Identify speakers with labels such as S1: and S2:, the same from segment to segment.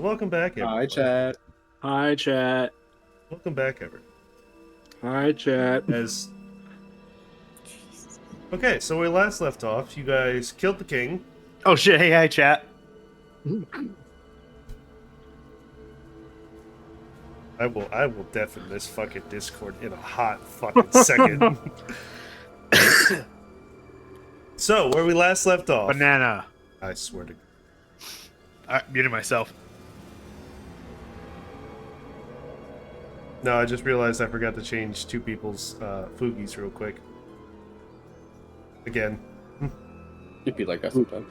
S1: Welcome back,
S2: Hi,
S1: everyone.
S2: chat.
S3: Hi, chat.
S1: Welcome back, everyone.
S3: Hi, chat.
S1: Okay, so we last left off, you guys killed the king.
S4: Oh shit! Hey, hi, chat.
S1: I will deafen this fucking Discord in a hot fucking second. So, where we last left off.
S4: Banana.
S1: I swear to God.
S4: I muted myself.
S1: No, I just realized I forgot to change two people's Foogies real quick. Again.
S2: It'd be like that sometimes.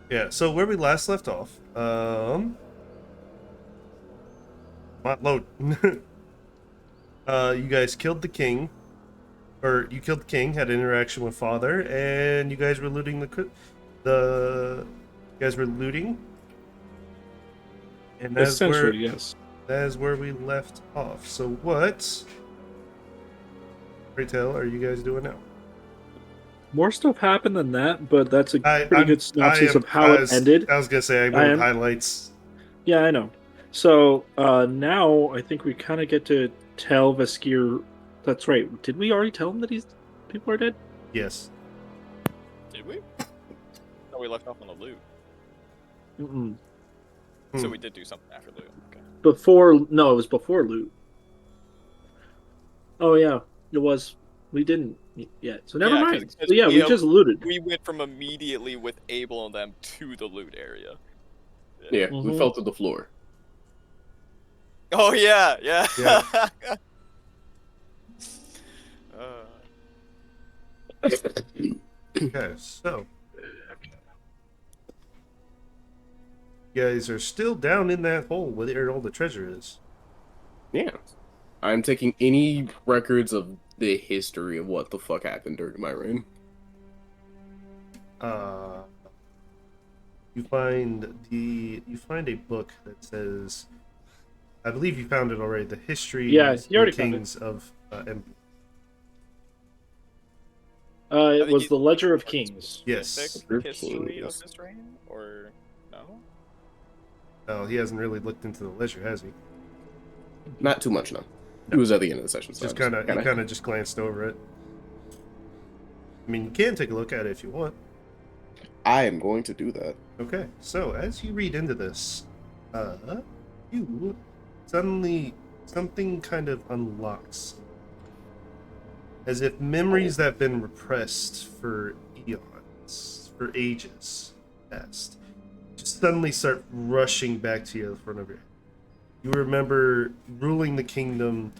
S1: Yeah, so where we last left off, not load. You guys killed the king, or you killed the king, had an interaction with father, and you guys were looting you guys were looting, and
S3: Essentially, yes.
S1: that is where we left off. So what, pray tell, are you guys doing now?
S3: More stuff happened than that, but that's a pretty good synopsis of how it ended.
S1: I was gonna say I wrote highlights.
S3: Yeah, I know. So now I think we kind of get to tell Veskir. That's right. Did we already tell him that people are dead?
S1: Yes.
S5: Did we? No, we left off on the loot.
S3: Mm-mm.
S5: So we did do something after loot. Okay.
S3: No, it was before loot. Oh yeah, it was. We didn't yet, so never mind. So, yeah, we just looted.
S5: We went from immediately with Abel and them to the loot area.
S2: Yeah, we fell to the floor.
S5: Oh yeah.
S1: Okay, so you guys are still down in that hole where all the treasure is.
S2: Yeah. I'm taking any records of the history of what the fuck happened during my reign.
S1: You find a book that says, I believe you found it already, the history
S3: of the
S1: kings of Empire.
S3: It was the Ledger of Kings.
S1: Yes.
S5: History of his reign, or no?
S1: Oh, he hasn't really looked into the ledger, has he?
S2: Not too much, no. It was at the end of the session. So
S1: Just kind of just glanced over it. I mean, you can take a look at it if you want.
S2: I am going to do that.
S1: Okay, so as you read into this, you suddenly something kind of unlocks, as if memories that have been repressed for eons, for ages past, just suddenly start rushing back to you in front of your head. You remember ruling the kingdom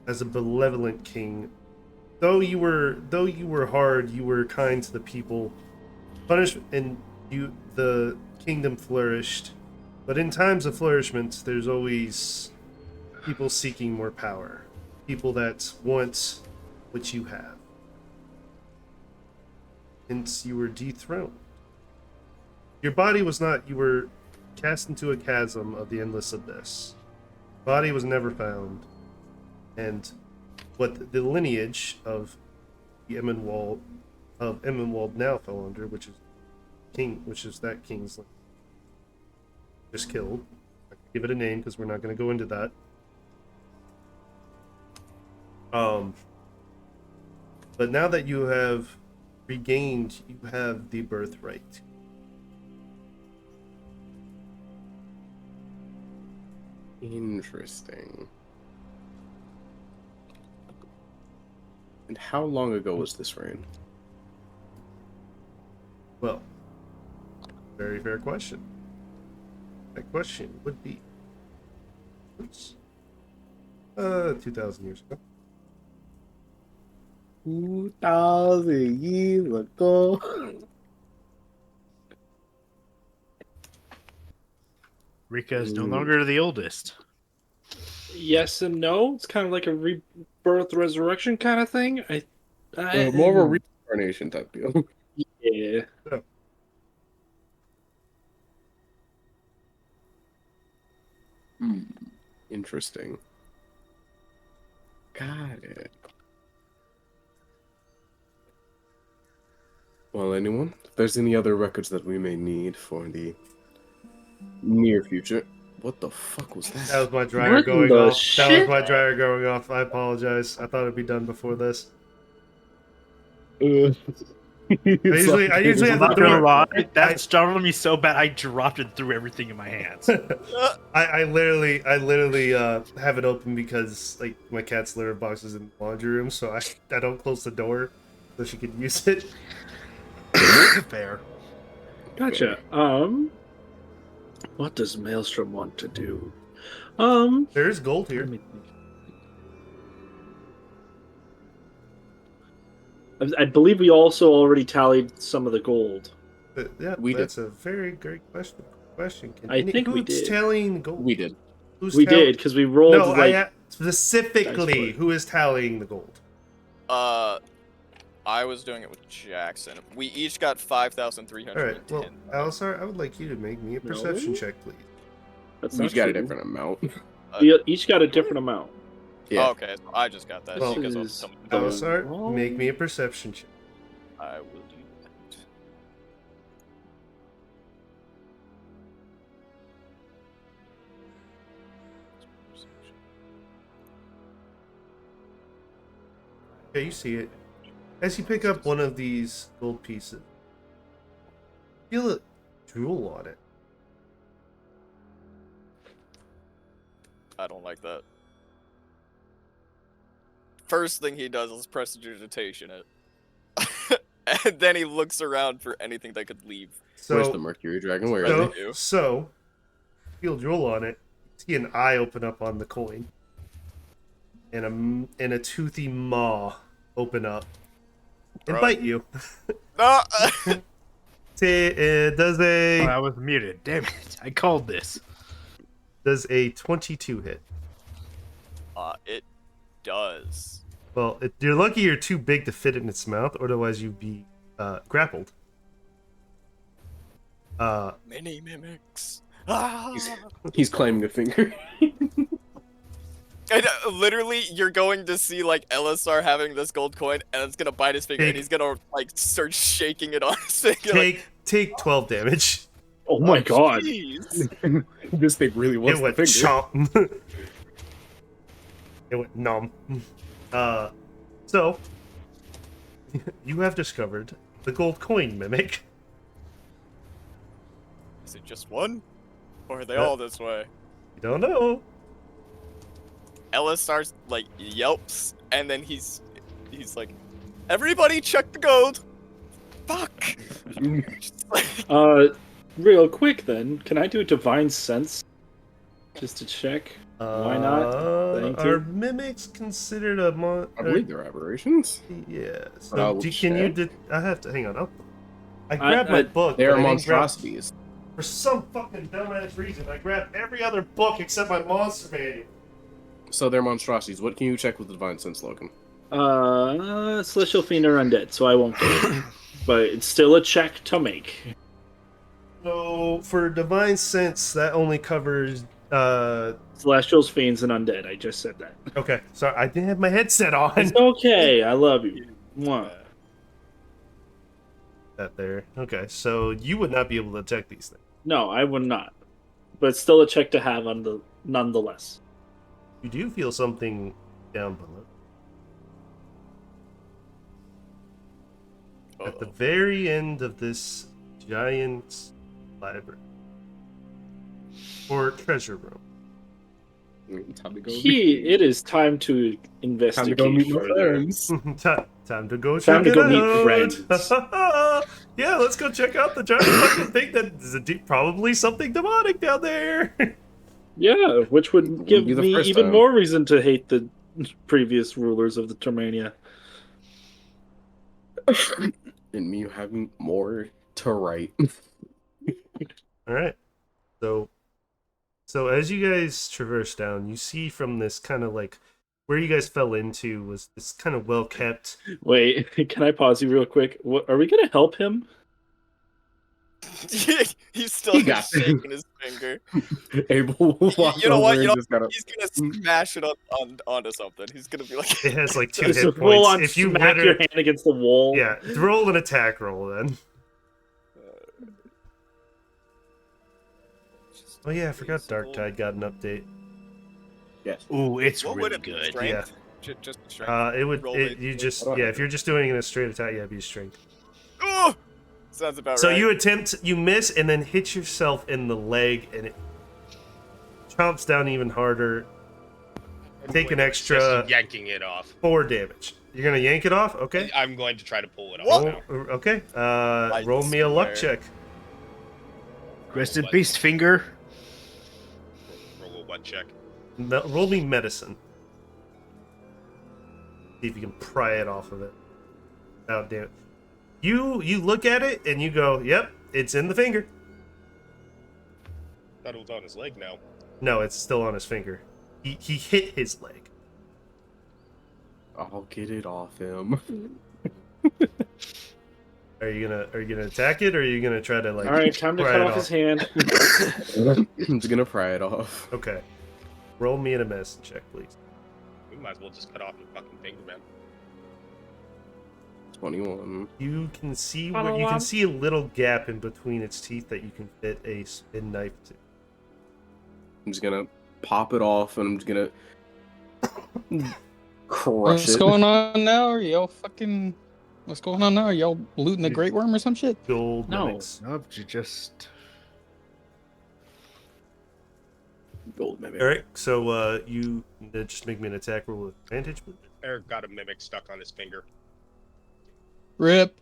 S1: as a benevolent king. Though you were hard, you were kind to the people. The kingdom flourished. But in times of flourishment, there's always people seeking more power. People that want what you have. Hence, you were dethroned. Your body was not. You were cast into a chasm of the endless abyss. Body was never found, and what the lineage of the Emmenwald now fell under, which is that king's lineage, just killed. I can give it a name because we're not going to go into that. But now that you have regained, you have the birthright.
S2: Interesting. And how long ago was this reign?
S1: Well, very fair question. That question would be 2,000 years ago.
S2: 2,000 years ago.
S4: Rika is no longer the oldest.
S3: Yes and no. It's kind of like a rebirth, resurrection kind of thing.
S2: More of a reincarnation type deal.
S3: Yeah.
S2: Interesting. Got it. Well, anyone? If there's any other records that we may need for the near future. What the fuck was
S1: That
S2: that?
S1: was my dryer
S3: What in
S1: going
S3: the
S1: off. That was
S3: shit?
S1: my dryer going off. I apologize. I thought it'd be done before this.
S2: I
S1: usually have
S4: I'm
S1: the
S4: not gonna
S1: door-
S4: lie,
S1: I-
S4: that startled me so bad I dropped it through everything in my hands.
S1: I literally have it open because like my cat's litter box is in the laundry room, so I don't close the door so she can use it.
S4: Fair.
S3: Gotcha. What does Maelstrom want to do?
S1: There is gold here.
S3: Let me think. I believe we also already tallied some of the gold.
S1: Yeah,
S2: We
S1: that's a very great question.
S3: I think we
S1: who's
S3: did.
S1: tallying gold?
S2: We did.
S1: Who's
S3: We
S1: tall-
S3: did because we rolled
S1: No,
S3: like
S1: specifically
S3: dice
S1: who is tallying the gold?
S5: I was doing it with Jackson. We each got 5,310.
S1: All right. Well, Alisar, I would like you to make me a perception check, please.
S3: that's
S2: We
S3: not
S2: got a
S3: true.
S2: different amount.
S3: We each got a different amount.
S2: Yeah.
S5: Oh, okay, so I just got that.
S1: Well,
S5: because of
S3: is-
S5: some-
S1: Alisar,
S3: Oh.
S1: make me a perception check.
S5: I will do that.
S1: Okay, you see it. As you pick up one of these gold pieces, feel a drool on it.
S5: I don't like that. First thing he does is prestidigitation it. And then he looks around for anything that could leave.
S2: Where's the
S1: So,
S2: Mercury Dragon? Where is
S1: so,
S2: it?
S5: you?
S1: so, feel drool on it. See an eye open up on the coin, and a toothy maw open up and
S5: Bro.
S1: bite you.
S5: No!
S1: Does
S4: Oh,
S1: a
S4: I was muted. Damn it. I called this.
S1: 22 hit?
S5: It does.
S1: Well, you're lucky you're too big to fit in its mouth, otherwise you'd be grappled.
S5: Mini mimics. Ah!
S2: He's claiming a finger.
S5: And, literally, you're going to see like LSR having this gold coin, and it's gonna bite his finger, and he's gonna like start shaking it on his finger.
S1: Take 12 damage.
S3: Oh my god!
S5: Jeez.
S2: This thing really was
S1: It
S2: the
S1: went
S2: finger.
S1: chomp. It went numb. So you have discovered the gold coin mimic.
S5: Is it just one, or are they
S1: Yeah.
S5: all this way?
S1: You don't know.
S5: LSR like yelps, and then he's like, "Everybody, check the gold." Fuck. Just like-
S3: Real quick then, can I do a divine sense just to check? Why not? Thank
S1: Are
S3: you.
S1: mimics considered a mon?
S2: I believe they're aberrations.
S1: Yeah.
S2: But I
S1: So
S2: will
S1: can you?
S2: check.
S1: I have to hang on. I grabbed my
S3: I-
S1: book.
S2: They
S1: but
S2: are
S1: I didn't grab-
S2: monstrosities.
S1: For some fucking dumbass reason, I grabbed every other book except my monster manual.
S2: So they're monstrosities. What can you check with the Divine Sense, Logan?
S3: Celestial Fiend are undead, so I won't do it. But it's still a check to make.
S1: So for divine sense, that only covers.
S3: Celestials, Fiends, and undead. I just said that.
S1: Okay, sorry, I didn't have my headset on.
S3: It's okay. I love you. Mwah.
S1: That there. Okay, so you would not be able to check these things.
S3: No, I would not. But it's still a check to have on the nonetheless.
S1: You do feel something down below. At the very end of this giant library or treasure room.
S2: Time to go.
S3: It is time to
S2: Time
S3: investigate
S2: to go meet my
S3: further.
S2: friends.
S1: Time to go
S3: Time
S1: check
S3: to
S1: it
S3: go meet
S1: out.
S3: friends.
S1: Yeah, let's go check out the giant fucking thing that is probably something demonic down there.
S3: Yeah, which would give
S2: be the
S3: me
S2: first
S3: even
S2: time.
S3: more reason to hate the previous rulers of the Termania.
S2: And me having more to write.
S1: All right. So as you guys traverse down, you see from this kind of like where you guys fell into was this kind of well kept.
S3: Wait, can I pause you real quick? What, are we going to help him?
S5: He's still
S2: He got it.
S5: shaking his finger.
S2: Abel will walk
S5: You know
S2: over
S5: what? You
S2: and
S5: know
S2: just gotta.
S5: he's gonna smash it onto something. He's gonna be like,
S1: It has like 2
S3: Just
S1: hit
S3: full
S1: points.
S3: on
S1: If you
S3: smack your hand against the wall.
S1: yeah, roll an attack roll then. Oh yeah, I forgot Dark Tide got an update.
S2: Yes.
S4: Ooh, it's
S5: What would
S4: really
S5: it be?
S4: good.
S5: Strength? Just strength.
S1: It would
S5: Roll
S1: it,
S5: it.
S1: you just
S2: I don't
S1: yeah,
S2: have
S1: if you're just doing a straight attack, yeah, it'd be strength.
S5: Ooh! Sounds about
S1: So
S5: right.
S1: you attempt, you miss, and then hit yourself in the leg, and it chomps down even harder. Take an extra
S6: Just yanking it off.
S1: 4 damage. You're gonna yank it off, okay?
S6: I'm going to try to pull it off
S1: Roll,
S6: now.
S1: okay.
S5: I
S1: Roll me a luck
S5: swear.
S1: check.
S4: Rest in
S6: What?
S4: peace, finger.
S6: Roll a what check?
S1: Roll me medicine. See if you can pry it off of it. Oh damn it! You look at it and you go, "Yep, it's in the finger."
S6: Thought it was on his leg now.
S1: No, it's still on his finger. He hit his leg.
S2: I'll get it off him.
S1: Are you gonna attack it, or are you gonna try to like?
S3: All right, time to
S1: pry
S3: cut
S1: it
S3: off his hand.
S2: I'm just gonna pry it off.
S1: Okay. Roll me a medicine check, please.
S6: We might as well just cut off your fucking finger, man.
S2: 21.
S1: You can see a little gap in between its teeth that you can fit a spin knife to.
S2: I'm just gonna pop it off, and I'm just gonna crush
S7: What's
S2: it.
S7: going on now? Are y'all fucking... What's going on now? Are y'all looting a great worm or some shit?
S1: Gold
S3: No.
S1: mimics.
S4: Nope, you just.
S2: Gold mimic.
S1: All right, so you just make me an attack roll with advantage, please.
S6: Eric got a mimic stuck on his finger.
S7: Rip.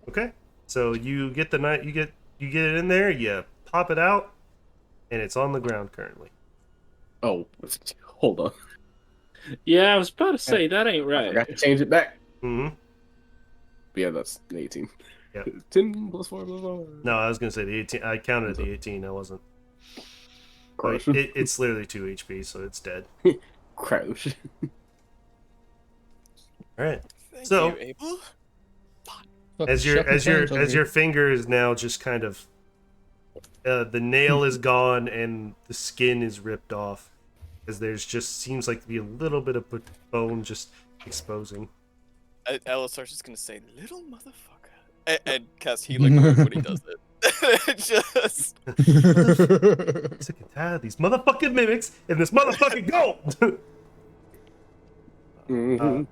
S1: Okay. So you get the knife, you get it in there, you pop it out, and it's on the ground currently.
S2: Oh, hold on.
S3: Yeah, I was about to say that ain't
S2: I
S3: right.
S2: forgot to change it back.
S1: Mm-hmm.
S2: Yeah, that's an 18.
S1: Yep.
S2: 10 plus 4 plus 4.
S1: No, I was gonna say the 18. I counted the 18. I wasn't. But
S2: Crush.
S1: it's literally 2 HP, so it's dead.
S2: Crouch.
S1: All right.
S5: Thank
S1: So-
S5: you, Abel.
S7: Fucking
S1: As
S7: shucking
S1: your finger is now just kind of the nail is gone and the skin is ripped off, as there's just seems like to be a little bit of bone just exposing.
S5: Elisar's just gonna say, "Little motherfucker," and cast healing word when he does it. Just
S1: Sick and tired of these motherfucking mimics and this motherfucking gold.
S2: Mhm.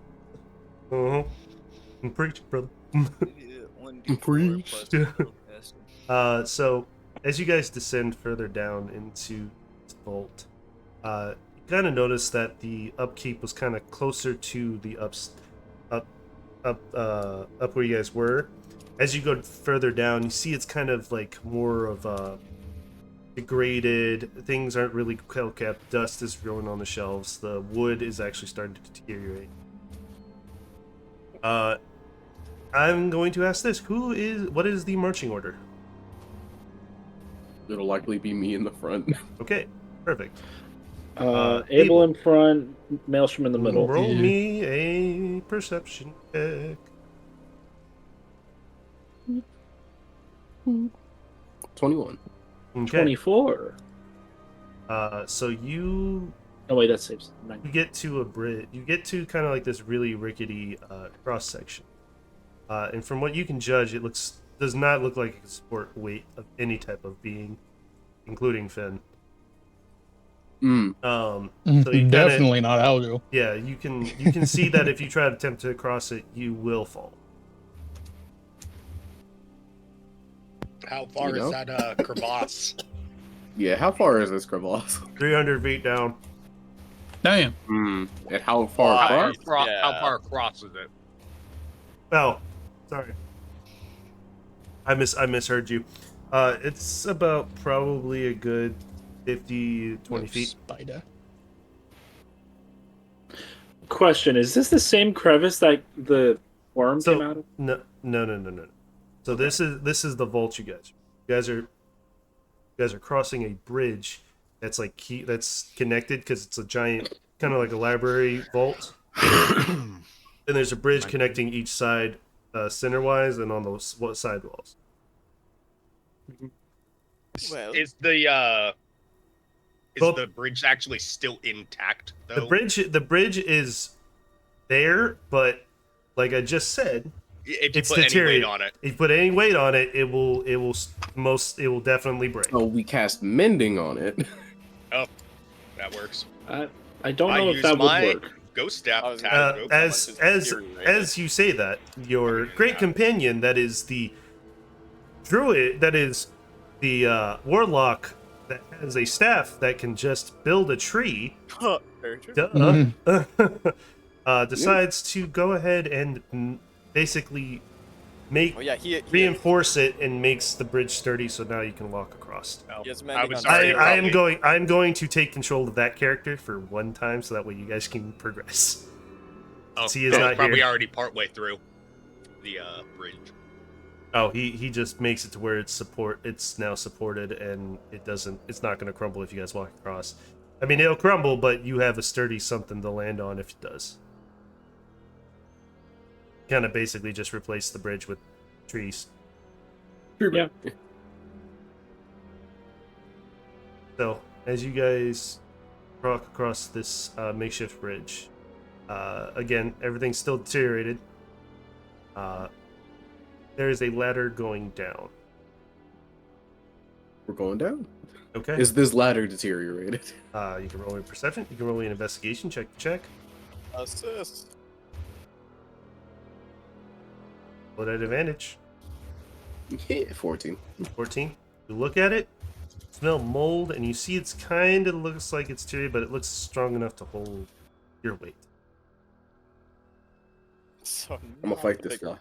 S1: Uh-huh. I'm preaching, brother.
S5: 1d4
S2: Preach.
S5: plus spellcasting.
S1: So as you guys descend further down into this vault, you kind of notice that the upkeep was kind of closer to the up where you guys were. As you go further down, you see it's kind of like more of a degraded. Things aren't really well kept. Dust is growing on the shelves. The wood is actually starting to deteriorate. I'm going to ask this: what is the marching order?
S2: It'll likely be me in the front.
S1: Okay, perfect.
S3: Abel in front, Maelstrom in the middle.
S1: Roll
S7: Yeah.
S1: me a perception check.
S2: 21.
S1: Okay.
S3: 24.
S1: So you
S3: Oh wait, that saves.
S1: get to a bridge. You get to kind of like this really rickety cross section, and from what you can judge, it does not look like it can support weight of any type of being, including Finn.
S2: Mm.
S1: So you kinda,
S7: Definitely not Aljo.
S1: yeah, you can see that if you try to attempt to cross it, you will fall.
S6: How far
S2: You
S6: is
S2: know?
S6: that crevasse?
S2: Yeah, how far is this crevasse?
S1: 300 feet down.
S7: Damn.
S2: Mm. And how far
S5: Why?
S2: across?
S6: How
S5: Yeah.
S6: far across is it?
S1: Oh, sorry. I misheard you. It's about probably a good 50, 20 feet.
S7: Spider.
S3: Question: is this the same crevice that the worm
S1: So-
S3: came out of?
S1: No. So this is the vault, you guys. You guys are crossing a bridge that's that's connected because it's a giant, kind of like a library vault. And there's a bridge connecting each side, center-wise, and on those side walls.
S5: Well,
S6: Is
S1: Well-
S6: the bridge actually still intact though?
S1: The bridge is there, but like I just said,
S6: If you
S1: it's
S6: put any weight
S1: deteriorated.
S6: on it.
S1: If you put any weight on it, it will definitely break.
S2: Oh, we cast mending on it.
S6: That works.
S3: I don't
S6: I
S3: know if
S6: use
S3: that
S6: my
S3: would work.
S6: ghost staff
S5: I was
S6: attack.
S5: gonna-
S6: Nope.
S1: As you say that, your great companion, that is the druid, that is the warlock that has a staff that can just build a tree,
S5: very true.
S1: decides to go ahead and basically make
S5: Oh yeah, he
S1: reinforce it and makes the bridge sturdy, so now you can walk across.
S6: Oh,
S5: Yes,
S6: I
S5: mending
S6: was
S5: on
S6: sorry.
S5: his
S1: I
S5: feet.
S1: am going to take control of that character for one time, so that way you guys can progress.
S6: Oh,
S1: he is
S6: that
S1: not
S6: was probably
S1: here.
S6: already partway through the bridge.
S1: Oh, he just makes it to where it's now supported, and it's not going to crumble if you guys walk across. I mean, it'll crumble, but you have a sturdy something to land on if it does. Kind of basically just replace the bridge with trees.
S3: Yeah.
S1: So, as you guys walk across this makeshift bridge, again, everything's still deteriorated. There is a ladder going down.
S2: We're going down.
S1: Okay.
S2: Is this ladder deteriorated?
S1: You can roll a perception. You can roll an investigation. Check.
S5: Assist.
S1: Roll at advantage.
S2: Yeah, 14.
S1: 14. You look at it, smell mold, and you see it's kind of looks like it's deteriorated, but it looks strong enough to hold your weight.
S5: So
S2: I'm gonna fight this guy.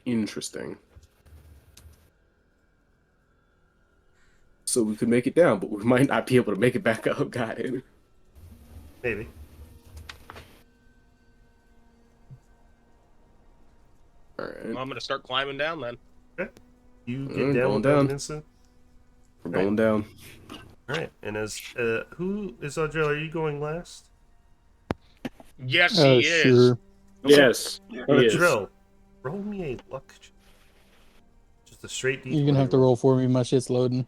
S2: Interesting. So we could make it down, but we might not be able to make it back up. Got it.
S1: Maybe.
S2: Alright.
S6: Well, I'm gonna start climbing down then.
S1: You get
S2: Mm,
S1: down
S2: going
S1: without
S2: down.
S1: an instant.
S2: We're going down.
S1: All right. And as who is Audrey? Are you going last?
S6: Yes, he is.
S7: Sure.
S3: Yes. he is.
S1: Drill. Roll me a luck check. Just a straight D20.
S7: You're gonna have to roll for me. My shit's loading.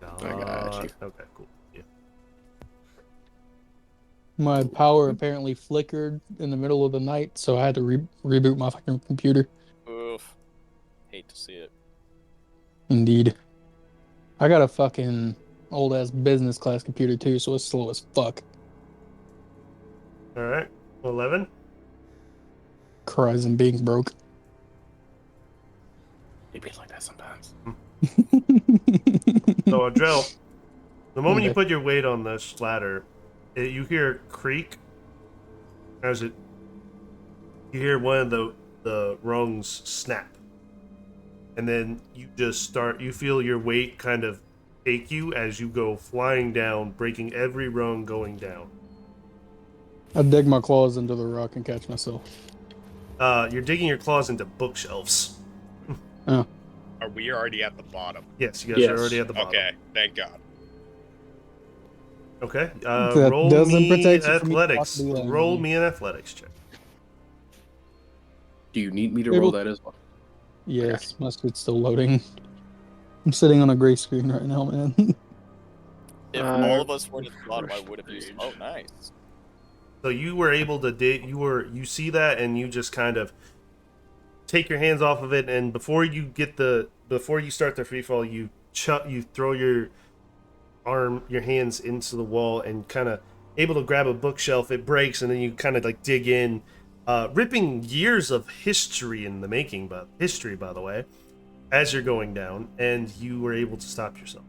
S2: I got you.
S1: Okay, cool. Yeah.
S7: My power apparently flickered in the middle of the night, so I had to reboot my fucking computer.
S5: Oof. Hate to see it.
S7: Indeed. I got a fucking old ass business class computer too, so it's slow as fuck.
S1: All right. 11.
S7: Cries and being broke.
S2: It be like that sometimes.
S1: So, Adrel, the moment you
S7: Okay.
S1: put your weight on this ladder, you hear a creak. As it, you hear one of the rungs snap, and then you feel your weight kind of take you as you go flying down, breaking every rung going down.
S7: I dig my claws into the rock and catch myself.
S1: You're digging your claws into bookshelves.
S6: Are we already at the bottom?
S1: Yes, you guys
S3: Yes.
S1: are already at the bottom.
S6: Okay, thank God.
S1: Okay.
S7: That
S1: Roll
S7: doesn't
S1: me
S7: protect you from me
S1: athletics.
S7: possibly landing
S1: Roll
S7: on
S1: me an athletics check.
S2: Do you need me to
S7: Able-
S2: roll that as well?
S7: Yes, my shit's still loading. I'm sitting on a gray screen right now, man.
S5: If all of us were at the bottom, I would have used. Oh, nice.
S1: So you were able to dig. You see that, and you just kind of take your hands off of it, and before you start the free fall, you throw your hands into the wall, and kind of able to grab a bookshelf. It breaks, and then you kind of like dig in, ripping years of history in the making, but history, by the way, as you're going down, and you were able to stop yourself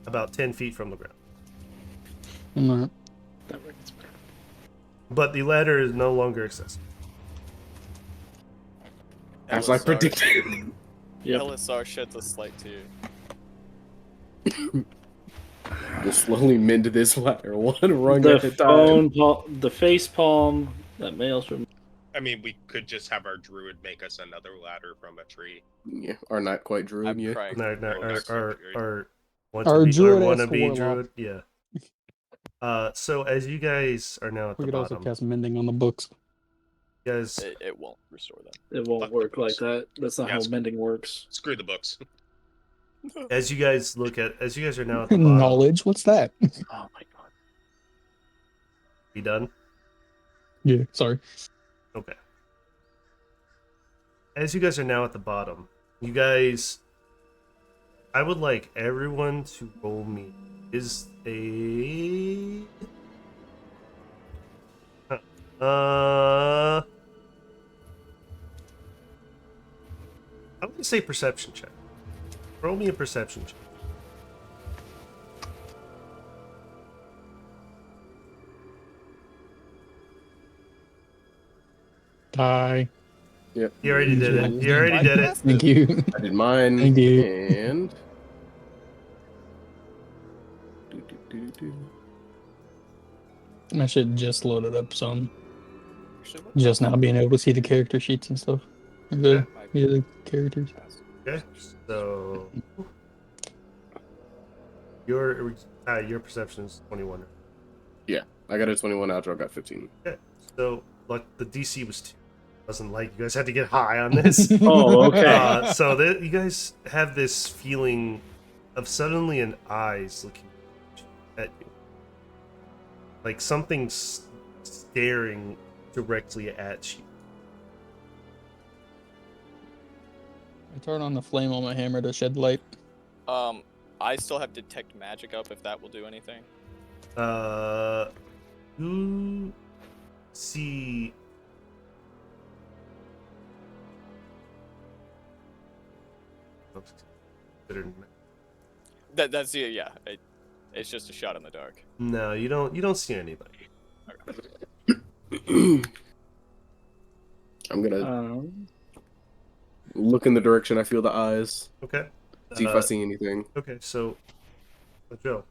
S1: about 10 feet from the ground.
S7: Alright.
S1: But the ladder is no longer accessible.
S2: As I
S5: LSR
S2: predicted.
S3: Yep.
S5: LSR sheds a slight tear.
S2: We'll slowly mend this ladder one rung at a
S3: The
S2: time.
S3: the face palm, that maelstrom.
S6: I mean, we could just have our druid make us another ladder from a tree.
S2: Yeah, or not quite druid
S5: I'm
S2: yet.
S5: crying.
S1: No, our
S7: Our druid-esque
S1: wannabe
S7: warlock.
S1: druid, yeah. So as you guys are now at
S7: We
S1: the
S7: could also
S1: bottom,
S7: cast mending on the books.
S1: You guys,
S5: It won't restore them.
S3: It won't
S6: Fuck the
S3: work like
S6: books.
S3: that. That's not how
S6: Yes.
S3: mending works.
S6: Screw the books.
S1: as you guys are now at the bottom.
S7: Knowledge. What's that?
S3: Oh my god.
S1: Be done.
S7: Yeah. Sorry.
S1: Okay. As you guys are now at the bottom, you guys, I would like everyone to roll me is a I'm gonna say perception check. Roll me a perception check.
S7: Die.
S2: Yep.
S1: You already did it. You already did it.
S7: Thank you.
S2: I did mine.
S7: Thank you.
S2: And.
S7: I should just load it up, so I'm
S5: Actually, what
S7: just now being able to see the character sheets and stuff. The,
S5: Yeah.
S7: yeah, the characters.
S1: Okay. So your perception is 21.
S2: Yeah, I got a 21. Outro got 15.
S1: Okay. So like the DC was 2. Wasn't like you guys had to get high on this.
S3: Oh, okay.
S1: So that you guys have this feeling of suddenly an eyes looking at you, like something's staring directly at you.
S7: I turn on the flame on my hammer to shed light.
S5: I still have detect magic up if that will do anything.
S1: You see.
S5: That's yeah. It's just a shot in the dark.
S1: No, you don't see anybody.
S2: I'm gonna
S3: Um,
S2: look in the direction I feel the eyes.
S1: Okay.
S2: See if I see anything.
S1: Okay, so Joe,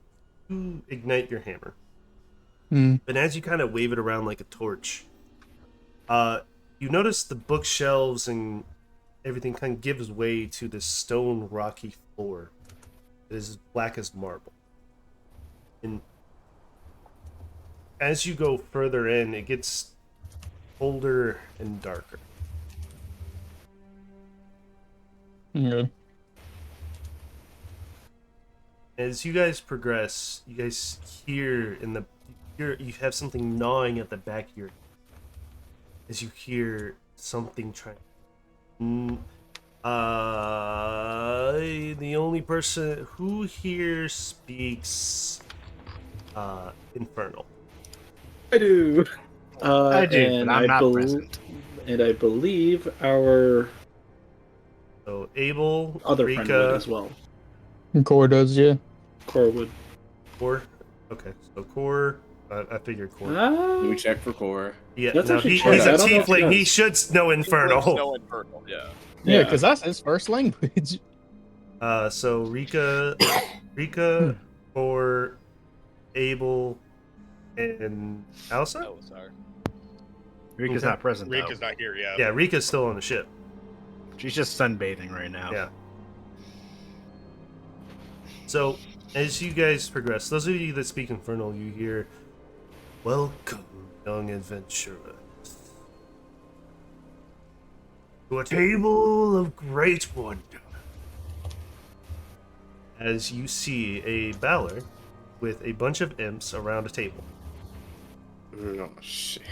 S1: you ignite your hammer.
S7: Hmm.
S1: And as you kind of wave it around like a torch, you notice the bookshelves and everything kind of gives way to this stone rocky floor. It is black as marble. And as you go further in, it gets colder and darker.
S7: Okay.
S1: As you guys progress, you guys hear you have something gnawing at the back of your head. As you hear something trying. The only person who here speaks Infernal.
S3: I do.
S4: I do,
S3: and
S4: but I'm not
S3: bel-
S4: present.
S3: And I believe our
S1: So Abel,
S3: other friend would
S1: Rika,
S3: as well.
S7: Core does, yeah.
S3: Cora would.
S1: Core. Okay, so Core. I figured Core.
S2: Do we check for core?
S1: Yeah,
S3: That's
S1: no,
S3: actually
S1: he's
S3: true.
S1: a
S3: I don't know if he
S1: tiefling. He
S3: does.
S1: should know Infernal.
S5: No infernal. Yeah.
S7: Yeah, because that's his first language.
S1: So Rika, Core, Abel, and Alsa.
S5: Oh, sorry.
S4: Rika's
S1: Okay.
S4: not present. though.
S6: Rika's not here yet.
S1: Yeah, Rika's still on the ship.
S4: She's just sunbathing right now.
S1: Yeah. So, as you guys progress, those of you that speak Infernal, you hear, "Welcome, young adventurers, to a table of great wonder." As you see a Balor with a bunch of imps around a table.
S2: Oh shit.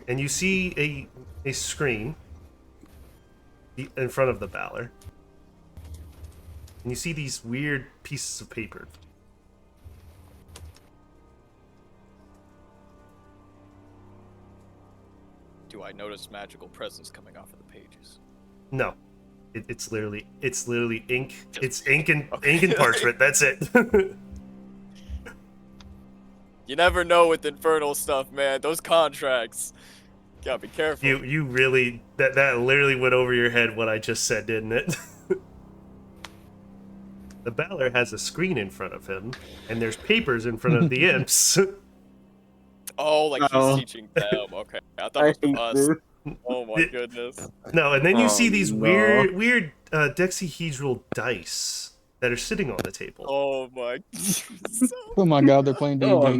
S1: And you see a screen in front of the Balor. And you see these weird pieces of paper.
S5: Do I notice magical presence coming off of the pages?
S1: No. It's literally ink. It's ink and
S5: Okay.
S1: ink and parchment. That's it.
S5: You never know with infernal stuff, man. Those contracts. Gotta be careful.
S1: you really that literally went over your head what I just said, didn't it? The Balor has a screen in front of him, and there's papers in front of the imps.
S5: Oh, like
S3: Uh-oh.
S5: he's teaching them. Okay. I thought it was us. Oh my goodness.
S1: No, and then you
S2: Oh,
S1: see these
S2: no.
S1: weird dexahedral dice that are sitting on the table.
S5: Oh my. So,
S7: Oh my god, they're playing D&D.
S2: Oh,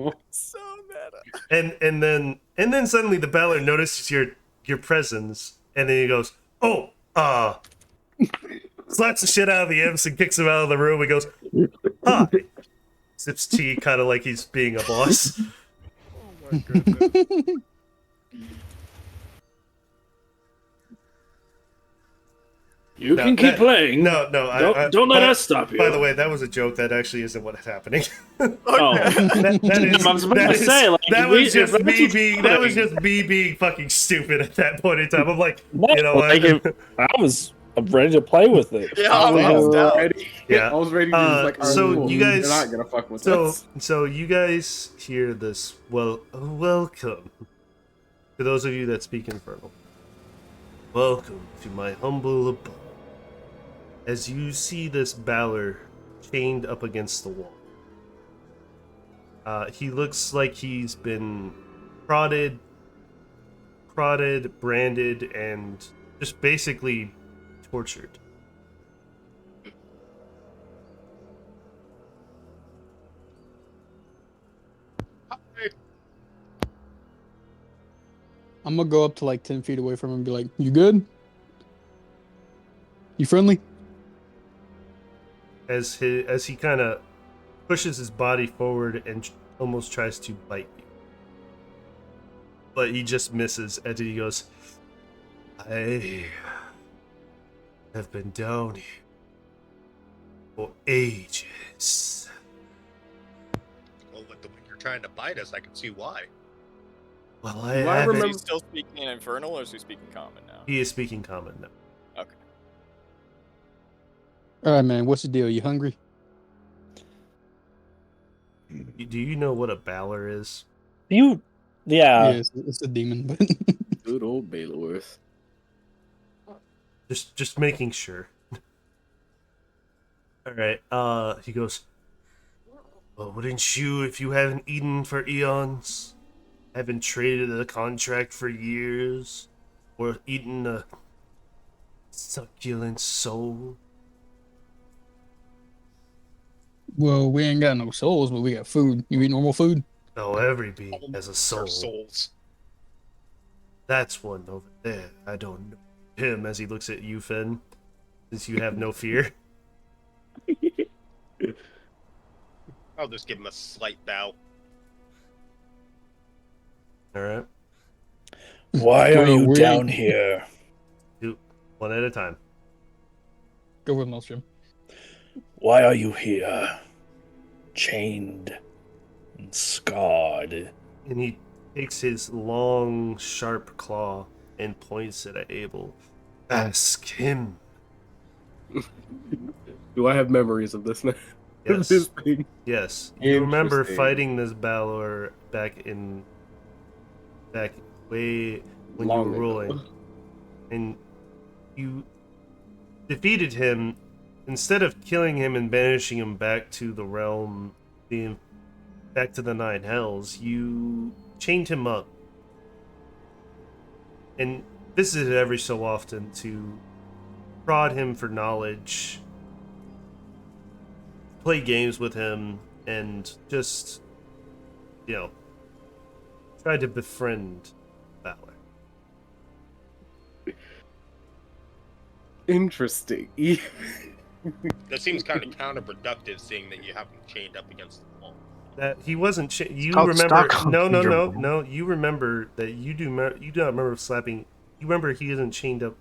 S2: no.
S5: so meta.
S1: and then suddenly the Balor notices your presence, and then he goes, "Oh, slaps the shit out of the imps and kicks him out of the room. He goes, "Hi." Sips tea, kind of like he's being a boss.
S6: Oh my goodness.
S3: You
S1: No,
S3: can keep
S1: that-
S3: playing.
S1: No,
S3: Don't let
S1: by-
S3: us stop you.
S1: By the way, that was a joke. That actually isn't what's happening.
S3: Oh,
S1: that is,
S3: I was about
S1: that
S3: to
S1: is-
S3: say, like,
S1: that
S3: we-
S1: was just
S3: if that's
S1: me
S3: what's
S1: being that was
S3: happening.
S1: just me being fucking stupid at that point in time. I'm like,
S8: No,
S1: you know
S8: like
S1: what?
S8: I was ready to play with it.
S5: Yeah,
S2: I
S5: I was
S2: was
S5: down.
S2: ready.
S1: Yeah.
S2: I was ready to just like,
S1: So
S2: cool,
S1: you guys-
S2: they're not gonna fuck with
S1: So
S2: us.
S1: so you guys hear this? Well, welcome to those of you that speak Infernal. Welcome to my humble abode. As you see this Balor chained up against the wall. He looks like he's been prodded, branded, and just basically tortured.
S7: I'm gonna go up to like 10 feet away from him and be like, "You good? You friendly?"
S1: As he kind of pushes his body forward and almost tries to bite you, but he just misses. And he goes, "I have been down here for ages."
S6: Well, with the way you're trying to bite us, I can see why.
S1: Well,
S2: Well, I
S5: Is
S2: remember-
S5: he still speaking in Infernal, or is he speaking Common now?
S1: He is speaking common now.
S5: Okay.
S7: All right, man. What's the deal? You hungry?
S1: Do you know what a Balor is?
S8: You,
S7: yeah,
S8: yeah.
S7: it's a demon, but
S2: Good old Baylorworth.
S1: Just making sure. All right. He goes, "Well, wouldn't you, if you haven't eaten for eons, haven't traded a contract for years, or eaten a succulent soul?"
S7: well, we ain't got no souls, but we got food. You eat normal food?
S1: No, every being has a
S6: Our
S1: soul.
S6: souls.
S1: That's one over there. I don't know him. As he looks at you, Finn, since you have no fear.
S6: I'll just give him a slight bow.
S1: All right,
S8: Why are
S7: Well,
S8: you
S7: we-
S8: down here?
S1: one at a time.
S7: Go with Maelstrom.
S8: Why are you here? Chained and scarred.
S1: And he takes his long, sharp claw and points it at Abel. Ask him.
S2: Do I have memories of this now?
S1: Yes.
S2: This thing?
S1: Yes. You remember
S2: Interesting.
S1: fighting this Balor back way when
S2: Long
S1: you were
S2: ago.
S1: ruling. And you defeated him. Instead of killing him and banishing him back to the realm, back to the Nine Hells, you chained him up and visited every so often to prod him for knowledge, play games with him, and just, try to befriend Balor.
S2: Interesting.
S6: That seems kind of counterproductive, seeing that you have him chained up against the wall.
S1: That he wasn't. You
S4: called
S1: remember?
S4: Stockholm
S1: No.
S4: syndrome.
S1: No. You remember that you do. You do not remember slapping. You remember he isn't chained up.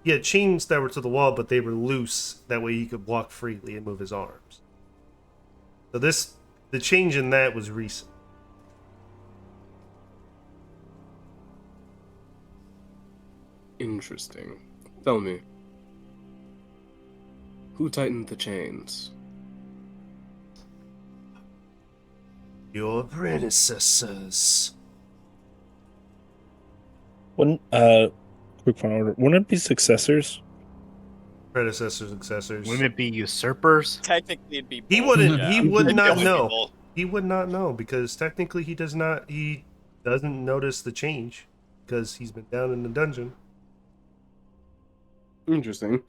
S1: He had chains that were to the wall, but they were loose. That way he could walk freely and move his arms. So the change in that was recent.
S2: Interesting. Tell me, who tightened the chains?
S1: Your predecessors.
S8: Wouldn't quick point order. Wouldn't it be successors?
S1: Predecessors, successors.
S4: Wouldn't it be usurpers?
S5: Technically, it'd be.
S1: He
S5: both,
S1: wouldn't.
S5: yeah.
S1: He would
S6: It'd
S1: not
S6: definitely be
S1: know.
S6: both.
S1: He would not know because technically he does not. He doesn't notice the change because he's been down in the dungeon.
S2: Interesting.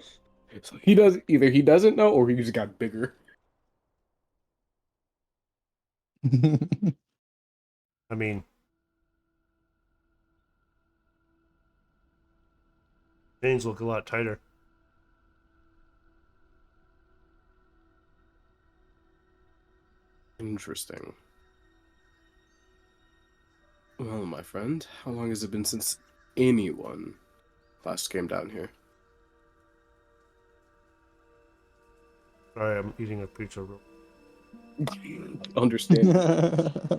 S2: So he does either he doesn't know or he just got bigger.
S1: I mean, Chains look a lot tighter.
S2: Interesting. Well, my friend, how long has it been since anyone last came down here?
S1: Sorry, I'm eating a pizza roll.
S2: Understand.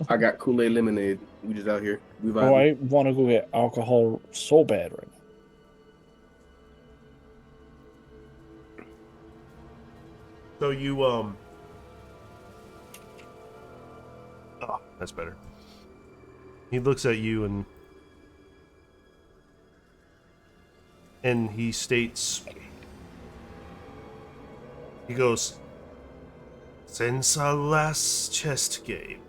S2: I got Kool-Aid lemonade. We just out here. We
S8: Oh,
S2: vibing.
S8: I want to go get alcohol so bad right now.
S1: So you oh, that's better. He looks at you and he states, he goes, since our last chess game,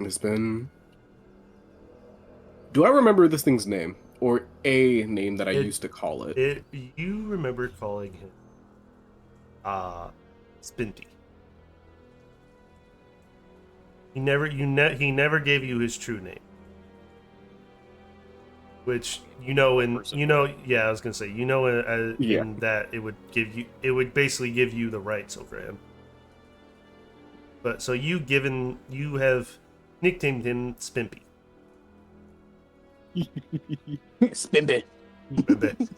S2: It's been... Do I remember this thing's name? Or a name that I used to call it?
S1: you remember calling him Spinty. He never gave you his true name. Which yeah, I was gonna say, in that it would basically give you the rights over him. But so you have nicknamed him Spimpy.
S7: Spimpy.
S1: Spimpy.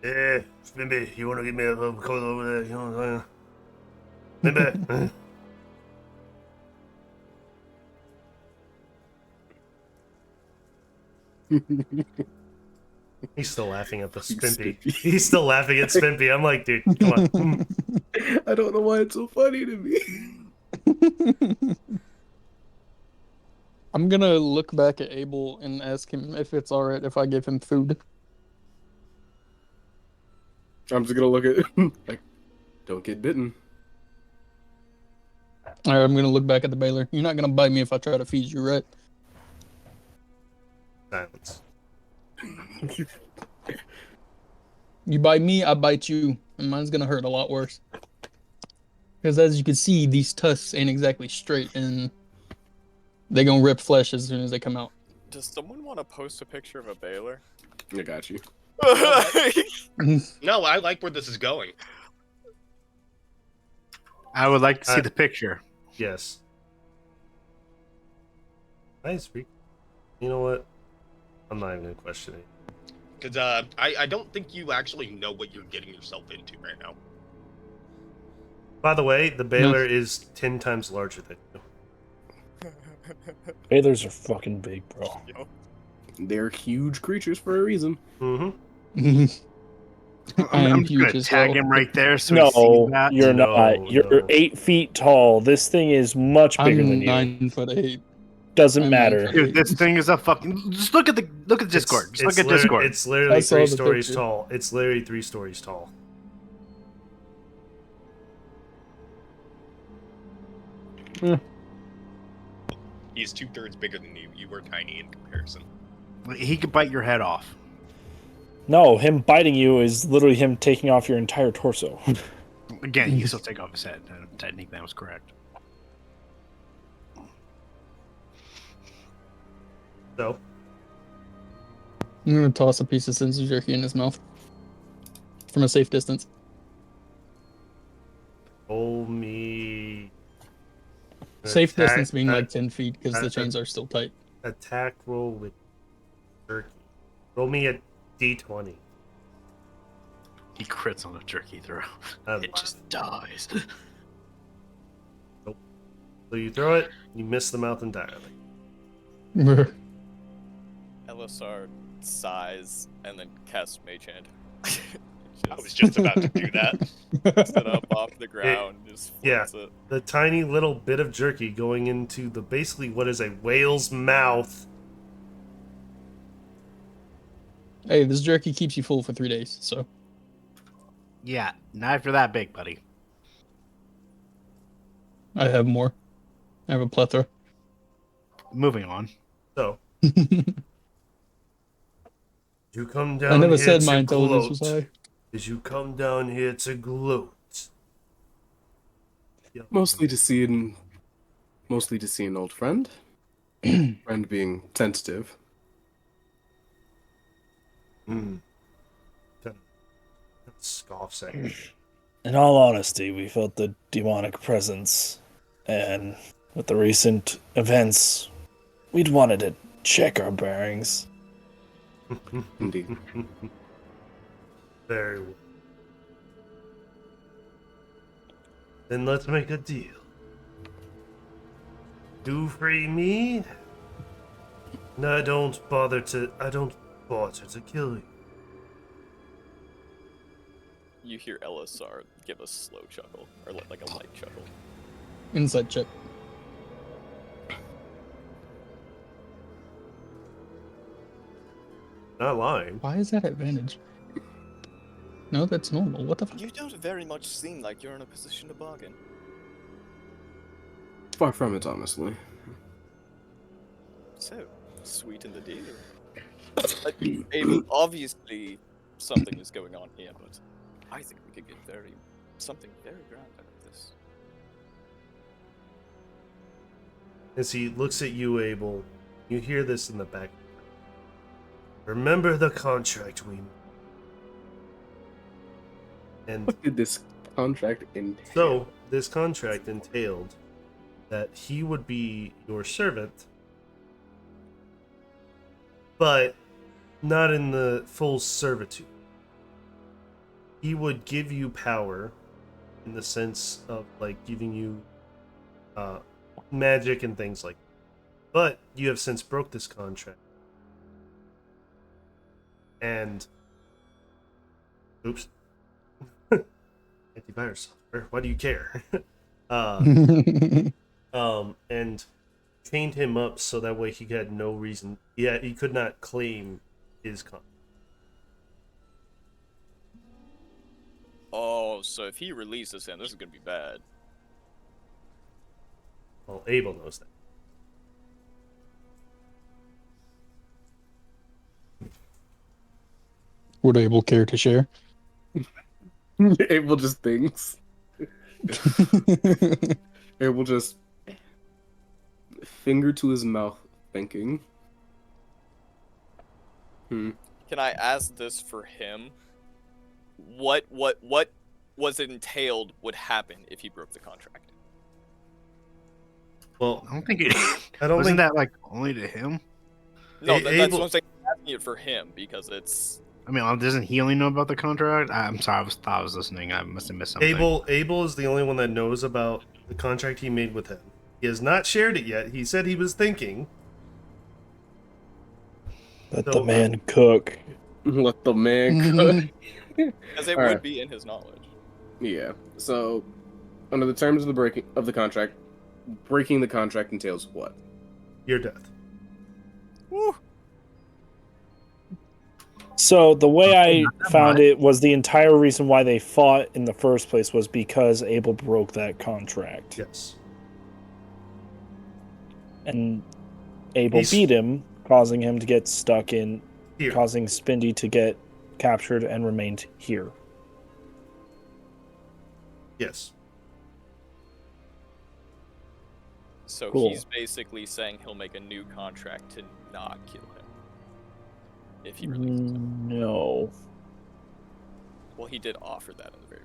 S1: Yeah, Spimpy, you wanna give me a little coat over there, you know what I'm saying? Spimpy. He's still laughing at the Spimpy. He's still laughing at Spimpy. I'm like, dude, come on.
S2: I don't know why it's so funny to me.
S7: I'm gonna look back at Abel and ask him if it's alright if I give him food.
S2: I'm just gonna look at like, don't get bitten.
S7: Alright, I'm gonna look back at the Baylor. You're not gonna bite me if I try to feed you, right?
S1: Silence.
S7: You bite me, I bite you, and mine's gonna hurt a lot worse. Because as you can see, these tusks ain't exactly straight, and they gonna rip flesh as soon as they come out.
S5: Does someone want to post a picture of a Baylor?
S2: I got you.
S6: No, I like where this is going.
S4: I would like to see the picture.
S1: Yes. Nice. You know what? I'm not even gonna question it.
S6: Because I don't think you actually know what you're getting yourself into right now.
S1: By the way, the Baylor is 10 times larger than you.
S8: Baylors are fucking big, bro.
S5: Yo.
S2: They're huge creatures for a reason.
S1: Mm-hmm.
S4: I'm just gonna tag him right there so he sees that.
S8: You're
S1: No,
S8: not. You're
S1: no.
S8: 8 feet tall. This thing is much bigger than
S7: I'm
S8: you.
S7: 9'8".
S8: Doesn't
S7: I'm
S8: matter.
S7: 9'8".
S4: Dude, this thing is a fucking. Just look at Discord. Just look at Discord.
S1: It's literally
S7: I saw
S1: 3
S7: the
S1: stories
S7: picture.
S1: tall. It's literally 3 stories tall.
S6: He's 2/3 bigger than you. You were tiny in comparison.
S4: He could bite your head off.
S8: No, him biting you is literally him taking off your entire torso.
S4: Again, he can still take off his head. Technically, that was correct.
S1: So,
S7: I'm gonna toss a piece of Senzu jerky in his mouth from a safe distance.
S1: roll me.
S7: Safe
S1: attack-
S7: distance being like 10 feet because the
S1: uh,
S7: chains are still tight.
S1: Attack roll with jerky. Roll me a d20.
S4: He crits on a jerky throw. It just dies.
S1: So you throw it, you miss the mouth entirely.
S5: LSR sighs and then cast Mage Hand.
S6: I was just about to do that.
S5: Sit up off the ground, just
S1: yeah.
S5: floats it.
S1: The tiny little bit of jerky going into the basically what is a whale's mouth.
S7: Hey, this jerky keeps you full for 3 days, so.
S4: Yeah, not after that big, buddy.
S7: I have more. I have a plethora.
S4: Moving on.
S1: So you come down
S7: I never
S1: here
S7: said
S1: to
S7: my intelligence was
S1: gloat.
S7: high.
S1: Did you come down here to gloat? Yeah.
S2: Mostly to see an old friend. Friend being tentative.
S1: Mm. Kind of scoffs at you.
S8: In all honesty, we felt the demonic presence, and with the recent events, we'd wanted to check our bearings.
S2: Indeed.
S1: Very well. Then let's make a deal. You free me, and I don't bother to kill you.
S5: You hear Elisar give a slow chuckle, or like a light chuckle.
S7: Insight check.
S1: Not lying.
S7: Why is that advantage? No, that's normal. What the fuck?
S5: You don't very much seem like you're in a position to bargain.
S2: Far from it, honestly.
S5: So, sweeten the deal. Abel, obviously, something is going on here, but I think we could get something very grand out of this.
S1: As he looks at you, Abel, you hear this in the back. Remember the contract we made. And
S2: What did this contract entail?
S1: so, this contract entailed that he would be your servant, but not in the full servitude. He would give you power in the sense of like giving you magic and things like that. But you have since broke this contract. And oops. Antivirus software. Why do you care? And chained him up so that way he had no reason. Yeah, he could not claim his contract.
S5: Oh, so if he releases him, this is gonna be bad.
S1: Well, Abel knows that.
S7: Would Abel care to share?
S2: Abel just thinks. Abel just finger to his mouth, thinking.
S5: Can I ask this for him? What was entailed would happen if he broke the contract?
S1: Well,
S4: I don't think it.
S1: I don't
S4: Wasn't
S1: think
S4: that like only to him?
S5: No,
S1: A-
S5: that's
S1: Abel-
S5: what I'm saying. I'm asking it for him because it's.
S4: I mean, doesn't he only know about the contract? I'm sorry, thought I was listening. I must have missed something.
S1: Abel is the only one that knows about the contract he made with him. He has not shared it yet. He said he was thinking.
S8: Let
S1: So,
S8: the man cook.
S2: Let the man cook.
S5: Because it
S2: Alright.
S5: would be in his knowledge.
S2: Yeah. So, under the terms of the breaking of the contract, breaking the contract entails what?
S1: Your death.
S5: Woo!
S8: So the way I found it was the entire reason why they fought in the first place was because Abel broke that contract.
S1: Yes.
S8: And Abel
S1: He's-
S8: beat him, causing him to get stuck in,
S1: Here.
S8: causing Spindy to get captured and remained here.
S1: Yes.
S5: So
S8: Cool.
S5: he's basically saying he'll make a new contract to not kill him. If he releases him.
S8: No.
S5: Well, he did offer that in the very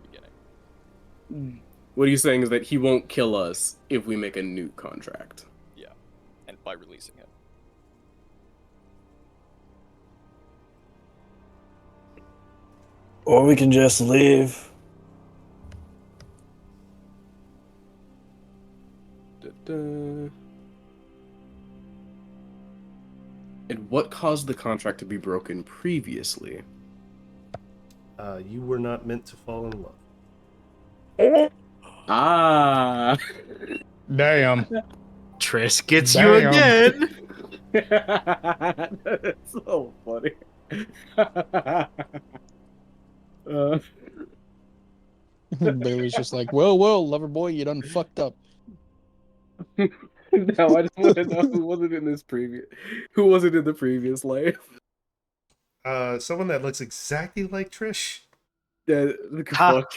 S5: beginning.
S2: What he's saying is that he won't kill us if we make a new contract.
S5: And by releasing him.
S8: Or we can just leave.
S2: Da-da. And what caused the contract to be broken previously?
S1: You were not meant to fall in love.
S2: Ah.
S7: Damn.
S4: Triss gets
S7: Damn.
S4: you again.
S2: That's so funny.
S7: Bailey's just like, well, lover boy, you done fucked up.
S2: Now I just want to know who wasn't in the previous life.
S1: Someone that looks exactly like Trish.
S2: Yeah, the fuck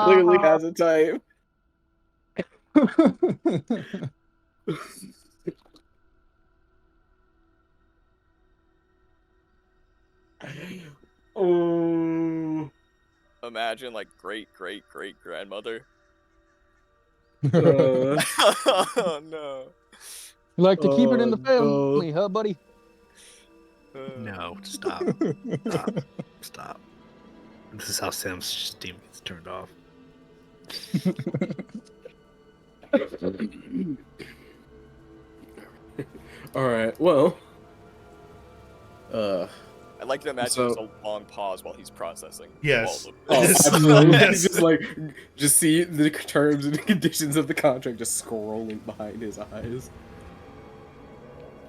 S2: clearly has a type. Oh.
S5: Imagine like great great great grandmother.
S2: Uh,
S5: Oh no.
S7: You like to keep it in the
S2: no.
S7: family, huh, buddy?
S4: No, stop. Stop. Stop. This is how Sam's steam gets turned off.
S2: All right. Well.
S5: I like to imagine
S2: So-
S5: there's a long pause while he's processing.
S1: Yes.
S5: all of
S2: Oh,
S5: this.
S2: absolutely.
S1: Yes.
S2: Just like, just see the terms and conditions of the contract just scrolling behind his eyes.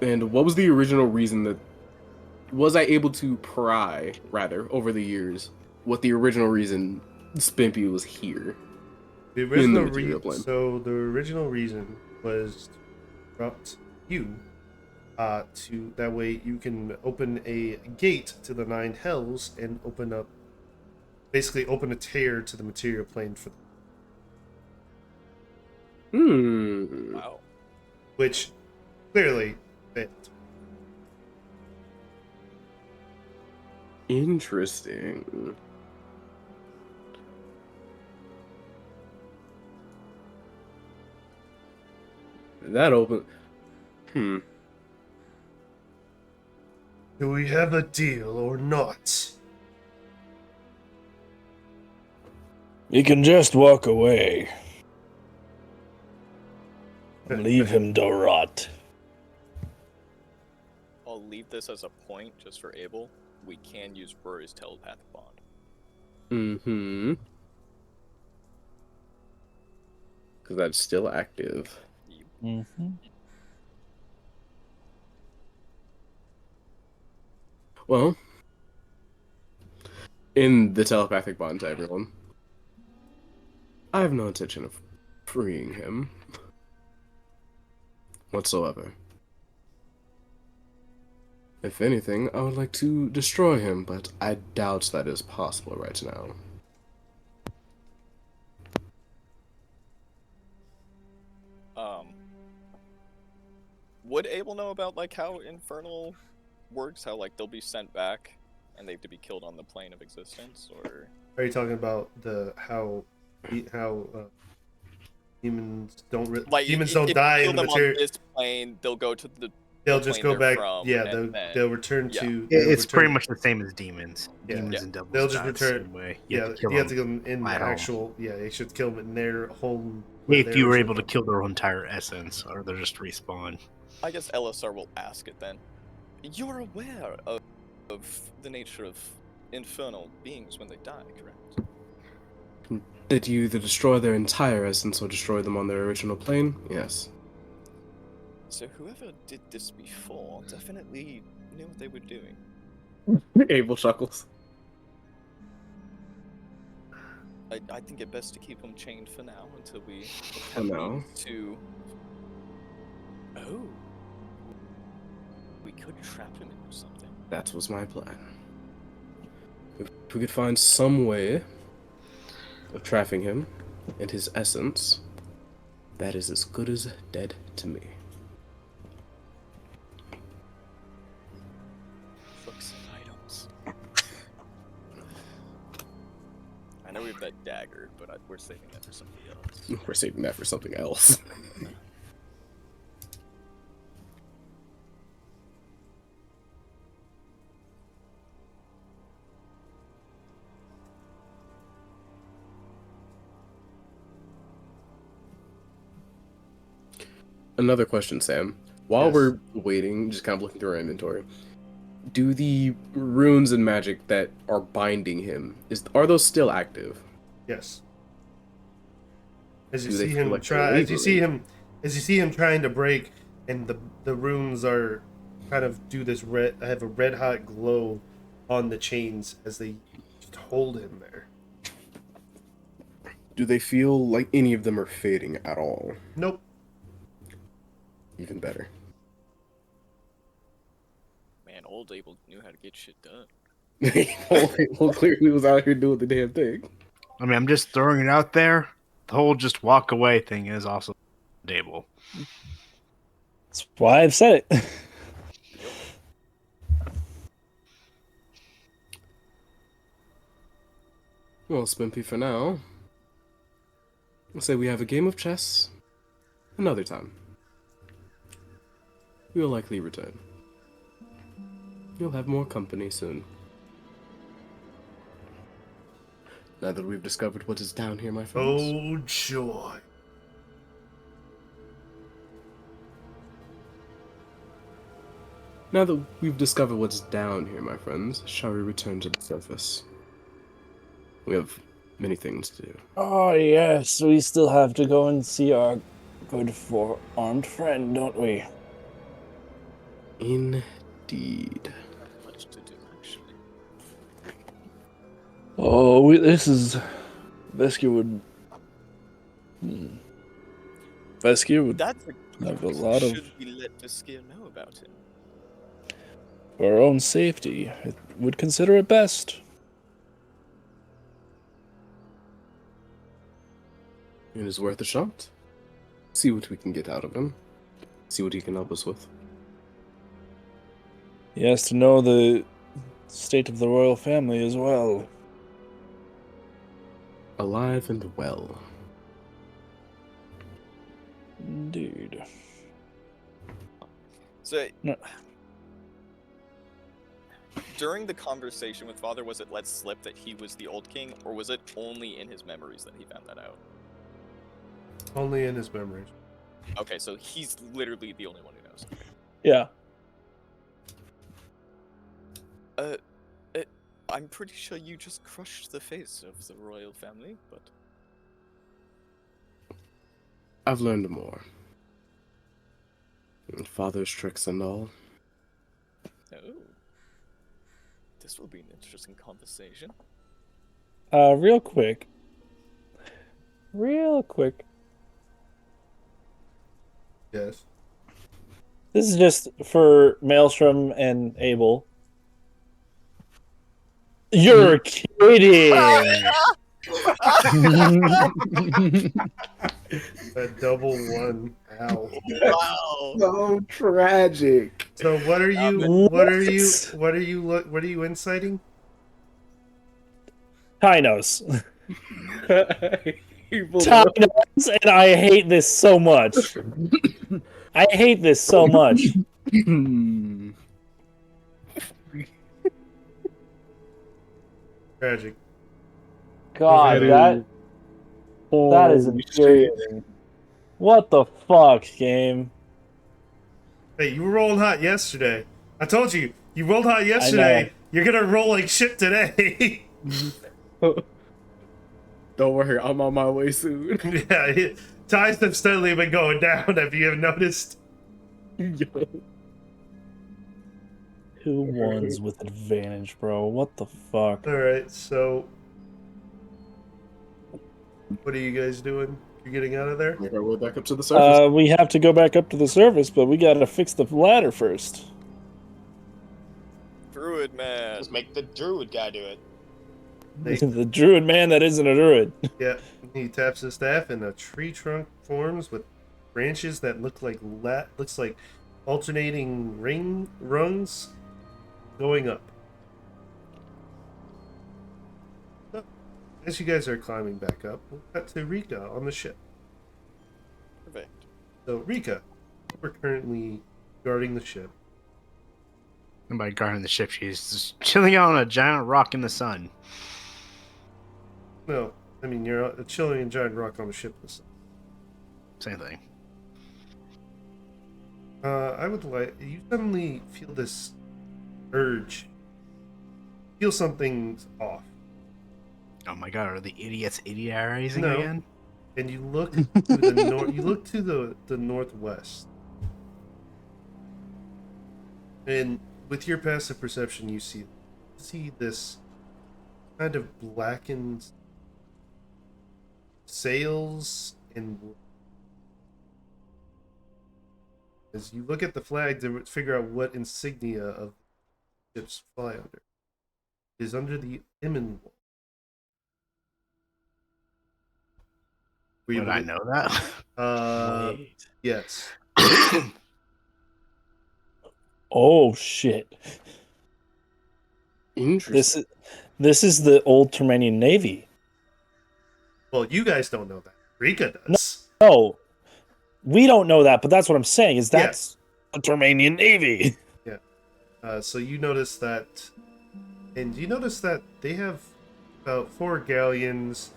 S2: And what was the original reason that was I able to pry rather over the years what the original reason Spimpy was here?
S1: The original
S2: material plane.
S1: So the original reason was brought you to that way you can open a gate to the nine hells and open a tear to the material plane for
S5: Wow.
S1: which clearly failed.
S2: Interesting. That open.
S1: Do we have a deal or not?
S8: You can just walk away. And leave him to rot.
S5: I'll leave this as a point just for Abel. We can use Rory's telepathic bond.
S2: Mm-hmm. Because that's still active.
S8: Mm-hmm.
S2: Well, in the telepathic bond to everyone, I have no intention of freeing him whatsoever. If anything, I would like to destroy him, but I doubt that is possible right now.
S5: Would Abel know about like how Infernal works? How like they'll be sent back and they have to be killed on the plane of existence, or
S1: Are you talking about how humans don't
S5: like
S1: demons
S5: if
S1: don't
S5: you
S1: die
S5: kill
S1: in the
S5: them on
S1: material?
S5: this plane, they'll go to
S1: They'll
S5: the
S1: just
S5: plane
S1: go
S5: they're
S1: back.
S5: from,
S1: Yeah,
S5: and then-
S1: they'll return
S5: yeah.
S1: to.
S4: It's
S1: they'll
S4: pretty
S1: return-
S4: much the same as demons.
S1: Yeah.
S4: Demons
S5: Yeah.
S4: and devils
S1: They'll just
S4: die the
S1: return.
S4: same way.
S1: Yeah,
S4: have to kill
S1: you have to
S4: them.
S1: kill them in the
S4: at home.
S1: actual. Yeah, you should kill them in their home.
S4: If you were able to kill their entire essence, or they're just respawn.
S5: I guess LSR will ask it then. You're aware of the nature of infernal beings when they die, correct?
S2: Did you either destroy their entire essence or destroy them on their original plane? Yes.
S5: So whoever did this before definitely knew what they were doing.
S2: Abel chuckles.
S5: I think it best to keep them chained for now until we
S2: For now.
S5: to. Oh, we could trap him into something.
S2: That was my plan. If we could find some way of trapping him and his essence, that is as good as dead to me.
S5: Books and items. I know we have that dagger, but we're saving that for something else.
S2: We're saving that for something else. Another question, Sam. While
S1: Yes.
S2: we're waiting, just kind of looking through our inventory, do the runes and magic that are binding him are those still active?
S1: Yes. As you
S2: Do they
S1: see
S2: feel
S1: him
S2: like
S1: try,
S2: they're
S1: as you see him trying to break, and the runes are kind of do this red. I have a red hot glow on the chains as they just hold him there.
S2: Do they feel like any of them are fading at all?
S1: Nope.
S2: Even better.
S5: Man, old Abel knew how to get shit done.
S2: Well, clearly was out here doing the damn thing.
S4: I mean, I'm just throwing it out there. The whole just walk away thing is also table.
S8: That's why I've said it.
S2: Well, Spimpy, for now, I'll say we have a game of chess another time. We will likely return. You'll have more company soon. Now that we've discovered what is down here, my friends.
S1: Oh, joy.
S2: Now that we've discovered what's down here, my friends, shall we return to the surface? We have many things to do.
S8: Oh, yes, we still have to go and see our good four-armed friend, don't we?
S2: Indeed.
S5: Much to do, actually.
S8: Oh, this is... Veskia would... Veskia would
S5: That's a
S8: have a lot of...
S5: Should we let Viskia know about him?
S8: For our own safety, I would consider it best.
S2: It is worth a shot. See what we can get out of him. See what he can help us with.
S8: He has to know the state of the royal family as well.
S2: Alive and well.
S8: Indeed.
S5: So,
S8: No.
S5: during the conversation with Father, was it let slip that he was the old king, or was it only in his memories that he found that out?
S1: Only in his memories.
S5: Okay, so he's literally the only one who knows.
S8: Yeah.
S5: I'm pretty sure you just crushed the face of the royal family, but...
S2: I've learned more. Father's tricks and all.
S5: Oh. This will be an interesting conversation.
S8: Real quick.
S1: Yes.
S8: This is just for Maelstrom and Abel. You're kidding!
S1: That double one. Ow.
S5: Wow!
S2: So tragic.
S1: So what are you inciting?
S8: Tynos. Tynos, and I hate this so much. I hate this so much.
S1: Tragic.
S8: God, that is infuriating. What the fuck, game?
S1: Hey, you were rolling hot yesterday. I told you, you rolled hot yesterday. You're gonna roll like shit today.
S2: Don't worry, I'm on my way soon.
S1: Yeah, ties have steadily been going down. Have you noticed?
S8: Two ones with advantage, bro. What the fuck?
S1: All right, so what are you guys doing? You're getting out of there?
S2: Make our way back up to the surface.
S8: We have to go back up to the surface, but we gotta fix the ladder first.
S5: Druid man!
S6: Just make the druid guy do it.
S8: The druid man that isn't a druid.
S1: Yeah, he taps his staff, and a tree trunk forms with branches that looks like alternating rungs going up. So, as you guys are climbing back up, we'll cut to Rika on the ship.
S5: Perfect.
S1: So Rika, we're currently guarding the ship.
S4: And by guarding the ship, she's just chilling out on a giant rock in the sun.
S1: No, I mean you're a chilling and giant rock on the ship.
S4: Same thing.
S1: I would like you suddenly feel this urge. Feel something's off,
S4: Oh my god, are the idiots idiotarizing
S1: No.
S4: again?
S1: and you look to the north. You look to the northwest, and with your passive perception, you see this kind of blackened sails and wood. As you look at the flag to figure out what insignia of ships fly under, it is under the Immin wall. We
S4: Would I know that?
S8: Wait.
S1: Yes.
S8: Oh shit!
S2: Interesting.
S8: This is the old Termanian Navy.
S1: Well, you guys don't know that. Rika does.
S8: No, we don't know that, but that's what I'm saying. Is that's the Termanian Navy?
S1: So you notice that, and you notice that they have about 4 galleons,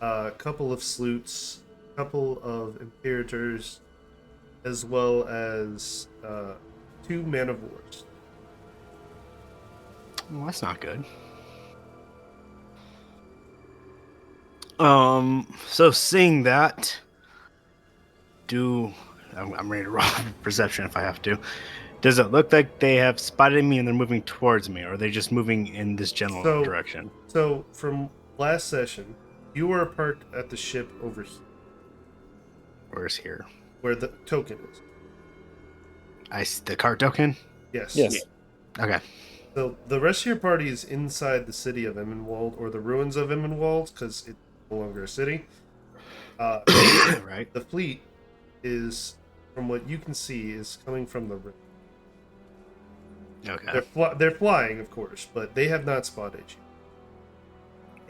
S1: a couple of sloops, a couple of imperators, as well as 2 man of wars.
S4: Well, that's not good. So seeing that, I'm ready to roll perception if I have to. Does it look like they have spotted me and they're moving towards me, or are they just moving in this general direction?
S1: So from last session, you were parked at the ship over here,
S4: Where's here?
S1: where the token is.
S4: The cart token?
S1: Yes.
S8: Yes.
S4: Okay.
S1: So the rest of your party is inside the city of Emmenwald, or the ruins of Emmenwald, because it's no longer a city.
S4: Right.
S1: The fleet is, from what you can see, is coming from the rim.
S4: Okay.
S1: They're flying, of course, but they have not spotted you.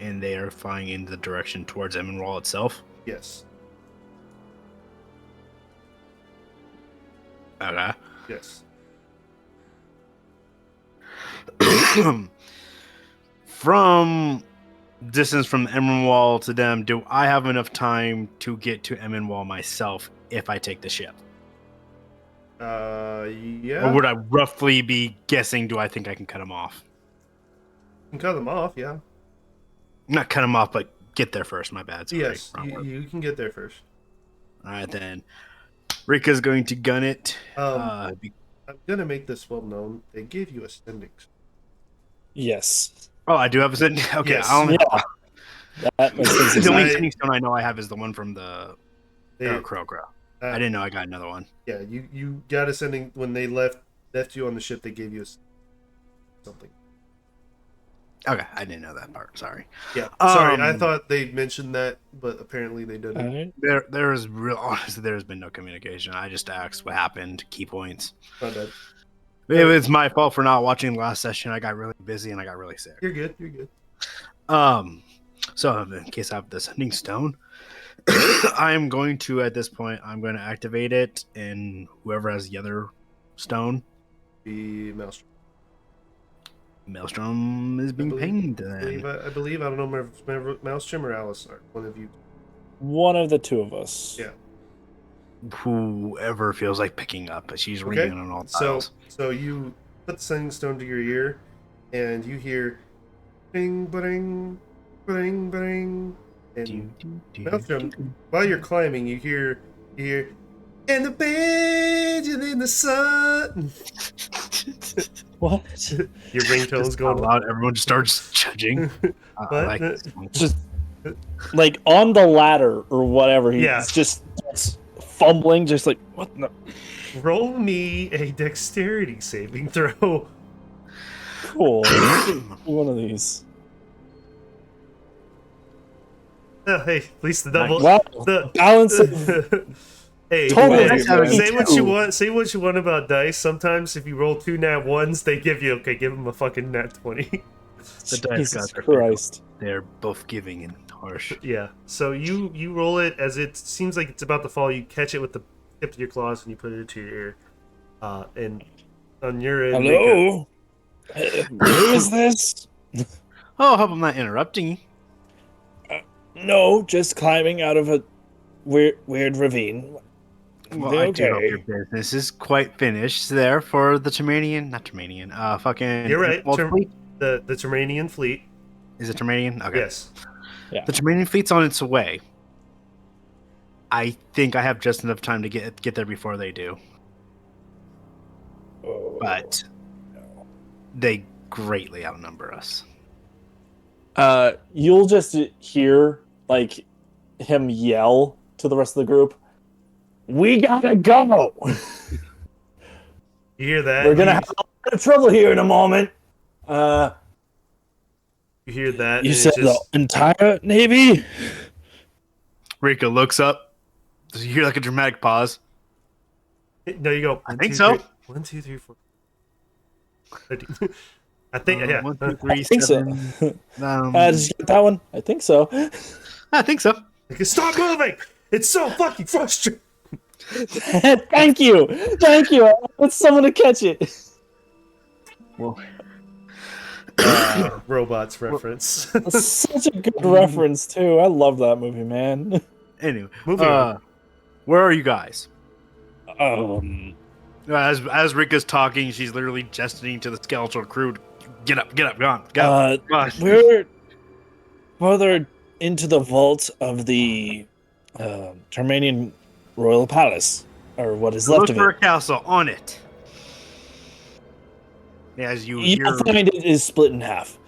S4: And they are flying in the direction towards Emmenwall itself?
S1: Yes.
S4: Okay.
S1: Yes.
S4: From distance from Emmenwall to them, do I have enough time to get to Emmenwall myself if I take the ship?
S1: Yeah.
S4: Or would I roughly be guessing, do I think I can cut them off?
S1: You can cut them off, yeah.
S4: Not cut them off, but get there first. My bad. Sorry.
S1: Yes,
S4: Wrong word.
S1: you can get there first.
S4: All right, then. Rika's going to gun it.
S1: I'm gonna make this well known. They gave you a standing.
S8: Yes.
S4: Oh, I do have a sending. Okay,
S1: Yes.
S4: I only
S8: Yeah. That makes sense.
S4: the only
S1: I-
S4: sending stone I know I have is the one from the
S1: They,
S4: Crow.
S1: uh,
S4: I didn't know I got another one.
S1: Yeah, you got a sending when they left you on the ship. They gave you something.
S4: Okay, I didn't know that part. Sorry.
S1: Yeah, sorry. I
S4: Um,
S1: thought they mentioned that, but apparently they didn't.
S8: Alright.
S4: There is honestly there has been no communication. I just asked what happened, key points.
S1: My bad.
S4: It was my fault for not watching the last session. I got really busy and I got really sick.
S1: You're good. You're good.
S4: So in case I have the sending stone, I'm going to at this point I'm going to activate it, and whoever has the other stone,
S1: The mouse.
S4: Maelstrom is being pinged.
S1: I believe. I don't know if Maelstrom or Alice are one of you.
S8: One of the two of us.
S1: Yeah.
S4: Whoever feels like picking up, but she's ringing on all dials.
S1: So you put the sending stone to your ear, and you hear, bing, bing, bing, bing, and Maelstrom, while you're climbing, you hear, and the bed and in the sun.
S8: What?
S1: Your ringtone's
S4: Just
S1: going
S4: out loud, everyone just starts judging.
S1: What?
S4: Like this one.
S8: Just like on the ladder or whatever. He's
S1: Yeah.
S8: just fumbling, just like what? No.
S1: Roll me a dexterity saving throw.
S8: Cool. One of these.
S1: Hey, at least the double.
S8: Wow.
S1: The
S8: Balance of
S1: Hey,
S8: Totally
S1: hey,
S8: different.
S1: say what you want. Say what you want about dice. Sometimes if you roll 2 nat 1s, they give you give them a fucking nat 20.
S4: The dice
S8: Jesus
S4: gods are
S8: Christ.
S4: They're both giving and harsh.
S1: Yeah. So you roll it as it seems like it's about to fall. You catch it with the tip of your claws and you put it into your ear. And on your end,
S8: Hello? Who is this?
S4: Oh, I hope I'm not interrupting.
S8: No, just climbing out of a weird ravine.
S4: Well,
S8: They're
S4: I do hope
S8: okay.
S4: your business is quite finished there for the not Termanian, fucking...
S1: You're right.
S4: Fleet?
S1: The Termanian fleet.
S4: Is it Termanian? Okay.
S1: Yes.
S4: The Termanian fleet's on its way. I think I have just enough time to get there before they do.
S8: Oh,
S4: But they greatly outnumber us.
S8: you'll just hear like him yell to the rest of the group. We gotta go.
S1: You hear that?
S8: We're gonna have a lot of trouble here in a moment.
S1: You hear that?
S8: You
S1: and
S8: said
S1: it's just,
S8: the entire Navy?
S4: Rika looks up. Does you hear like a dramatic pause?
S1: No, you go.
S4: I
S1: 1,
S4: think
S1: 2,
S4: so.
S1: 3. 1, 2, 3, 4. 13. I think, yeah.
S4: 1, 2, 3,
S8: I think so.
S4: 7.
S8: Did you get that one? I think so.
S4: I think so.
S1: Like, stop moving! It's so fucking frustrating.
S8: Thank you. I want someone to catch it.
S1: Robots reference.
S8: Such a good reference too. I love that movie, man.
S4: Anyway,
S1: Moving on.
S4: where are you guys?
S8: As
S4: As Rika's talking, she's literally gesturing to the skeletal crew. Get up, go on, go.
S8: We're further into the vault of the Termanian Royal Palace, or what is left
S4: Look
S8: of
S4: for
S8: it.
S4: a castle on it. As you hear,
S8: You'll find it is split in half.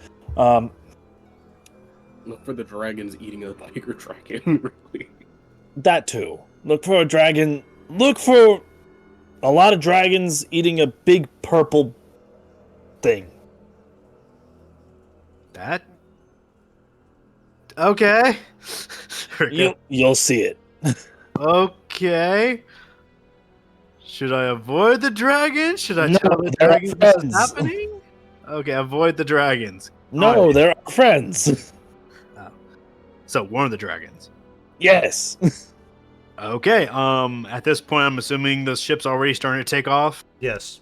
S2: Look for the dragons eating a tiger dragon. Really.
S8: That too. Look for a dragon. Look for a lot of dragons eating a big purple thing.
S4: that. Okay. Rika,
S8: You'll see it.
S4: okay. Should I avoid the dragons? Should I
S8: No,
S4: tell the
S8: they're our
S4: dragons this is
S8: friends.
S4: happening? Okay, avoid the dragons.
S8: No,
S4: Alright.
S8: they're our friends.
S4: So warn the dragons.
S8: Yes.
S4: Okay. At this point, I'm assuming the ship's already starting to take off
S1: Yes.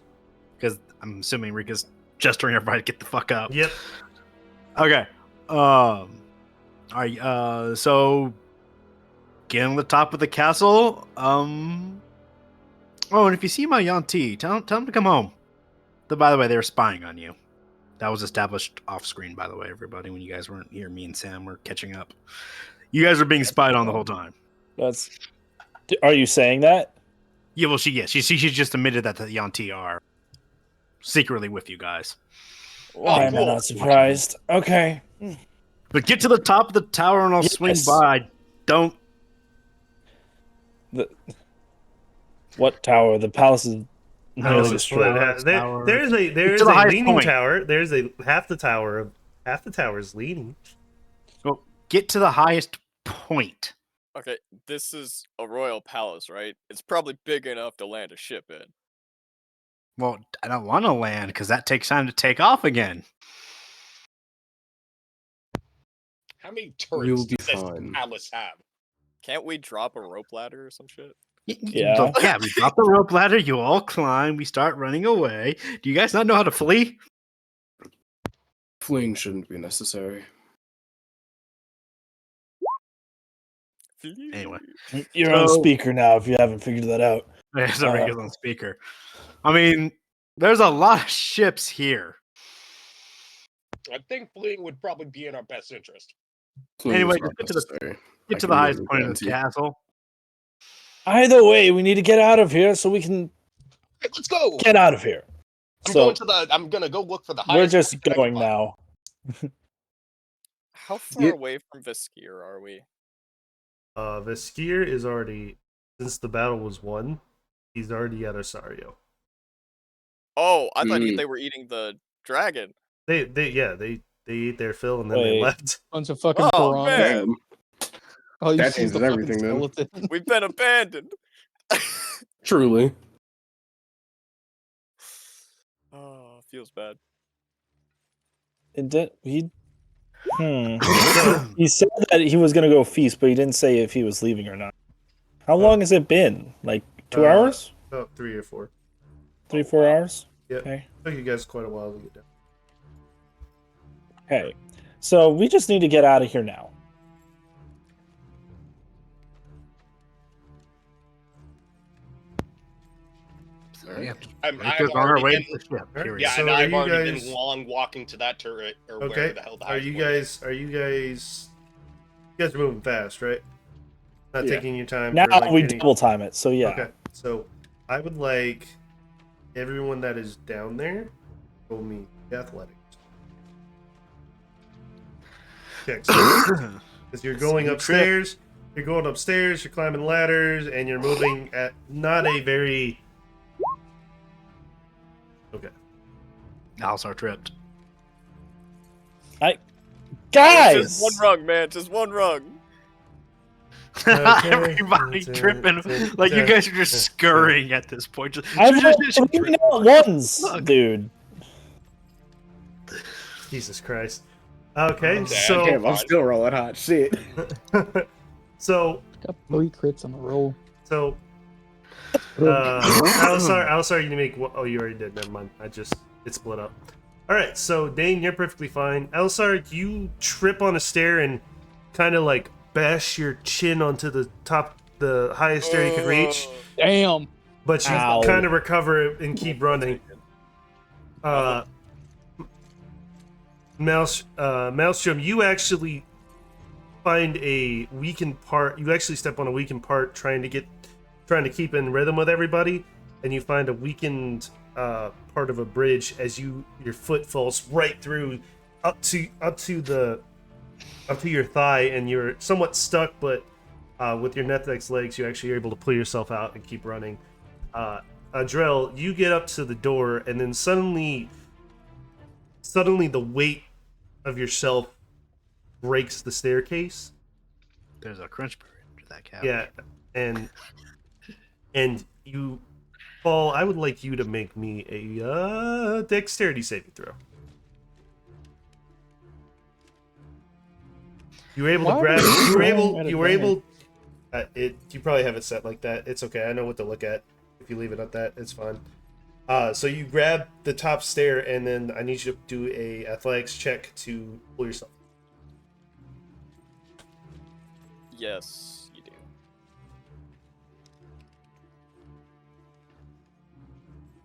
S4: because I'm assuming Rika's gesturing everybody to get the fuck up.
S1: Yep.
S4: Okay. All right. So get on the top of the castle. Oh, and if you see my Yanti, tell him to come home. By the way, they were spying on you. That was established off screen, by the way, everybody. When you guys weren't here, me and Sam were catching up. You guys were being spied on the whole time.
S8: Are you saying that?
S4: Yeah, well, she just admitted that the Yanti are secretly with you guys.
S8: Why am I
S6: cool.
S8: not surprised? Okay.
S4: But get to the top of the tower and I'll swing
S8: Yes.
S4: by. Don't.
S8: What tower? The palace is
S1: No,
S8: nearly
S1: it's split in
S8: destroyed.
S1: half. There is a
S4: To the highest
S1: leaning
S4: point.
S1: tower. There's a half the tower is leaning.
S4: Well, get to the highest point.
S5: Okay, this is a royal palace, right? It's probably big enough to land a ship in.
S4: Well, I don't want to land because that takes time to take off again.
S6: How many
S2: We'll
S6: turrets
S2: be
S6: does this
S2: fine.
S6: palace have?
S5: Can't we drop a rope ladder or some shit?
S8: Yeah.
S4: Yeah, we drop the rope ladder, you all climb, we start running away. Do you guys not know how to flee?
S2: Fleeing shouldn't be necessary.
S4: Anyway.
S8: You're on
S4: So-
S8: speaker now if you haven't figured that out.
S4: There's a regular on speaker. I mean, there's a lot of ships here.
S6: I think fleeing would probably be in our best interest.
S2: Fleeing
S4: Anyway,
S2: is not
S4: just get to the-
S2: necessary.
S4: Get
S2: I
S4: to
S2: can
S4: the highest
S2: never
S4: point of the
S2: guarantee.
S4: castle.
S8: Either way, we need to get out of here so we can
S6: Hey, let's go.
S8: get out of here.
S6: I'm gonna go look for the highest.
S8: We're just
S6: point I can
S8: going
S6: find.
S8: now.
S5: How far
S8: You-
S5: away from Viskir are we?
S1: Viskir is already, since the battle was won, he's already at Osario.
S5: Oh, I thought
S2: Mm.
S5: they were eating the dragon.
S1: They ate their fill and then they
S8: Wait.
S1: left.
S7: Bunch of fucking
S5: Oh,
S7: piranhas.
S5: man.
S2: Damn.
S7: Oh, you
S2: That
S7: see the
S2: changes
S7: fucking
S2: everything, then.
S7: skeleton.
S5: We've been abandoned.
S2: Truly.
S5: Oh, feels bad.
S8: He said that he was gonna go feast, but he didn't say if he was leaving or not. How long has it been? Like 2 hours?
S1: About 3 or 4.
S8: 3-4 hours?
S1: Yep.
S8: Okay.
S1: Took you guys quite a while to get down.
S8: Okay. So we just need to get out of here now.
S4: Yeah.
S6: I've
S4: Rika's on her way
S6: already
S4: to the
S6: been,
S4: ship. Period.
S6: yeah,
S1: So
S6: and
S1: are
S6: I've
S1: you
S6: already
S1: guys-
S6: been long walking to that turret or
S1: Okay.
S6: where the hell the
S1: Are
S6: highest
S1: you
S6: point is.
S1: guys are moving fast, right? Not
S8: Yeah.
S1: taking your time.
S8: Now
S1: for, like,
S8: we
S1: any-
S8: double time it, so yeah.
S1: Okay. So I would like everyone that is down there roll me athletics. Okay, because you're going upstairs, you're climbing ladders, and you're moving at not a very. Okay.
S4: Alsar tripped.
S5: It's
S8: Guys!
S5: just one rung, man. Just one rung.
S4: Everybody tripping. Like, you guys are just scurrying at this point.
S8: I've
S4: Just
S8: rolled 3 not ones,
S4: Look.
S8: dude.
S1: Jesus Christ. Okay,
S6: Yeah,
S1: so
S2: Damn, I'm still rolling hot. Shit.
S1: so
S7: Got 3 crits on the roll.
S1: Alisar, you make. Oh, you already did. Never mind. It split up. All right, so Dane, you're perfectly fine. Alisar, you trip on a stair and kind of like bash your chin onto the highest stair you could reach,
S7: Damn.
S1: but you
S8: Ow.
S1: kind of recover and keep running. Maelstrom, you actually find a weakened part. You actually step on a weakened part, trying to keep in rhythm with everybody, and you find a weakened part of a bridge as your foot falls right through up to your thigh, and you're somewhat stuck, but with your Netflix legs, you actually are able to pull yourself out and keep running. Adrel, you get up to the door, and then suddenly the weight of yourself breaks the staircase.
S4: There's a crunch berry under that cap.
S1: Yeah, and you fall. I would like you to make me a dexterity saving throw. You were able to
S7: Why
S1: grab.
S7: would you
S1: You were
S7: roll
S1: able.
S7: at
S1: You were
S7: advantage?
S1: able. You probably have it set like that. It's okay. I know what to look at. If you leave it at that, it's fine. So you grab the top stair, and then I need you to do a athletics check to pull yourself.
S5: Yes, you do.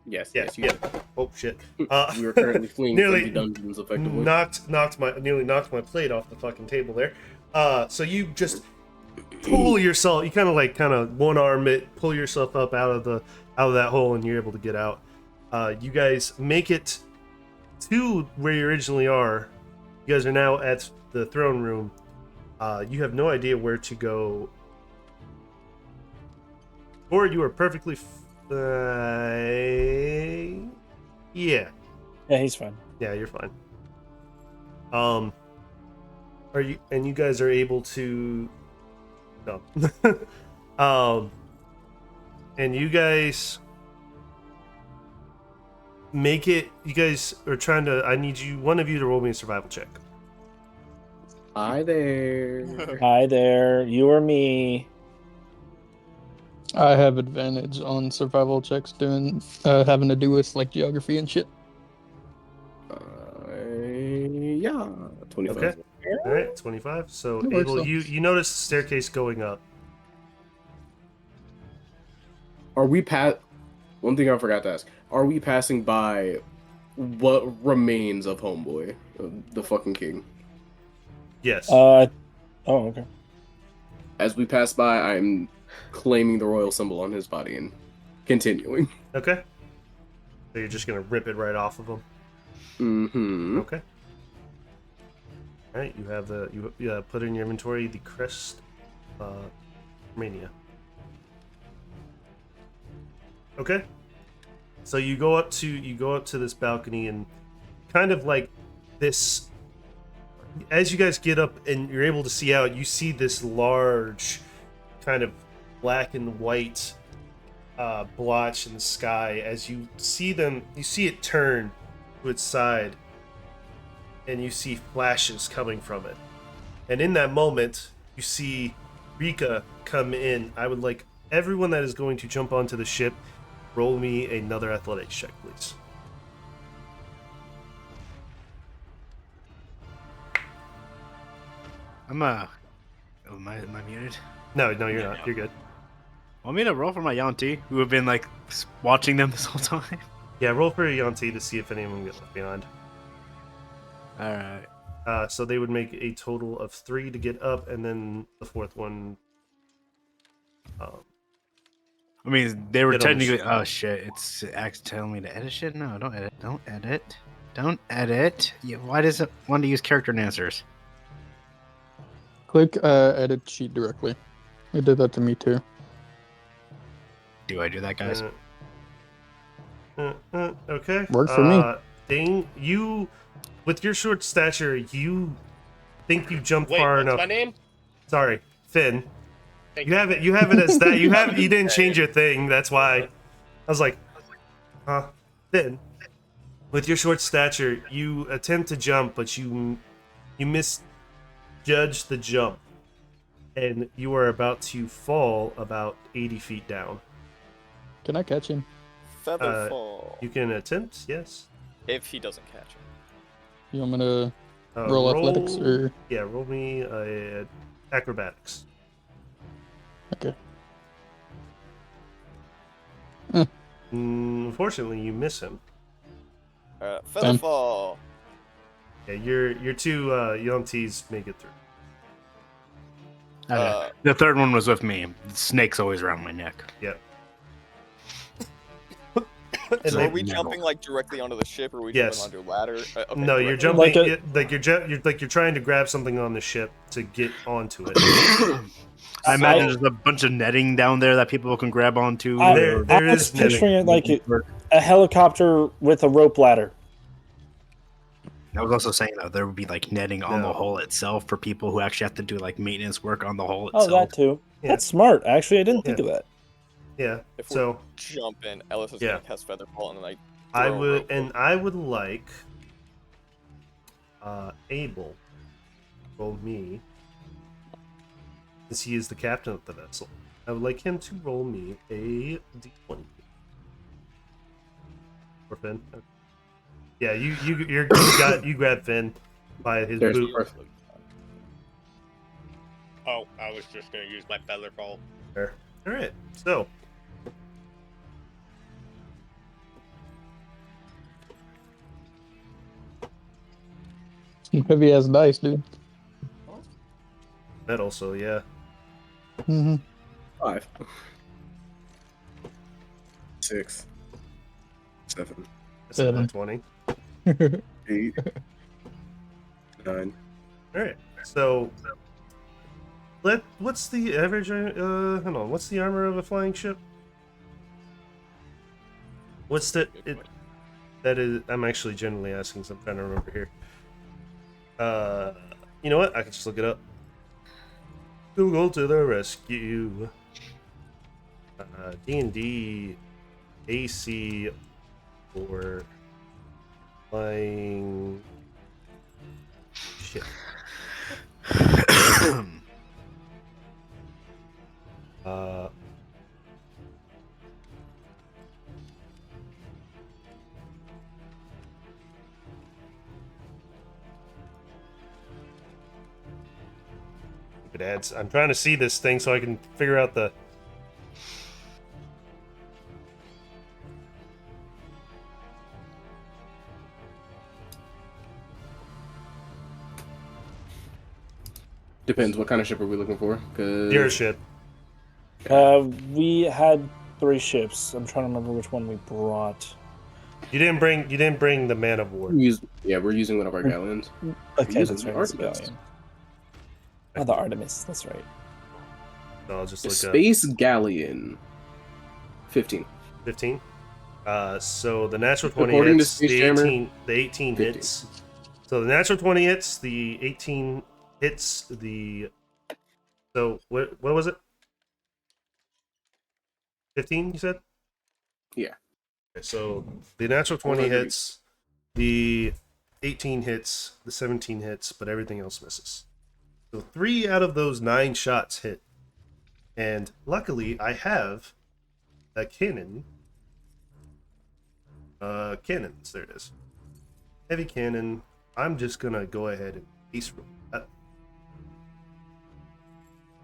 S2: Yes,
S1: Yeah,
S2: yes, you
S1: yeah.
S2: did.
S1: Oh shit.
S2: We were currently fleeing
S1: Nearly
S2: from the dungeons, effectively.
S1: nearly knocked my plate off the fucking table there. So you just pull yourself. You kind of one arm it, pull yourself up out of that hole, and you're able to get out. You guys make it to where you originally are. You guys are now at the throne room. You have no idea where to go. Or you are perfectly fine. Yeah.
S8: Yeah, he's fine.
S1: Yeah, you're fine. Are you? And you guys are able to. No. And you guys make it. You guys are trying to. I need one of you to roll me a survival check.
S2: Hi there.
S8: Hi there, you or me.
S7: I have advantage on survival checks doing having to do with like geography and shit.
S2: Yeah. 25.
S1: Okay. All right, 25. So
S7: That works,
S1: Abel,
S7: though.
S1: you notice the staircase going up.
S2: Are we One thing I forgot to ask. Are we passing by what remains of Homeboy, the fucking king?
S1: Yes.
S8: Oh, okay.
S2: As we pass by, I'm claiming the royal symbol on his body and continuing.
S1: Okay. So you're just gonna rip it right off of him.
S2: Mm-hmm.
S1: Okay. All right. You have put in your inventory the crest, mania. Okay. So you go up to this balcony, and kind of like this. As you guys get up and you're able to see out, you see this large, kind of black and white blotch in the sky. As you see it turn to its side, and you see flashes coming from it. And in that moment, you see Rika come in. I would like everyone that is going to jump onto the ship, roll me another athletics check, please.
S4: Am I muted?
S1: No, you're not. You're good.
S4: Want me to roll for my Yanti, who have been like watching them this whole time?
S1: Yeah, roll for Yanti to see if anyone gets left behind.
S4: All right.
S1: So they would make a total of 3 to get up, and then the fourth one.
S4: I mean, they were
S1: Get on the
S4: technically.
S1: ship.
S4: Oh shit! It's telling me to edit shit. No, don't edit. Don't edit. Don't edit. Yeah, why does it want to use character enhancers?
S7: Click edit sheet directly. It did that to me too.
S4: Do I do that, guys?
S1: Okay.
S7: Worked for me.
S1: Dane, you, with your short stature, you think you jump
S6: Wait,
S1: far
S6: what's
S1: enough.
S6: my name?
S1: Sorry, Finn. You have it as that. You didn't change your thing. That's why I was like, huh. Then, with your short stature, you attempt to jump, but you misjudge the jump, and you are about to fall about 80 feet down.
S7: Can I catch him?
S5: Feather fall.
S1: You can attempt, yes.
S5: If he doesn't catch him.
S7: You want me to roll athletics or?
S1: Yeah, roll me acrobatics.
S7: Okay.
S1: Unfortunately, you miss him.
S5: Feather
S7: Damn.
S5: fall.
S1: Yeah, your two Yonties make it through.
S4: Okay. The third one was with me. The snake's always around my neck.
S1: Yep.
S5: So
S1: they-
S5: are we jumping like directly onto the ship, or are we
S1: Yes.
S5: jumping onto a ladder? Okay,
S1: No, you're
S5: directly.
S1: jumping you're trying to grab something on the ship to get onto it.
S4: I imagine there's a bunch of netting down there that people can grab onto.
S1: There
S8: I was
S1: is
S8: picturing it like
S4: netting.
S8: a helicopter with a rope ladder.
S4: I was also saying that there would be like netting on
S1: No.
S4: the hull itself for people who actually have to do like maintenance work on the hull
S8: Oh,
S4: itself.
S8: that too.
S1: Yeah.
S8: That's smart. Actually, I didn't think
S1: Yeah.
S8: of that.
S1: Yeah.
S5: If we're
S1: So
S5: jumping, Ellis is
S1: Yeah.
S5: gonna cast feather fall, and then
S1: I
S5: throw a
S1: would
S5: rope.
S1: I would like Abel roll me, since he is the captain of the vessel. I would like him to roll me a d20. Or Finn. Yeah, you grab Finn by his
S2: There's
S1: boot.
S2: perfect.
S6: Oh, I was just gonna use my feather fall.
S1: There. All right. So
S7: Some heavy ass dice, dude.
S1: that also, yeah.
S7: Mm-hmm.
S2: 5, 6, 7,
S1: That's
S7: Seven.
S1: a 20.
S2: 8, 9.
S1: All right. So what's the average hold on. What's the armor of a flying ship? What's the it that is I'm actually generally asking, so I'm trying to remember here. You know what? I can just look it up. Google to the rescue. D&D AC for flying ship. It adds. I'm trying to see this thing so I can figure out the.
S2: Depends. What kind of ship are we looking for? 'Cause
S1: Your ship.
S8: We had 3 ships. I'm trying to remember which one we brought.
S1: You didn't bring the man of war.
S2: we're using one of our galleons.
S8: Okay,
S2: using
S8: that's right.
S2: the
S8: It's a
S2: Artemis.
S8: galleon. Oh, the Artemis. That's right.
S1: So I'll just
S2: The
S1: look up
S2: Space Galleon. 15.
S1: 15. So the natural 20
S2: According to
S1: hits.
S2: Space
S1: The
S2: Jammer,
S1: 18
S2: 15.
S1: hits. So the natural 20 hits. The 18 hits. The. So what was it? 15. You said.
S2: Yeah.
S1: Okay, so the natural 20 hits. The 18 hits. The 17 hits, but everything else misses. So 3 out of those 9 shots hit. And luckily, I have a cannon. Cannons, there it is. Heavy cannon. I'm just gonna go ahead and ace roll that.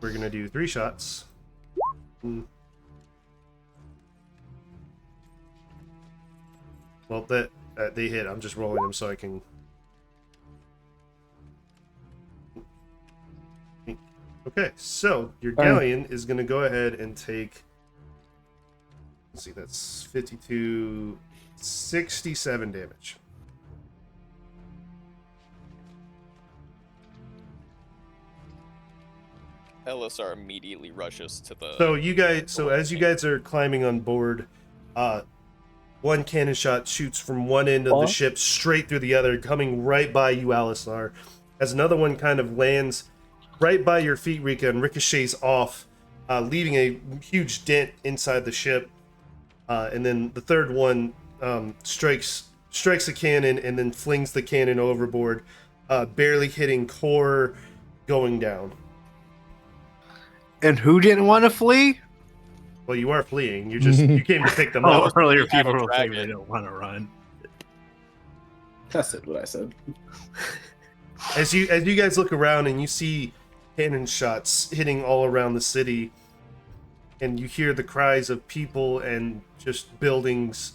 S1: We're gonna do 3 shots. Well, that they hit. I'm just rolling them so I can. Okay, so your galleon is going to go ahead and take. Let's see, that's 52, 67 damage.
S5: LSR immediately rushes to the.
S1: So as you guys are climbing on board, one cannon shot shoots from one end of the ship straight through the other, coming right by you, Alisar. As another one kind of lands right by your feet, Rika, and ricochets off leaving a huge dent inside the ship. And then the third one strikes a cannon and then flings the cannon overboard, barely hitting Core, going down.
S4: And who didn't want to flee?
S1: Well, you are fleeing. You came to pick them
S4: Oh,
S1: up.
S4: earlier
S5: you had
S4: people
S5: a
S4: were saying they
S5: dragon.
S4: don't want to run.
S2: I said what I said.
S1: As you guys look around and you see cannon shots hitting all around the city, and you hear the cries of people and just buildings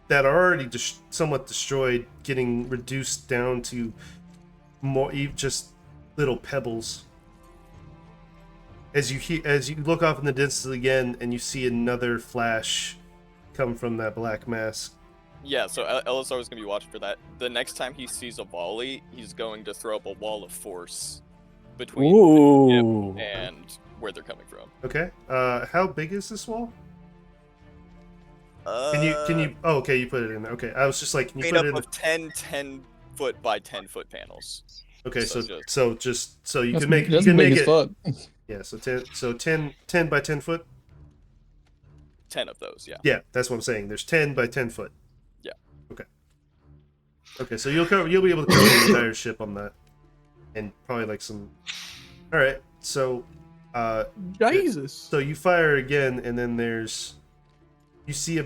S1: that are already somewhat destroyed getting reduced down to more just little pebbles. As you look off in the distance again, and you see another flash come from that black mask.
S5: Yeah, so Elisar is going to be watching for that. The next time he sees a volley, he's going to throw up a wall of force between
S8: Ooh.
S5: the ship and where they're coming from.
S1: Okay. How big is this wall?
S5: Uh,
S1: Can you? Oh, okay, you put it in there. Okay, I was just like, can you
S5: made
S1: put
S5: up
S1: it in?
S5: of 10 foot by 10 foot panels.
S1: Okay,
S5: so
S1: so you
S7: That's,
S1: can make
S7: that's
S1: you can
S7: big
S1: make
S7: as
S1: it.
S7: fuck.
S1: Yeah, so 10 by 10 foot.
S5: 10 of those, yeah.
S1: Yeah, that's what I'm saying. There's 10 by 10 foot.
S5: Yeah.
S1: Okay, so you'll be able to cover the entire ship on that, and probably like some. All right, so
S4: Jesus.
S1: so you fire again, and then you see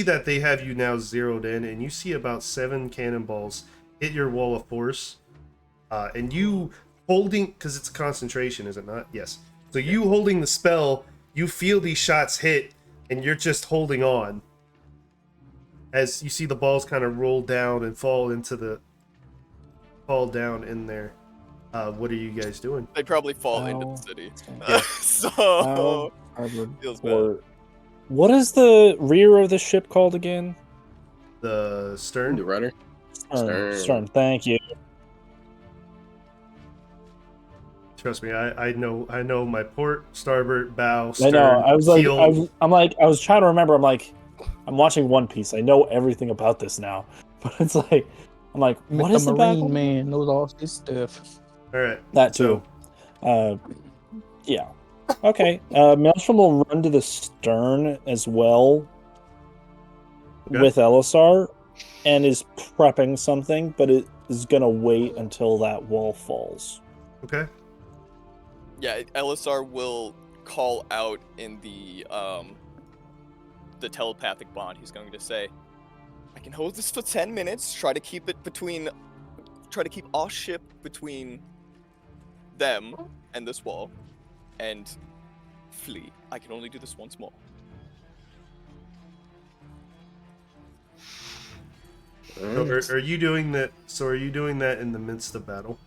S1: that they have you now zeroed in, and you see about 7 cannonballs hit your wall of force, and you holding, because it's a concentration, is it not? Yes. So you holding the spell, you feel these shots hit, and you're just holding on. As you see the balls kind of roll down and fall down in there. What are you guys doing?
S5: They probably fall into the
S8: Ow.
S5: city.
S1: Yeah.
S5: So, feels bad.
S8: What is the rear of the ship called again?
S1: The stern?
S2: The rudder.
S8: Stern. Thank you.
S1: Trust me, I know my port, starboard, bow,
S8: I
S1: stern,
S8: know. I was like,
S1: keel.
S8: I was trying to remember. I'm watching One Piece. I know everything about this now, but it's like, what
S7: the
S8: is the
S7: Marine
S8: battle?
S7: man knows all his stuff.
S1: All right.
S8: That too. Yeah. Okay. Maelstrom will run to the stern as well
S1: Okay.
S8: with Elisar, and is prepping something, but it is gonna wait until that wall falls.
S1: Okay.
S5: Yeah, Elisar will call out in the telepathic bond. He's going to say, I can hold this for 10 minutes, try to keep our ship between them and this wall, and flee. I can only do this once more.
S1: So are you doing that? So are you doing that in the midst of battle?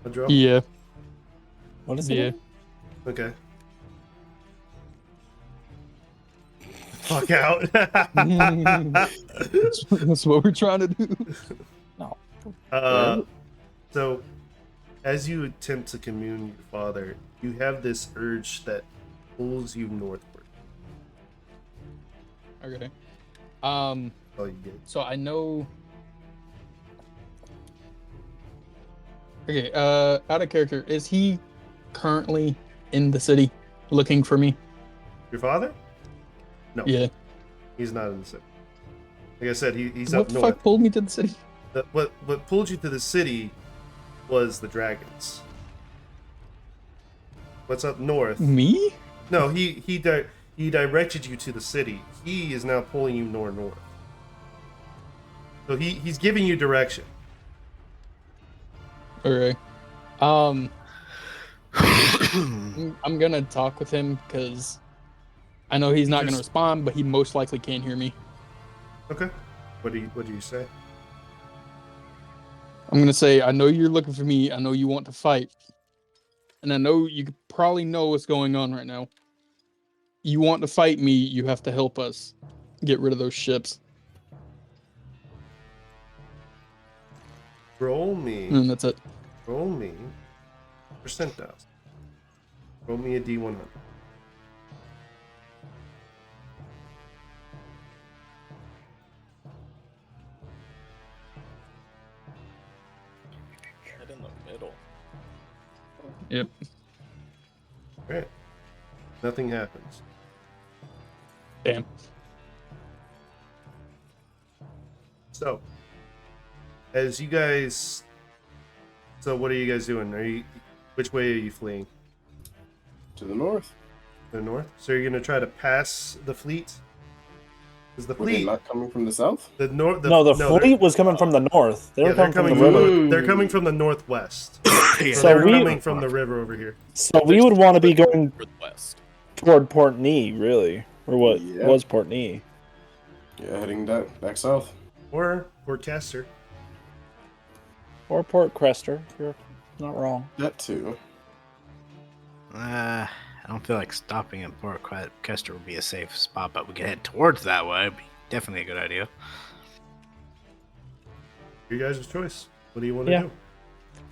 S1: Adro?
S7: Yeah.
S8: What is
S7: Yeah.
S8: it?
S1: Okay. Fuck out.
S7: That's what we're trying to do.
S1: So, as you attempt to commune with your father, you have this urge that pulls you northward.
S7: Okay.
S1: Oh, you get.
S7: So I know. Okay. Out of character, is he currently in the city looking for me?
S1: Your father? No.
S7: Yeah.
S1: He's not in the city. Like I said, he's
S7: What
S1: up
S7: the
S1: north.
S7: fuck pulled me to the city?
S1: What pulled you to the city was the dragons. What's up north?
S7: Me?
S1: No, he directed you to the city. He is now pulling you north. So he's giving you direction.
S7: Okay. I'm gonna talk with him because I know he's not gonna respond, but he most likely can't hear me.
S1: Okay. What do you say?
S7: I'm gonna say, I know you're looking for me. I know you want to fight, and I know you probably know what's going on right now. You want to fight me, you have to help us get rid of those ships.
S1: Roll me.
S7: And that's it.
S1: Roll me percentiles. Roll me a D100.
S5: Head in the middle.
S7: Yep.
S1: Right. Nothing happens.
S7: Damn.
S1: So, as you guys, so what are you guys doing? Which way are you fleeing?
S2: To the north.
S1: The north. So you're gonna try to pass the fleet. Because the
S2: Were they
S1: fleet,
S2: not coming from the south?
S1: the north.
S8: The fleet was coming from the north. They were
S1: they're
S8: coming from the river.
S1: They're coming from the northwest. So
S8: So
S1: they're
S8: we-
S1: coming from the river over here.
S8: So we would want to be going
S5: Northwest.
S8: toward Port Nee, really, or what
S2: Yeah.
S8: was Port Nee?
S2: Yeah, heading back south.
S1: Or Caster.
S8: Or Port Crester. You're not wrong.
S2: That too.
S4: I don't feel like stopping in Port Kester would be a safe spot, but we could head towards that way. It'd be definitely a good idea.
S1: Your guys' choice. What do you want to
S8: Yeah.
S1: do?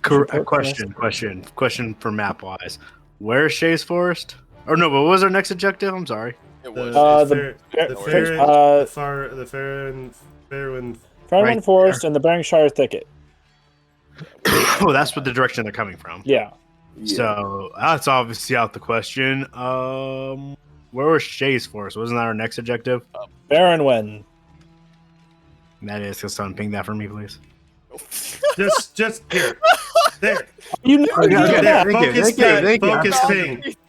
S8: Port
S4: Question for map wise. Where's Shays Forest? Or no, but what was our next objective? I'm sorry.
S5: It
S1: The,
S5: was.
S8: the
S1: Fairwind.
S8: Farmland
S4: Right
S8: Forest and the Beringshire Thicket.
S4: Oh, that's what the direction they're coming from.
S8: Yeah.
S4: So that's obviously out the question. Where was Shays Forest? Wasn't that our next objective?
S8: Baronwen.
S4: That is, can someone ping that for me, please?
S1: Just here. There.
S8: You know
S4: Okay, okay.
S1: There.
S4: Thank you,
S1: Focus
S4: thank you,
S1: ping.
S4: thank you.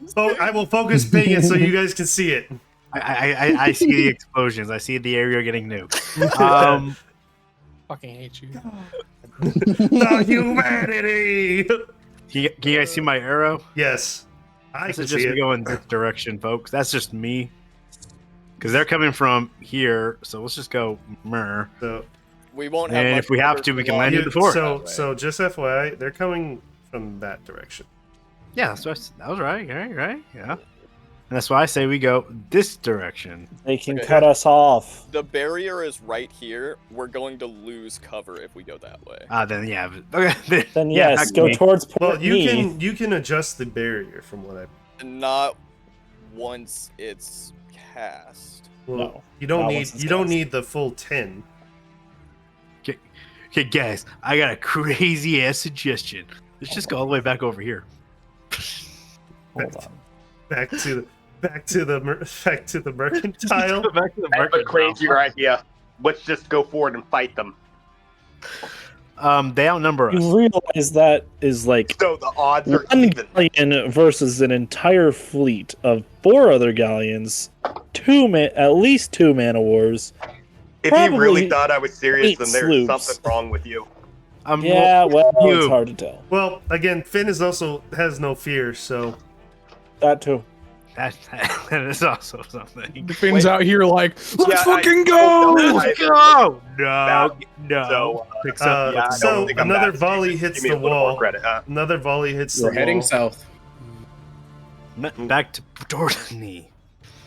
S1: Focus ping. I will focus ping it so you guys can see it.
S4: I see the explosions. I see the area getting nuked.
S9: Fucking hate you.
S1: The humanity.
S4: Can you guys see my arrow?
S1: Yes, I
S4: This
S1: can
S4: is just
S1: see
S4: me
S1: it.
S4: going this direction, folks. That's just me. Because they're coming from here, so let's just go mer.
S1: So,
S5: We won't have.
S4: And
S5: much
S4: if we have
S5: cover
S4: to, we
S5: for
S4: can
S5: long.
S4: land in the forest.
S1: so just FYI, they're coming from that direction.
S4: Yeah, that was right, yeah. And that's why I say we go this direction.
S8: They can
S5: Okay.
S8: cut us off.
S5: The barrier is right here. We're going to lose cover if we go that way.
S4: Then yeah. Okay.
S8: Then
S4: yeah,
S8: yes,
S4: back to
S8: go
S4: me.
S8: towards Port
S1: Well,
S8: Nee.
S1: you can adjust the barrier from what I.
S5: Not once it's cast.
S1: Well,
S8: No,
S1: you don't
S8: not
S1: need
S8: once it's
S1: you don't
S8: cast.
S1: need the full 10.
S4: Okay, guys, I got a crazy ass suggestion. Let's just go all the way back over here.
S8: Hold on.
S1: Back to the mercantile.
S4: Back to the
S6: I have a
S4: market
S6: crazier idea. Let's just go forward and fight them.
S4: now. They outnumber us.
S8: You realize that is like
S6: So the odds are
S8: one
S6: even.
S8: galleon versus an entire fleet of 4 other galleons, at least 2 man of wars.
S6: If you
S8: probably
S6: really thought I was serious,
S8: 8
S6: then there's
S8: sloops.
S6: something wrong with you.
S8: Yeah, well, it's
S4: you.
S8: hard to tell.
S1: Well, again, Finn has no fear, so
S8: That too.
S4: That is also something.
S9: The Finn's out here like, let's
S6: Yeah,
S9: fucking go!
S4: Let's go!
S6: Bad.
S4: No.
S6: So,
S4: Picks up.
S6: yeah, I don't
S1: so
S6: think I'm
S1: another
S6: that
S1: volley
S6: stupid.
S1: hits
S6: Give me
S1: the
S6: a little more
S1: wall.
S6: credit, huh?
S1: Another volley hits
S2: We're
S1: the
S2: heading
S1: wall.
S2: south.
S4: Back to Dorothy.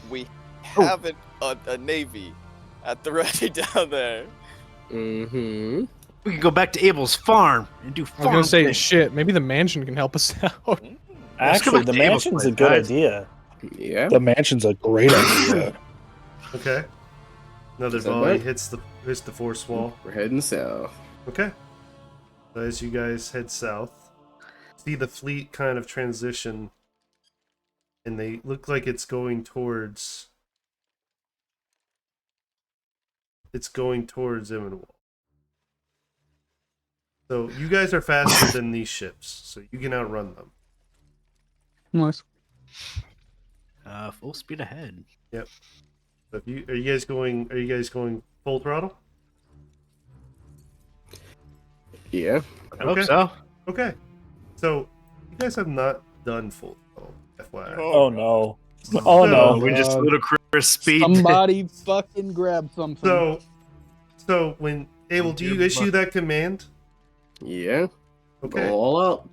S5: We have a navy at the ready down there.
S2: Mm-hmm.
S4: We can go back to Abel's farm and do
S9: I was
S4: farm
S9: gonna say,
S4: things.
S9: shit, maybe the mansion can help us out.
S4: Let's go
S8: Actually,
S4: back
S8: the
S4: to Abel's
S8: mansion's a
S4: place,
S8: good
S4: guys.
S8: idea.
S2: Yeah.
S8: The mansion's a great idea.
S1: Okay. Another
S2: Is that
S1: volley
S2: right?
S1: hits the force wall.
S2: We're heading south.
S1: Okay. So as you guys head south, see the fleet kind of transition, and they look like it's going towards Imminwall. So you guys are faster than these ships, so you can outrun them.
S7: Nice.
S4: Full speed ahead.
S1: So if are you guys going full throttle?
S2: Yeah.
S4: I hope
S1: Okay.
S4: so.
S1: Okay. So you guys have not done full throttle, FYI.
S8: Oh no. Oh no.
S4: We just
S7: God.
S4: ludicrous speed.
S7: Somebody fucking grab something.
S1: So when Abel, do you issue that command?
S2: Yeah.
S1: Okay.
S2: Go all out.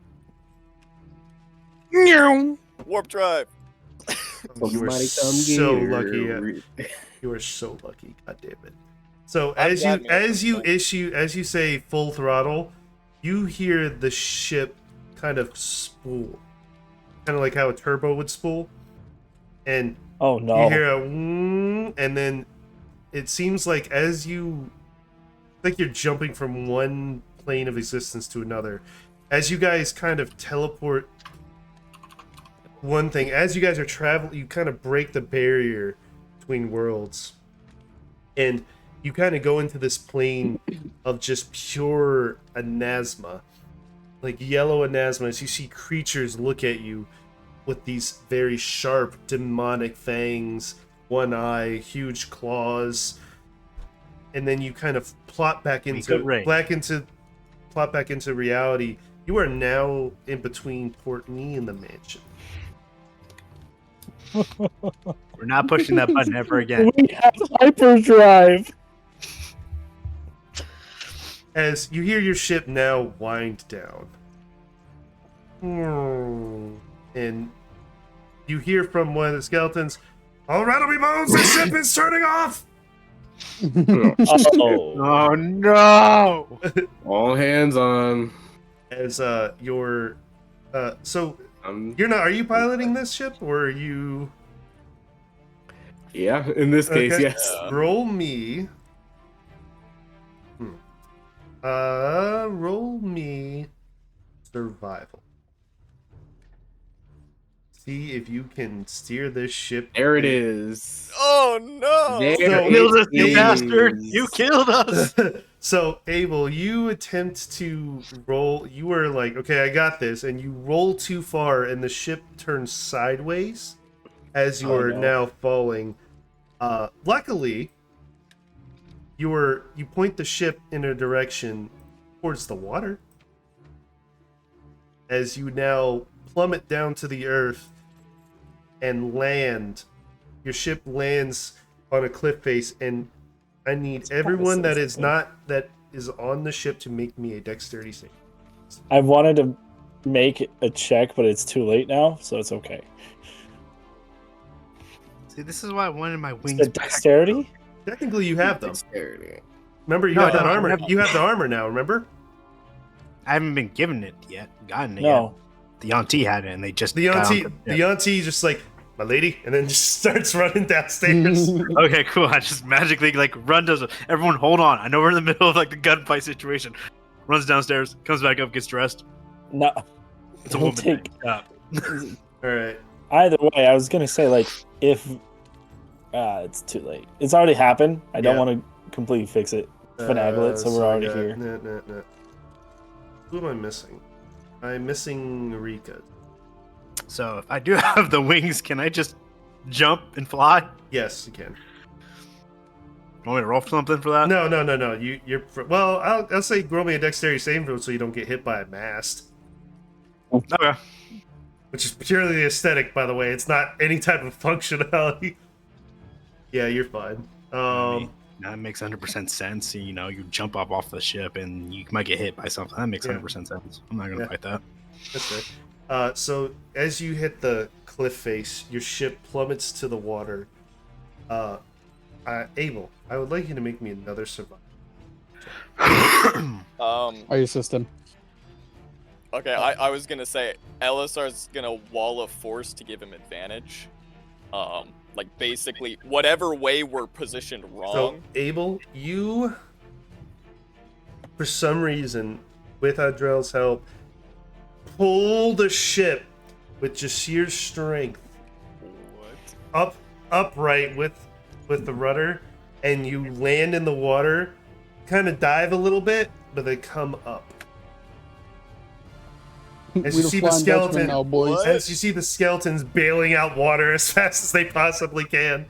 S5: Warp drive.
S1: You are
S2: Somebody come
S1: so
S2: get
S1: lucky.
S2: her.
S1: You are so lucky. God damn it. So
S5: I'm
S1: as
S5: glad
S1: you say full throttle, you hear the ship kind of spool, kind of like how a turbo would spool, and
S8: Oh
S1: you
S8: no.
S1: hear a and then it seems like like you're jumping from one plane of existence to another, as you guys kind of teleport one thing. As you guys are traveling, you kind of break the barrier between worlds. And you kind of go into this plane of just pure anasma. Like yellow anasma, as you see creatures look at you with these very sharp, demonic fangs, one eye, huge claws. And then you kind of plot back into reality. You are now in between Portney and the mansion.
S4: We're not pushing that button ever again.
S8: We have hyperdrive.
S1: As you hear your ship now wind down. And you hear from one of the skeletons, "All rattle me bones, the ship is turning off!"
S8: Oh.
S4: Oh no!
S2: All hands on.
S1: As your so
S2: I'm,
S1: you're not, are you piloting this ship, or are you?
S2: yeah, in this case,
S1: Okay.
S2: yes.
S1: Roll me. Roll me survival. See if you can steer this ship.
S2: There it is.
S5: Oh no!
S2: There
S1: So-
S2: it
S4: Killed us, you
S2: is.
S4: bastard! You killed us!
S1: So, Abel, you attempt to roll. You were like, okay, I got this. And you roll too far, and the ship turns sideways as you are
S8: no.
S1: now falling. Luckily, you point the ship in a direction towards the water. As you now plummet down to the earth and land. Your ship lands on a cliff face, and I need everyone that is on the ship to make me a dexterity save.
S8: I wanted to make a check, but it's too late now, so it's okay.
S4: See, this is why I wanted my
S8: Is
S4: wings
S8: it
S4: back.
S8: dexterity?
S1: Technically, you have them.
S2: Dexterity.
S1: Remember, you
S4: No,
S1: have that
S4: no, I
S1: armor.
S4: have-
S1: You have the armor now. Remember,
S4: I haven't been given it yet. Gotten it
S8: No.
S4: yet. The auntie had it, and they just
S1: the
S4: got
S1: auntie,
S4: on
S1: the auntie, just like, my lady, and then just starts running downstairs.
S4: Okay, cool. I just magically run does everyone hold on. I know we're in the middle of the gunfight situation. Runs downstairs, comes back up, gets dressed.
S8: No.
S4: It's a
S8: Don't
S4: woman.
S8: take-
S1: All right.
S8: Either way, I was gonna say if it's too late. It's already happened. I don't
S1: Yeah.
S8: want to completely fix it, finagle it, so we're
S1: I
S8: already
S1: got-
S8: here.
S1: Nah. Who am I missing? I'm missing Rika.
S4: So if I do have the wings, can I just jump and fly?
S1: Yes, you can.
S4: Want me to roll something for that?
S1: No. You're well. I'll say roll me a dexterity saving throw so you don't get hit by a mast,
S4: Okay.
S1: which is purely aesthetic, by the way. It's not any type of functionality. Yeah, you're fine.
S4: That makes 100% sense. You know, you jump up off the ship and you might get hit by something. That makes
S1: Yeah.
S4: 100% sense. I'm not gonna
S1: Yeah.
S4: fight that.
S1: That's right. So as you hit the cliff face, your ship plummets to the water. Abel, I would like you to make me another survival.
S7: I assist him.
S5: Okay, I was gonna say Elisar's gonna wall of force to give him advantage. Like basically whatever way we're positioned
S1: So
S5: wrong.
S1: Abel, you, for some reason, with Adrel's help, pull the ship with just sheer strength
S5: What?
S1: upright with the rudder, and you land in the water, kind of dive a little bit, but they come up. As
S7: We
S1: you
S7: the
S1: see the
S7: Flying Dutchman
S1: skeleton,
S7: now, boys.
S5: What?
S1: as you see the skeletons bailing out water as fast as they possibly can.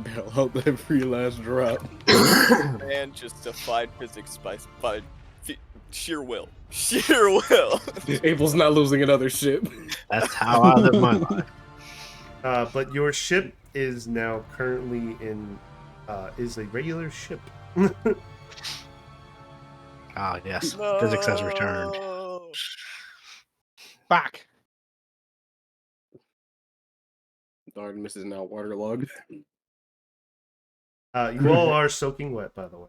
S2: Bail out that free last drop.
S5: Man just defied physics by sheer will. Sheer will.
S2: Abel's not losing another ship.
S4: That's how I live my life.
S1: But your ship is now currently is a regular ship.
S4: Ah, yes. Physics has returned.
S9: Back.
S2: Artemis is now waterlogged.
S1: You all are soaking wet, by the way.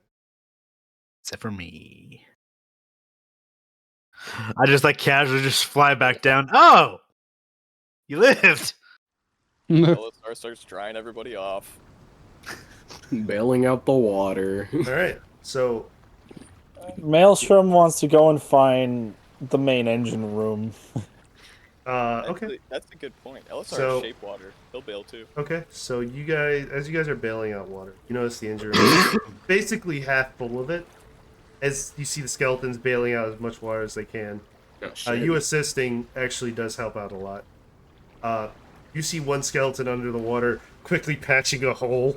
S4: Except for me. I just casually just fly back down. Oh! You lived!
S5: Elisar starts drying everybody off.
S2: Bailing out the water.
S1: All right, so
S8: Maelstrom wants to go and find the main engine room.
S1: Okay.
S5: That's a good point. LSR
S1: So-
S5: is shape water. He'll bail too.
S1: Okay, so you guys, as you guys are bailing out water, you notice the engine room is basically half full of it. As you see the skeletons bailing out as much water as they can.
S2: Oh, shit.
S1: You assisting actually does help out a lot. You see one skeleton under the water quickly patching a hole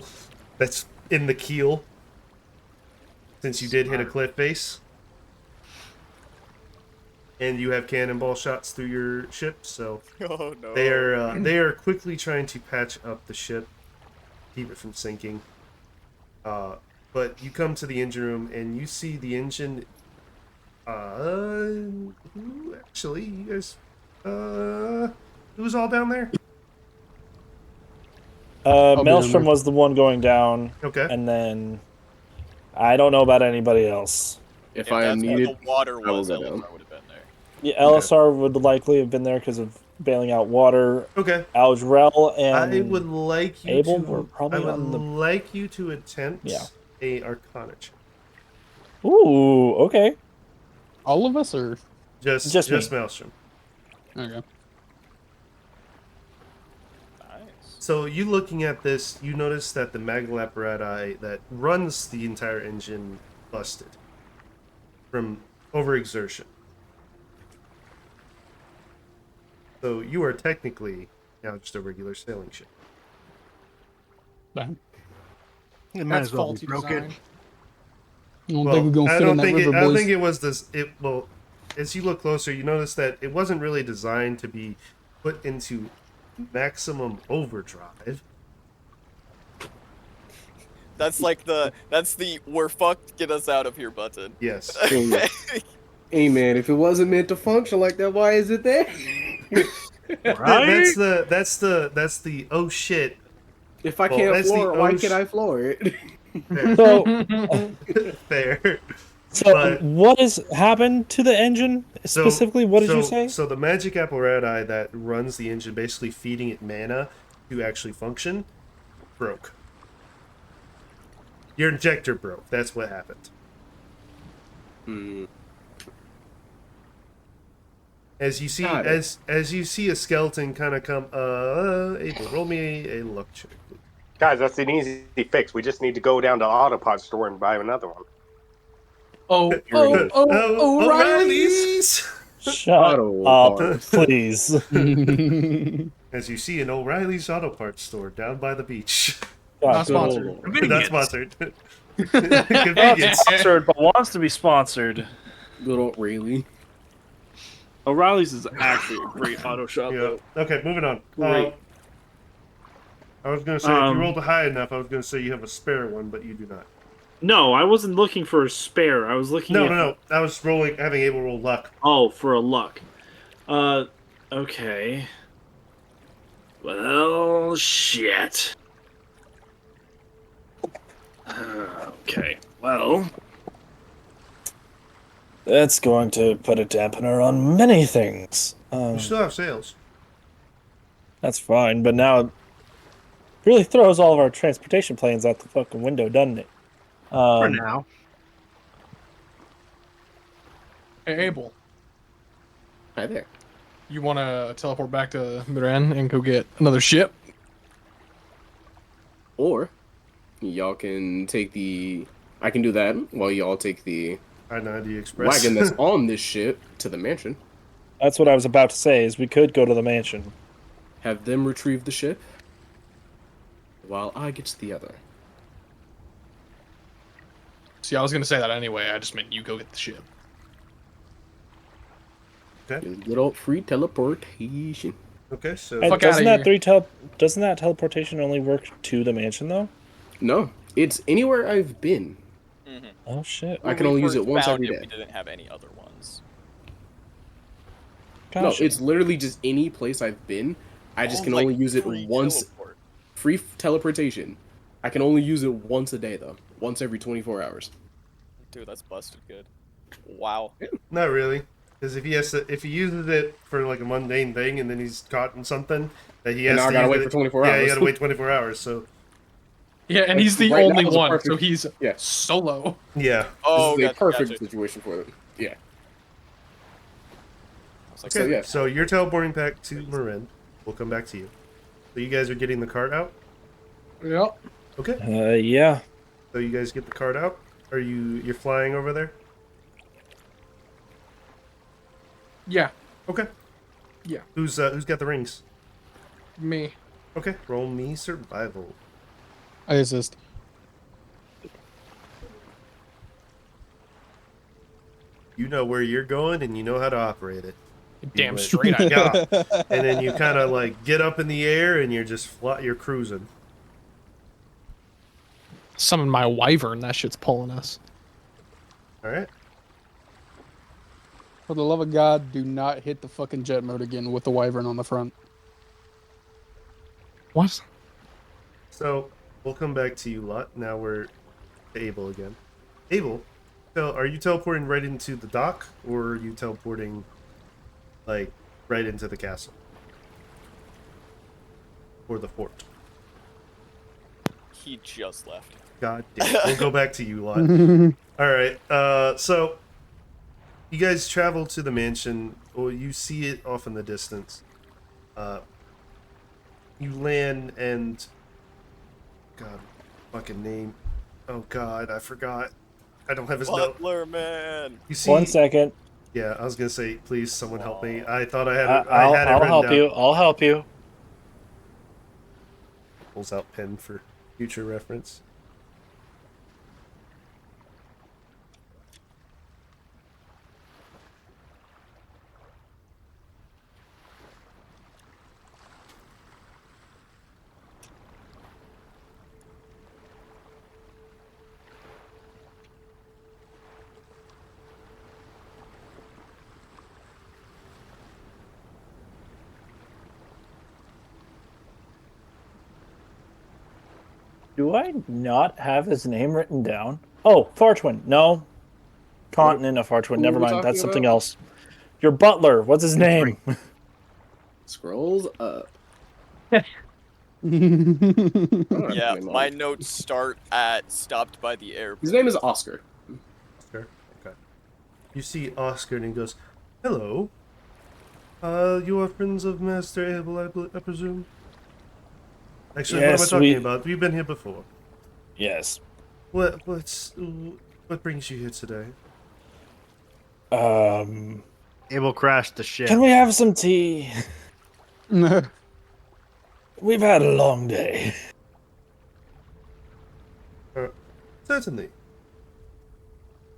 S1: that's in the keel, since you did hit a cliff face. And you have cannonball shots through your ship, so
S5: Oh no.
S1: they are quickly trying to patch up the ship, keep it from sinking. But you come to the engine room and you see the engine. Who actually? You guys. Who's all down there?
S7: be
S8: Maelstrom
S7: there.
S8: was the one going down,
S1: Okay.
S8: and then I don't know about anybody else.
S2: If
S5: If
S2: I am
S5: that's where
S2: needed,
S5: the water
S2: I will
S5: was,
S2: go
S5: LSR
S2: down.
S5: would have been there.
S8: Yeah, LSR would likely have been there because of bailing out water.
S1: Okay.
S8: Algerel and
S1: I would like you
S8: Abel
S1: to.
S8: were probably
S1: I would
S8: on the.
S1: like you to attempt
S8: Yeah.
S1: a Arcana check.
S8: Ooh, okay.
S7: All of us, or
S1: Just
S8: me.
S1: Maelstrom.
S7: okay?
S5: Nice.
S1: So you looking at this, you notice that the magal apparatus that runs the entire engine busted from overexertion. So you are technically now just a regular sailing ship.
S7: Damn.
S4: It might
S9: That's
S4: as well
S9: faulty
S4: be broken.
S9: design.
S7: I don't think we're gonna fit in that river,
S1: I don't
S7: boys.
S1: think it was this. Well, as you look closer, you notice that it wasn't really designed to be put into maximum overdrive.
S5: That's the we're fucked, get us out of here button.
S1: Yes.
S2: Hey man, if it wasn't meant to function like that, why is it there?
S4: Right?
S1: That's the oh shit.
S2: If I
S1: Well,
S2: can't
S1: that's the
S2: floor it, why
S1: ocean-
S2: can't I floor it?
S8: So,
S1: Fair.
S8: so
S1: But-
S8: what has happened to the engine specifically? What did you say?
S1: So the magic apparatus that runs the engine, basically feeding it mana to actually function, broke. Your injector broke. That's what happened.
S2: Hmm.
S1: As you see,
S2: Got it.
S1: as you see a skeleton kind of come, Abel, roll me a luck check. Please.
S6: Guys, that's an easy fix. We just need to go down to Autopod store and buy another one.
S1: O'Reilly's.
S8: Shut
S2: Auto
S8: up,
S2: parts.
S8: please.
S1: As you see an O'Reilly's Auto Parts store down by the beach.
S7: Not
S8: God,
S7: sponsored.
S1: Not sponsored.
S8: not
S1: Convenience.
S3: Sponsored, but wants to be sponsored.
S2: Little really.
S3: O'Reilly's is actually a great auto shop,
S1: Yeah.
S3: though.
S1: Okay, moving on.
S3: Great.
S1: I was gonna say if you
S3: Um,
S1: rolled high enough, I was gonna say you have a spare one, but you do not.
S3: No, I wasn't looking for a spare. I was looking at...
S1: No. I was having Abel roll luck.
S3: Oh, for a luck. Okay. Well, shit. Okay, well...
S8: That's going to put a dampener on many things.
S1: You still have sails.
S8: That's fine, but now it really throws all of our transportation plans out the fucking window, doesn't it?
S4: For now.
S9: Hey, Abel,
S2: Hi there.
S9: you want to teleport back to Miran and go get another ship?
S2: Or y'all can take the. I can do that while y'all take the
S1: I-90 Express.
S2: wagon that's on this ship to the mansion.
S8: That's what I was about to say, is we could go to the mansion.
S2: Have them retrieve the ship while I get to the other.
S9: See, I was gonna say that anyway. I just meant you go get the ship.
S2: Good old free teleportation.
S1: Okay, so
S8: And
S9: Fuck
S8: doesn't
S9: outta
S8: doesn't that teleportation only work to the mansion though?
S2: No, it's anywhere I've been.
S5: Mhm.
S8: Oh shit!
S2: I can
S5: When
S2: only
S5: we
S2: use it
S5: first
S2: once
S5: found
S2: every
S5: it,
S2: day.
S5: We didn't have any other ones.
S8: Gosh.
S2: No, it's literally just any place I've been. I just
S5: Oh,
S2: can
S5: like
S2: only use it
S5: free
S2: once.
S5: teleport.
S2: Free teleportation. I can only use it once a day though. Once every 24 hours.
S5: Dude, that's busted good. Wow.
S1: not really, because if he uses it for like a mundane thing and then he's caught in something that he has
S2: And now I
S1: to
S2: gotta
S1: use
S2: wait
S1: it-
S2: for 24
S1: Yeah,
S2: hours.
S1: you gotta wait 24 hours. So
S9: Yeah, and he's the
S2: Right now
S9: only
S2: is a
S9: one, so
S2: perfect-
S9: he's
S2: yeah.
S9: solo.
S1: yeah.
S5: Oh,
S2: This is a
S5: gotcha,
S2: perfect
S5: gotcha.
S2: situation for it. Yeah.
S5: It's like,
S1: Okay,
S2: So, yeah.
S1: so you're teleporting back to Marin. We'll come back to you. So you guys are getting the cart out?
S9: Yep.
S1: Okay.
S8: Yeah.
S1: So you guys get the cart out? You're flying over there?
S9: Yeah.
S1: Okay.
S9: Yeah.
S1: Who's got the rings?
S9: Me.
S1: Okay, roll me survival.
S7: I assist.
S1: You know where you're going and you know how to operate it.
S9: Damn
S1: went,
S9: straight I do.
S1: Yeah. And then you kind of like get up in the air and you're just you're cruising.
S9: Summon my wyvern. That shit's pulling us.
S1: All right.
S7: For the love of God, do not hit the fucking jet mode again with the wyvern on the front.
S9: What?
S1: So we'll come back to you, Lot. Now we're to Abel again. Abel, so are you teleporting right into the dock, or are you teleporting like right into the castle or the fort?
S5: he just left.
S1: God damn. We'll go back to you, Lot. All right. So you guys travel to the mansion. Or you see it off in the distance. You land and God, fucking name. Oh God, I forgot. I don't have his note.
S5: Butler, man.
S1: You see?
S8: 1 second.
S1: Yeah, I was gonna say, please, someone help me. I thought I had it.
S8: I'll,
S1: I had it
S8: I'll
S1: written
S8: help
S1: down.
S8: you. I'll help you.
S1: Pulls out pen for future reference.
S8: Do I not have his name written down? Oh, Fartwin. No. Continent of Fartwin.
S2: Who
S8: Never
S2: are we
S8: mind. That's
S2: talking
S8: something
S2: about?
S8: else. Your butler. What's his name?
S2: Scrolls up. I don't have
S5: Yeah,
S2: his name on
S5: my
S2: it.
S5: notes start at stopped by the airport.
S2: His name is Oscar.
S1: Oscar. Okay. You see Oscar and he goes, "Hello. You are friends of Master Abel, I presume." Actually,
S8: Yes,
S1: what am I talking about? We've been here before.
S8: Yes.
S1: What brings you here today?
S4: Abel crashed the ship.
S8: Can we have some tea? We've had a long day.
S1: Certainly.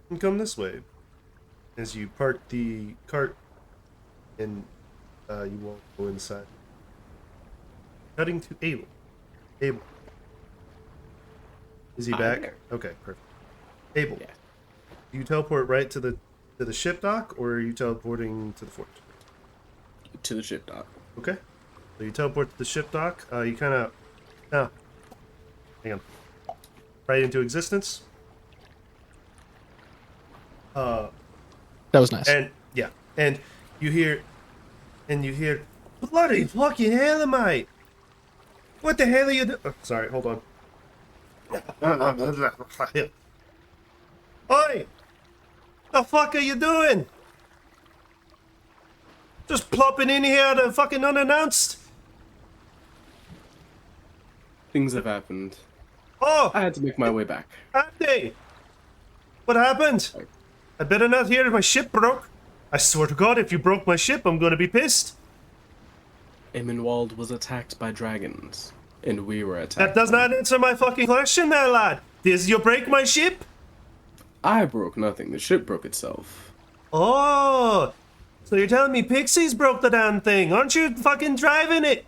S1: And come this way. As you park the cart and you won't go inside. Cutting to Abel. Abel. Is he
S2: I'm
S1: back?
S2: there.
S1: Okay, perfect. Abel.
S2: Yeah.
S1: Do you teleport right to the ship dock, or are you teleporting to the fort?
S2: To the ship dock.
S1: Okay. So you teleport to the ship dock. You kind of... hang on. Right into existence.
S9: That was nice.
S1: And yeah, and you hear bloody fucking hell, mate! What the hell are you doing? Oh, sorry, hold on. Oi! The fuck are you doing? Just plopping in here to fucking unannounced?
S2: Things have happened.
S1: Oh,
S2: I had to make my way back.
S1: Andy! What happened? I better not hear my ship broke. I swear to God, if you broke my ship, I'm gonna be pissed.
S2: Emenwald was attacked by dragons, and we were attacked.
S1: That does not answer my fucking question there, lad. Did you break my ship?
S2: I broke nothing. The ship broke itself.
S1: Oh, so you're telling me pixies broke the damn thing? Aren't you fucking driving it?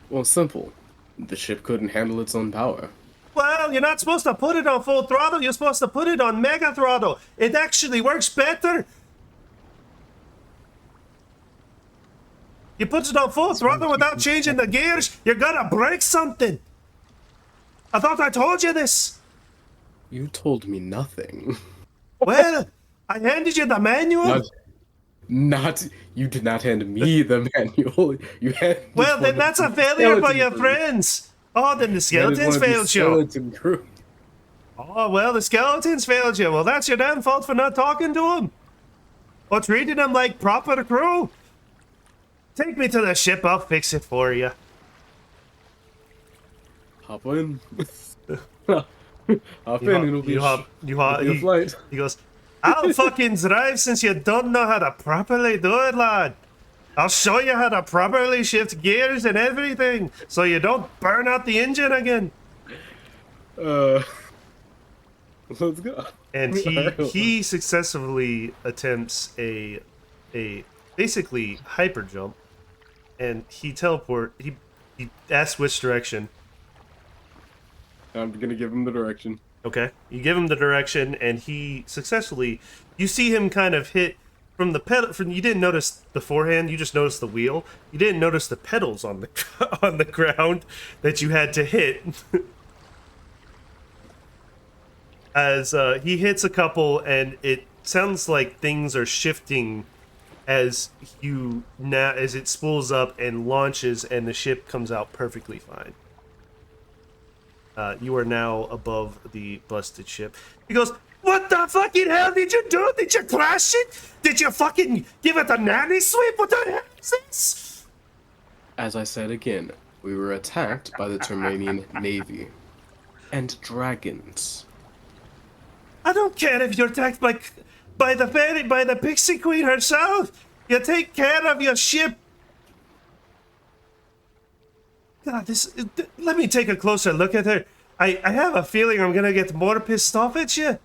S2: Well, simple. The ship couldn't handle its own power.
S1: Well, you're not supposed to put it on full throttle. You're supposed to put it on mega throttle. It actually works better. You put it on full throttle without changing the gears, you're gonna break something. I thought I told you this.
S2: You told me nothing.
S1: Well, I handed you the manual.
S2: You did not hand me the manual. You handed
S1: Well,
S2: one
S1: then
S2: of
S1: that's
S2: the
S1: a failure by
S2: skeleton
S1: your
S2: crew.
S1: friends. Oh, then the
S2: That is one
S1: skeletons
S2: of the
S1: failed you.
S2: skeleton crew.
S1: Oh, well, the skeletons failed you. Well, that's your damn fault for not talking to them. Or treating them like proper crew. Take me to the ship, I'll fix it for you.
S2: Hop in. Hop in, it'll be a flight.
S1: He goes, I'll fucking drive since you don't know how to properly do it, lad. I'll show you how to properly shift gears and everything, so you don't burn out the engine again.
S2: Let's go.
S1: And he successfully attempts a basically hyper jump, and he asks which direction.
S2: I'm gonna give him the direction.
S1: Okay, you give him the direction, and he successfully. You see him kind of hit from the pedal. You didn't notice the forehand. You just noticed the wheel. You didn't notice the pedals on the on the ground that you had to hit. As he hits a couple, and it sounds like things are shifting as it spools up and launches, and the ship comes out perfectly fine. You are now above the busted ship. He goes, what the fucking hell did you do? Did you crash it? Did you fucking give it a nanny sweep? What the hell is this?
S2: As I said again, we were attacked by the Termanian Navy. And dragons.
S1: I don't care if you're attacked by the Pixie Queen herself. You take care of your ship. God, let me take a closer look at her. I have a feeling I'm gonna get more pissed off at you.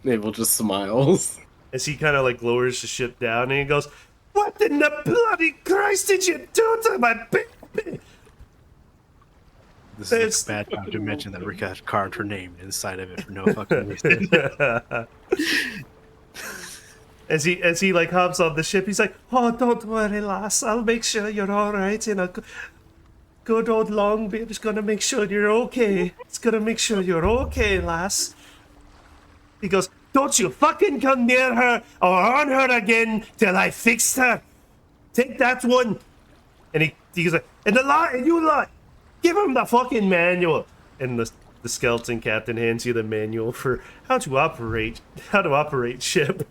S2: Abel just smiles.
S1: As he kind of like lowers the ship down, and he goes, what in the bloody Christ did you do to my baby?
S4: This is a bad time to mention that Rika carved her name inside of it for no fucking reason. As
S1: he like hops on the ship, he's like, oh, don't worry, lass. I'll make sure you're all right. And a good old Longbeard's gonna make sure you're okay. It's gonna make sure you're okay, lass. He goes, don't you fucking come near her or on her again till I fix her. Take that one. And he goes, and you lot, give him the fucking manual. And the skeleton captain hands you the manual for how to operate ship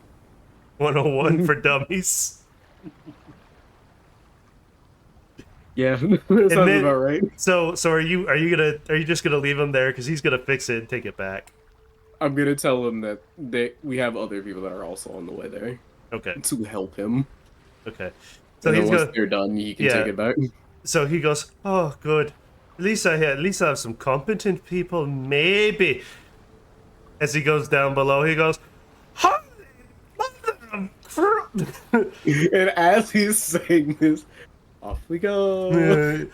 S1: 101 for dummies.
S2: Yeah, that sounds about right.
S1: So are you just gonna leave him there because he's gonna fix it and take it back?
S2: I'm gonna tell him that we have other people that are also on the way there.
S1: Okay.
S2: To help him.
S1: Okay. So
S2: and
S1: he's
S2: once
S1: gonna.
S2: they're done, he can take it back.
S1: So he goes, oh, good. At least I have some competent people, maybe. As he goes down below, he goes, holy mother of
S2: And as he's saying this, off we go.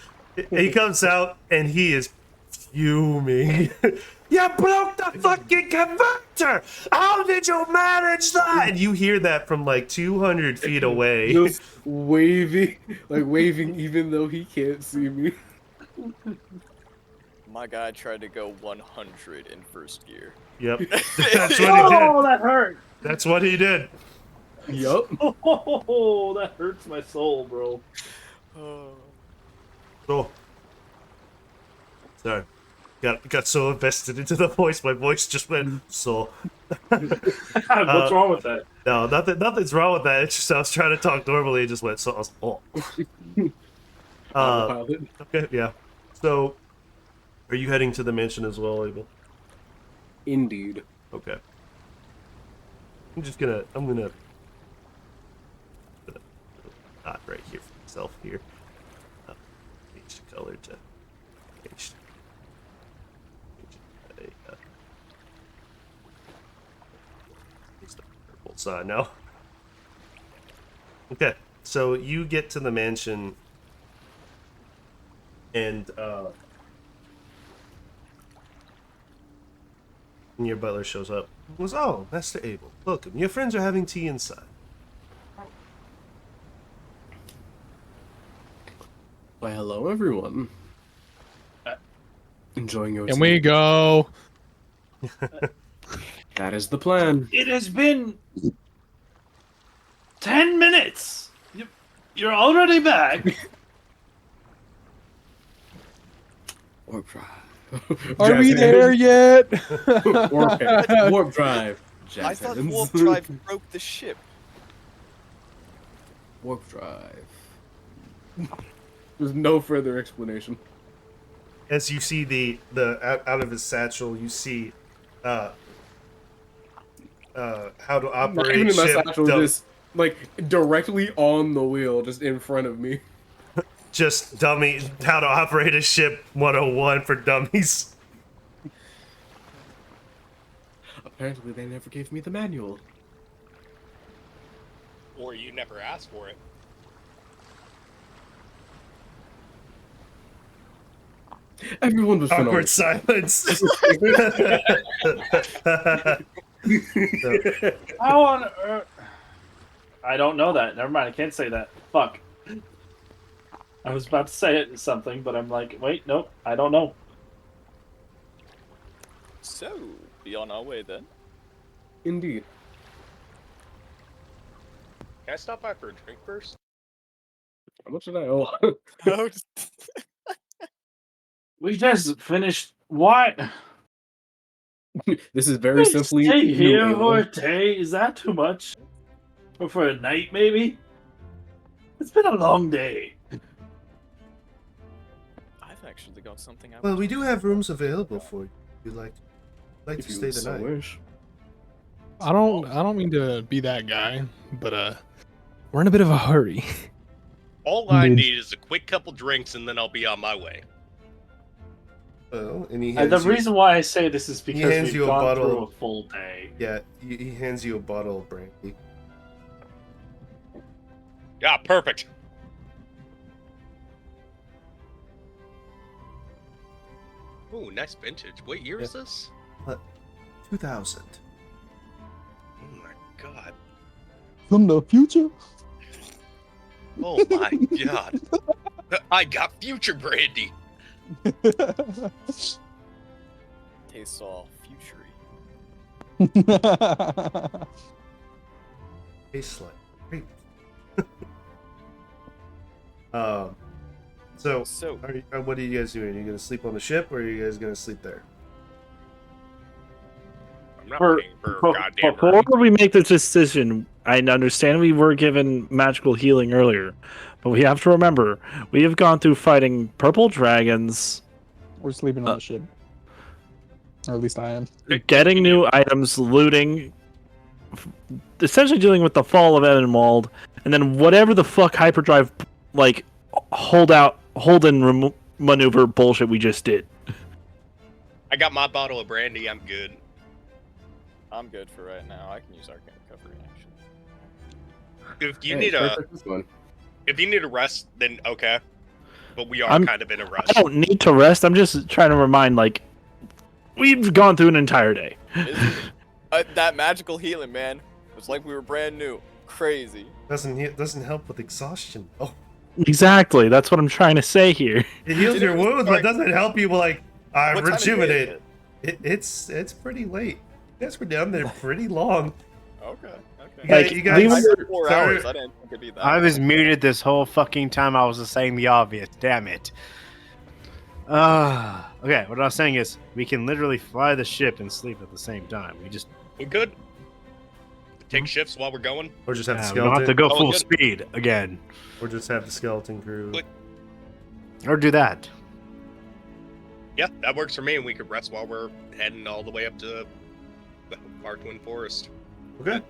S1: He comes out and he is fuming. You broke the fucking converter! How did you manage that? And you hear that from like 200 feet away.
S2: Just waving even though he can't see me.
S5: My guy tried to go 100 in first gear.
S1: Yep. That's what he did.
S3: Oh, that hurt!
S1: That's what he did.
S2: Yup.
S3: Oh, that hurts my soul, bro.
S1: Oh. Sorry. Got so invested into the voice, my voice just went so.
S3: What's wrong with that?
S1: No, nothing's wrong with that. It's just I was trying to talk normally, it just went so. Okay, yeah. So, are you heading to the mansion as well, Abel?
S2: Indeed.
S1: Okay. I'm gonna put a dot right here for myself here. Change the color to change. Use the purple side now. Okay, so you get to the mansion, and your butler shows up. He goes, oh, Master Abel, welcome. Your friends are having tea inside.
S2: Why, hello, everyone. Enjoying your
S9: And we go.
S2: That is the plan.
S3: It has been 10 minutes. You're already back.
S2: Warp drive.
S9: Are we there yet?
S2: Warp drive.
S5: I thought
S2: hands.
S5: warp drive broke the ship.
S2: Warp drive. There's no further explanation.
S1: As you see the out of his satchel, you see how to
S2: Not
S1: operate
S2: even in my
S1: ship.
S2: satchel, just like directly on the wheel, just in front of me.
S1: Just dummy how to operate a ship 101 for dummies.
S2: Apparently, they never gave me the manual.
S6: Or you never asked for it.
S2: Everyone was
S1: Awkward
S2: phenomenal.
S1: silence.
S3: How on earth? I don't know that. Never mind. I can't say that. Fuck. I was about to say it in something, but I'm like, wait, nope. I don't know.
S5: So, be on our way then.
S2: Indeed.
S6: Can I stop by for a drink first?
S2: How much did I owe?
S3: We just finished. What?
S2: This is very simply.
S3: Stay
S2: New
S3: here
S2: Ale.
S3: for a day? Is that too much? Or for a night, maybe? It's been a long day.
S5: I've actually got something I
S1: Well,
S5: want
S1: we
S5: to
S1: do have rooms available for you. If you'd like
S2: If
S1: to
S2: you
S1: stay the
S2: so
S1: night.
S2: wish.
S9: I don't mean to be that guy, but we're in a bit of a hurry.
S6: All I
S9: Indeed.
S6: need is a quick couple drinks and then I'll be on my way.
S1: Well, and he
S3: And the
S1: hands you,
S3: reason why I say this is because
S1: hands
S3: we've
S1: you a
S3: gone
S1: bottle
S3: through a
S1: of-
S3: full day.
S1: yeah, he hands you a bottle of brandy.
S6: Yeah, perfect. Ooh, nice vintage. What year is this?
S1: 2000.
S6: Oh my god.
S7: From the future?
S6: Oh my god. I got future brandy.
S5: taste all futury.
S1: Tastes like great. So,
S5: So,
S1: what are you guys doing? Are you gonna sleep on the ship, or are you guys gonna sleep there?
S6: I'm not
S3: For-
S6: paying for a goddamn
S3: Before
S6: room.
S3: we make this decision, I understand we were given magical healing earlier, but we have to remember we have gone through fighting purple dragons,
S7: We're sleeping on the ship. Or at least I am.
S3: getting new items, looting, essentially dealing with the fall of Edenwald, and then whatever the fuck hyperdrive like hold and maneuver bullshit we just did.
S6: I got my bottle of brandy. I'm good.
S5: I'm good for right now. I can use Arcane Recovery, actually.
S6: If you
S2: Hey,
S6: need
S2: perfect, this one.
S6: if you need a rest, then okay. But we are
S3: I'm-
S6: kind of in a rush.
S3: I don't need to rest. I'm just trying to remind, like, we've gone through an entire day.
S5: That magical healing, man. It's like we were brand new. Crazy.
S1: Doesn't help with exhaustion. Oh,
S3: Exactly. That's what I'm trying to say here.
S1: it heals
S5: Did
S1: your
S5: it
S1: wounds, but
S5: start-
S1: doesn't help you like
S5: What time of day is
S1: rejuvenate.
S5: it?
S1: It's pretty late. You guys were down there pretty long.
S5: Okay.
S1: Yeah,
S3: Like,
S1: you guys.
S3: we
S5: I
S3: were-
S5: said 4
S1: sorry.
S5: hours. I didn't think it'd be that.
S4: I was
S5: long.
S4: muted this whole fucking time. I was just saying the obvious. Damn it. Okay, what I was saying is we can literally fly the ship and sleep at the same time. We just
S6: We good? Take shifts while we're going.
S1: Or just have the
S4: we don't have to
S1: skeleton.
S4: go
S6: Oh,
S4: full
S6: good.
S4: speed again.
S1: Or just have the skeleton crew.
S6: Look.
S4: Or do that.
S6: Yeah, that works for me, and we could rest while we're heading all the way up to our twin forest.
S1: Okay.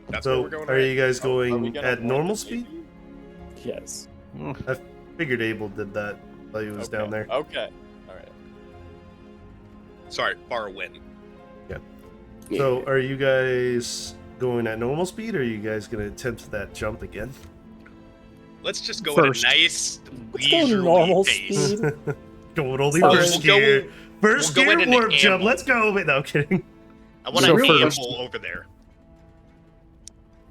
S6: That's where
S1: So,
S6: we're going.
S1: are you guys
S5: Are we
S1: going
S5: gonna
S1: at
S5: want
S1: normal
S5: to
S1: speed?
S5: maybe?
S7: Yes.
S1: Figured Abel did that while he was
S5: Okay.
S1: down there.
S5: Okay. All right.
S6: Sorry, far wind.
S1: So, are you guys going at normal speed, or are you guys gonna attempt that jump again?
S6: Let's just go
S9: First.
S6: at a nice
S7: Let's go
S6: leisurely
S7: normal
S6: pace.
S7: speed.
S1: Totally
S7: Sorry.
S1: first
S6: We'll go-
S1: gear. First
S6: we'll go
S1: gear
S6: in an
S1: warp jump.
S6: amble.
S1: Let's go. Wait, no, I'm kidding.
S6: I want
S9: So
S6: to
S9: first-
S6: amble over there.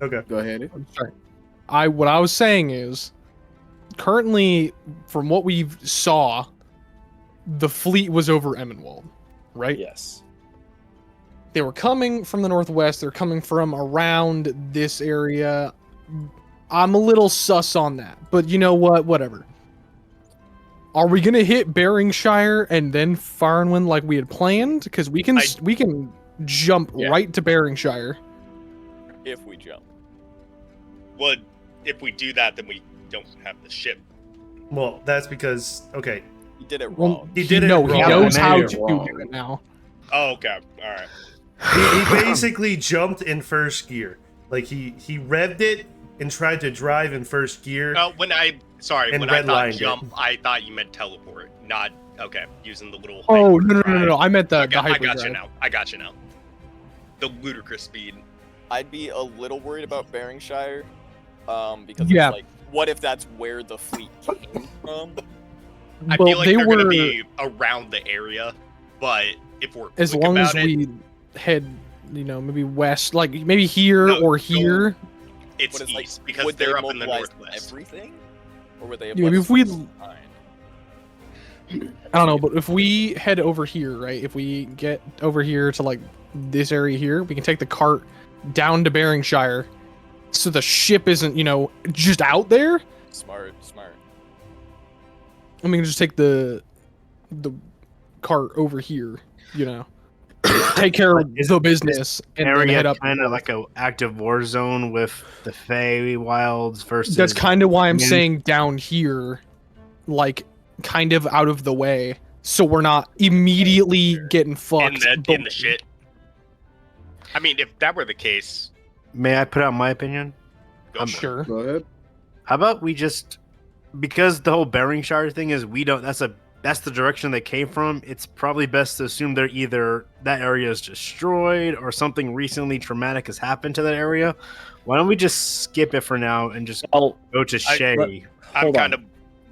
S1: Okay.
S2: Go ahead.
S9: I'm sorry. What I was saying is, currently, from what we saw, the fleet was over Emmenwald, right?
S7: Yes.
S9: They were coming from the northwest. They're coming from around this area. I'm a little sus on that, but you know what? Whatever. Are we gonna hit Beringshire and then Farnwind like we had planned? Because we can jump
S5: Yeah.
S9: right to Beringshire.
S5: If we jump.
S6: Well, if we do that, then we don't have the ship.
S1: Well, that's because okay,
S5: You did it
S9: Well,
S5: wrong.
S1: He did it
S9: He
S1: wrong.
S9: knows
S2: Yeah,
S9: how
S2: made it
S9: to do
S2: wrong.
S9: it now.
S6: Oh, okay. All right.
S1: he basically jumped in first gear. Like he revved it and tried to drive in first gear.
S6: When I
S1: And
S6: thought
S1: redlined it.
S6: jump, I thought you meant teleport, not okay. Using the little.
S9: Oh
S6: hyperdrive.
S9: no! I meant the
S6: I got you
S9: hyperdrive.
S6: now. I got you now. The ludicrous speed.
S5: I'd be a little worried about Beringshire, because
S9: Yeah.
S5: it's like, what if that's where the fleet came from?
S6: I
S9: Well,
S6: feel like
S9: they
S6: they're
S9: were
S6: gonna be around the area, but if we're
S9: as
S6: quick
S9: long as
S6: about it,
S9: we head, maybe west, like maybe here
S6: No,
S9: or
S6: go-
S9: here.
S6: it's
S5: But it's like,
S6: east because
S5: would they
S6: they're up in the
S5: mobilize
S6: northwest.
S5: Everything, or would they have
S9: Yeah,
S5: left
S9: if we-
S5: something behind?
S9: I don't know, but if we head over here, right? If we get over here to like this area here, we can take the cart down to Beringshire, so the ship isn't, just out there.
S5: Smart.
S9: And we can just take the cart over here, take care of
S4: Is
S9: the business and then
S4: area
S9: head up.
S4: kind of like a active war zone with the Fey Wilds versus.
S9: That's kind of why I'm
S4: humans?
S9: saying down here, like kind of out of the way, so we're not immediately getting fucked.
S6: in the shit. I mean, if that were the case,
S4: May I put out my opinion?
S6: go
S9: I'm
S6: for it.
S9: sure.
S2: Go ahead.
S4: How about we just, because the whole Beringshire thing is we don't. That's the direction they came from. It's probably best to assume they're either that area is destroyed or something recently traumatic has happened to that area. Why don't we just skip it for now and just
S3: I'll
S4: go to Shay?
S6: I'm
S3: Hold
S6: kind
S3: on.
S6: of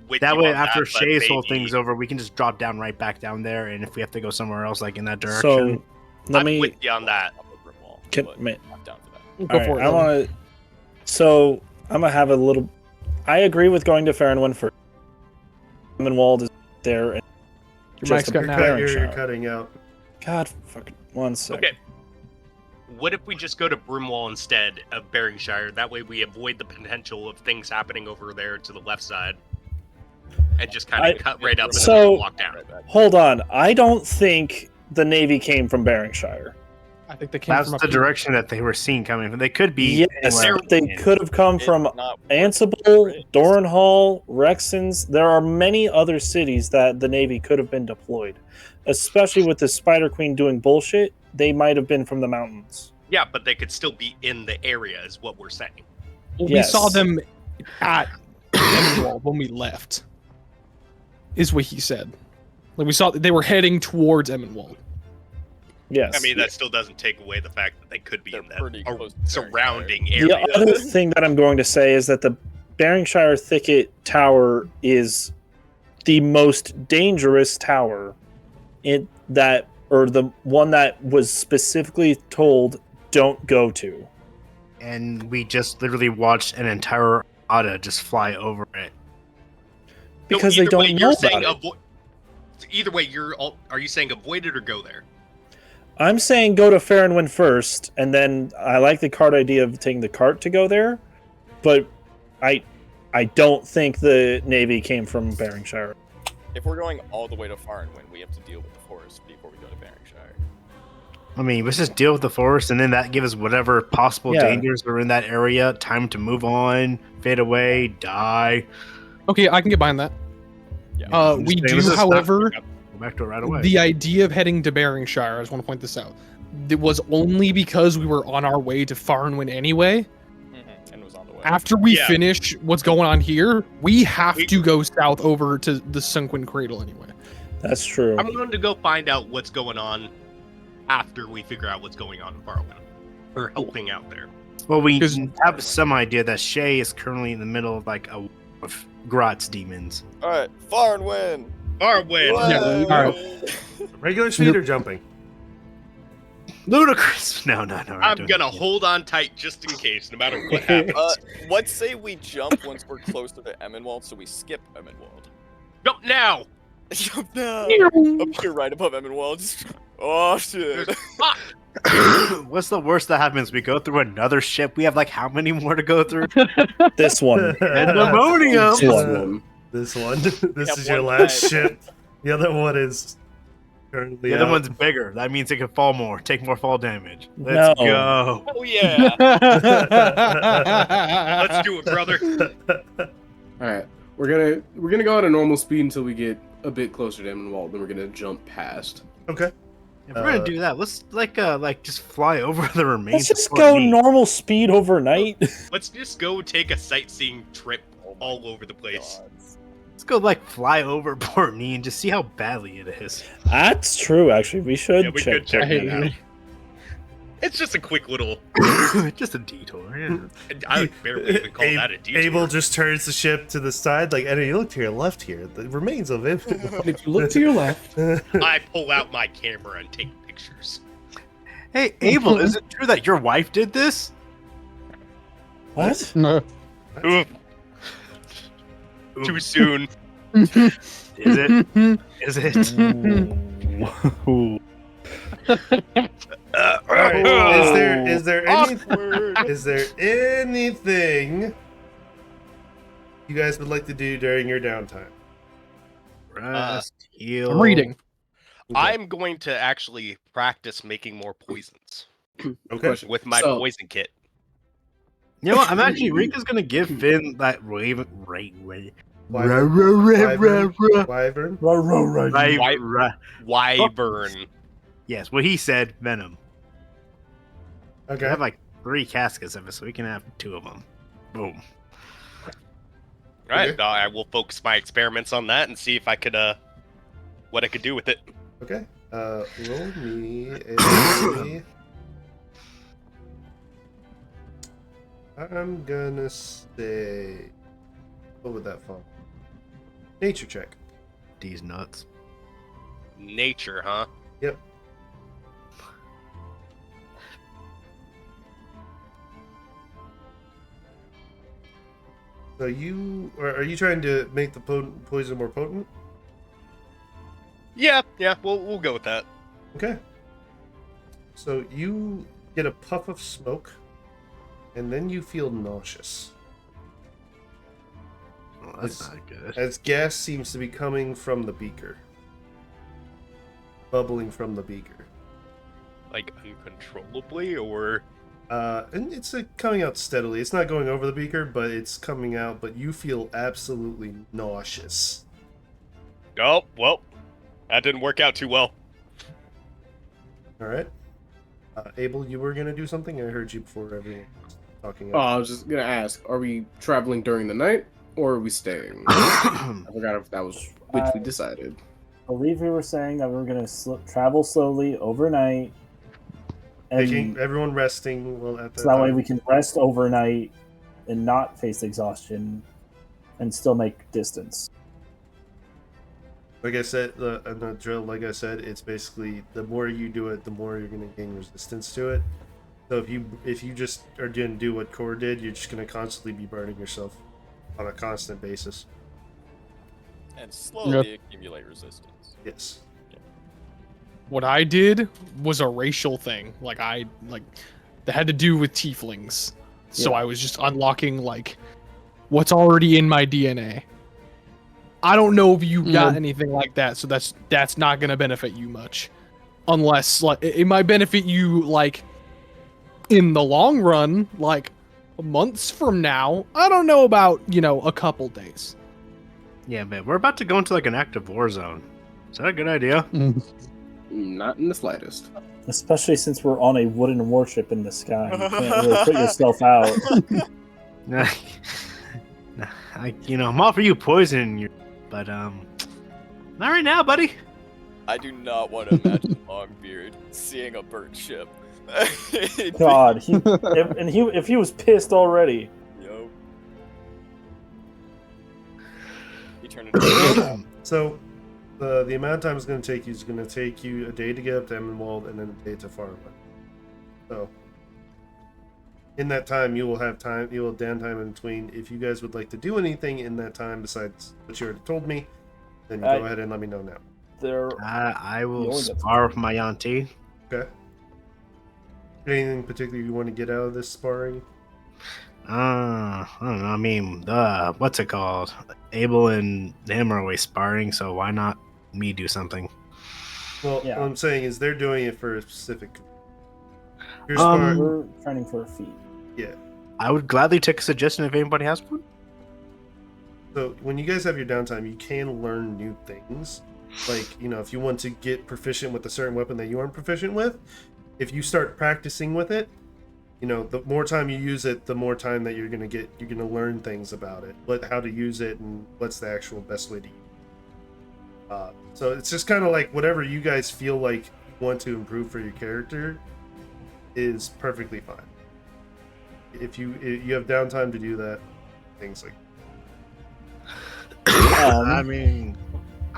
S6: with
S4: That
S6: you
S4: way,
S6: on
S4: after
S6: that, but
S4: Shay's whole
S6: maybe-
S4: thing's over, we can just drop down right back down there. And if we have to go somewhere else, like in that direction,
S3: So let
S6: I'm
S3: me.
S6: with you on that.
S5: Up a brick wall,
S3: Can,
S5: but
S3: man,
S5: I'm down for that.
S9: Go
S3: all
S9: for
S3: right,
S9: it.
S3: I
S9: Logan.
S3: want to. So I'm gonna have a little. I agree with going to Farronwin first. Wald is there. And
S9: Your
S3: just
S9: mic's
S3: a
S9: cutting out.
S3: Beringshire.
S1: You're cutting out.
S3: God, fucking 1 sec.
S6: Okay. What if we just go to Broomwall instead of Beringshire? That way we avoid the potential of things happening over there to the left side. And just kind of cut right up and
S3: So-
S6: then walk down.
S5: Right back.
S3: Hold on. I don't think the Navy came from Beringshire.
S9: I think they came
S4: that's
S9: from up
S4: the
S9: here.
S4: direction that they were seen coming from. They could be.
S3: Yes,
S4: anywhere.
S3: but they could have come
S5: It's
S3: from
S5: not
S3: Ansible,
S5: worth it.
S3: Doranhall, Rexons. There are many other cities that the Navy could have been deployed. Especially with the Spider Queen doing bullshit, they might have been from the mountains.
S6: Yeah, but they could still be in the area, is what we're saying.
S9: Well,
S3: Yes.
S9: We saw them at Emerald when we left. Is what he said. Like we saw they were heading towards Emerald.
S3: Yes.
S6: I mean, that still doesn't take away the fact that they could be
S5: They're
S6: in that
S5: pretty close to
S6: surrounding
S3: the
S6: area.
S3: other thing that I'm going to say is that the Beringshire Thicket Tower is the most dangerous tower in that, or the one that was specifically told don't go to.
S4: And we just literally watched an entire armada just fly over it.
S3: Because
S6: So
S3: they
S6: either way,
S3: don't
S6: you're
S3: know
S6: saying
S3: about it.
S6: either way, are you saying avoid it or go there?
S3: I'm saying go to Farronwin first, and then I like the cart idea of taking the cart to go there, but I don't think the Navy came from Beringshire.
S5: If we're going all the way to Farnwind, we have to deal with the forest before we go to Beringshire.
S4: I mean, let's just deal with the forest, and then that gives us whatever possible
S3: Yeah.
S4: dangers are in that area. Time to move on, fade away, die.
S9: Okay, I can get behind that.
S5: Yeah.
S4: I'm
S9: We
S4: just saying,
S9: do,
S4: let's just not
S9: however,
S4: go back to it right away.
S9: the idea of heading to Beringshire, I just want to point this out. It was only because we were on our way to Farnwind anyway.
S5: And it was on the way.
S9: After we
S6: Yeah.
S9: finish what's going on here, we have
S6: We-
S9: to go south over to the Sunken Cradle anyway.
S3: That's true.
S6: I'm going to go find out what's going on after we figure out what's going on in Farwin. Or helping out there.
S4: Well, we
S9: 'Cause-
S4: have some idea that Shay is currently in the middle of like a war of Grot's demons.
S5: All right, Farnwind.
S6: Farwin!
S9: Yeah, all right.
S1: Regular speed or jumping?
S4: Ludicrous! No, we're not
S6: I'm
S4: doing
S6: gonna
S4: it.
S6: hold on tight just in case, no matter what happens.
S5: Let's say we jump once we're closer to Emmenwald, so we skip Emmenwald.
S6: Jump now!
S5: Jump now! Up here, right above Emmenwald. Oh shit!
S6: Fuck!
S4: What's the worst that happens? We go through another ship. We have like how many more to go through?
S3: This one.
S4: Pandemonium!
S3: This one.
S1: This one. This
S5: have
S1: is your
S5: one
S1: last
S5: guy.
S1: ship. The other one is Currently
S4: The other
S1: out.
S4: one's bigger. That means it can fall more, take more fall damage.
S8: No.
S4: Let's go.
S6: Oh yeah. Let's do it, brother.
S2: All right, we're gonna go at a normal speed until we get a bit closer to Emerald. Then we're gonna jump past.
S1: Okay.
S4: If we're gonna do that, let's just fly over the remains.
S8: Let's just
S4: of
S8: go
S4: Fort Meade.
S8: normal speed overnight.
S6: Let's just go take a sightseeing trip all over the place.
S4: Let's go fly over Port Meade and just see how badly it is.
S8: That's true, actually. We should
S6: Yeah, we
S8: check,
S6: could check
S8: that
S6: that
S8: out.
S6: out. It's just a quick little.
S4: Just a detour. Yeah.
S6: I would barely even call that a detour.
S1: Abel just turns the ship to the side, like, and you look to your left here. The remains of it.
S2: And if you look to your left,
S6: I pull out my camera and take pictures.
S4: Hey, Abel, is it true that your wife did this?
S8: What?
S7: No.
S6: Oof. Too soon.
S4: Is it? Is it?
S8: Ooh.
S1: All right. Is there anything you guys would like to do during your downtime?
S4: Rest, heal.
S9: I'm reading.
S6: I'm going to actually practice making more poisons
S1: Okay.
S6: with my
S2: So-
S6: poison kit.
S4: You know what? I'm actually Rika's gonna give Finn that raven.
S1: Wyvern.
S6: Wyvern.
S4: Yes, what he said, venom.
S1: Okay.
S4: I have 3 caskets of it, so we can have 2 of them. Boom.
S6: All right,
S1: Okay.
S6: I will focus my experiments on that and see if I could, what I could do with it.
S1: Okay. Roll me a. I'm gonna say. What would that fall? Nature check.
S4: These nuts.
S6: Nature, huh?
S1: Yep. So are you trying to make the poison more potent?
S6: Yeah, we'll go with that.
S1: Okay. So you get a puff of smoke, and then you feel nauseous.
S4: Oh, that's
S1: It's-
S4: not good.
S1: As gas seems to be coming from the beaker. Bubbling from the beaker.
S6: Like uncontrollably, or
S1: And it's coming out steadily. It's not going over the beaker, but it's coming out, but you feel absolutely nauseous.
S6: oh well, that didn't work out too well.
S1: Alright. Abel, you were going to do something? I heard you before everyone was talking.
S2: oh, I was just gonna ask: are we traveling during the night or are we staying? I forgot if that was which we decided.
S8: I believe we were saying that we were going to travel slowly overnight. And
S1: Taking everyone resting well at that
S8: so that way
S1: time.
S8: we can rest overnight and not face exhaustion and still make distance.
S1: Like I said, in the drill, like I said, it's basically the more you do it, the more you're going to gain resistance to it. So if you just are going to do what Core did, you're just going to constantly be burning yourself on a constant basis.
S5: And slowly accumulate resistance.
S1: Yes.
S9: What I did was a racial thing. That had to do with tieflings. So
S8: Yeah.
S9: I was just unlocking what's already in my DNA. I don't know if you got
S7: Yeah.
S9: anything like that, so that's not gonna benefit you much. Unless it might benefit you in the long run, months from now. I don't know about, a couple days.
S4: Yeah, man, we're about to go into an active war zone. Is that a good idea?
S2: Not in the slightest.
S8: Especially since we're on a wooden warship in the sky. You can't really put yourself out.
S4: I'm all for you poisoning but not right now, buddy.
S5: I do not want to imagine Longbeard seeing a burnt ship.
S8: God, if he was pissed already.
S5: Yo. He turned into
S1: So the amount of time it's going to take you is going to take you a day to get up to Emerald and then a day to Farmland. So in that time, you will have downtime in between. If you guys would like to do anything in that time besides what you already told me, then go ahead and let me know now.
S4: I will
S8: only
S4: spar with my auntie.
S1: Okay. Anything particular you want to get out of this sparring?
S4: I don't know. I mean, what's it called? Abel and him are always sparring, so why not me do something?
S1: Well,
S8: Yeah.
S1: what I'm saying is they're doing it for a specific. Here's part.
S8: We're training for a feat.
S1: Yeah.
S4: I would gladly take a suggestion if anybody has one.
S1: So when you guys have your downtime, you can learn new things. Like, if you want to get proficient with a certain weapon that you aren't proficient with, if you start practicing with it, the more time you use it, the more time that you're gonna get. You're gonna learn things about it, how to use it, and what's the actual best way to use it. So it's just kind of like whatever you guys feel like you want to improve for your character is perfectly fine. If you have downtime to do that, things like.
S4: I mean,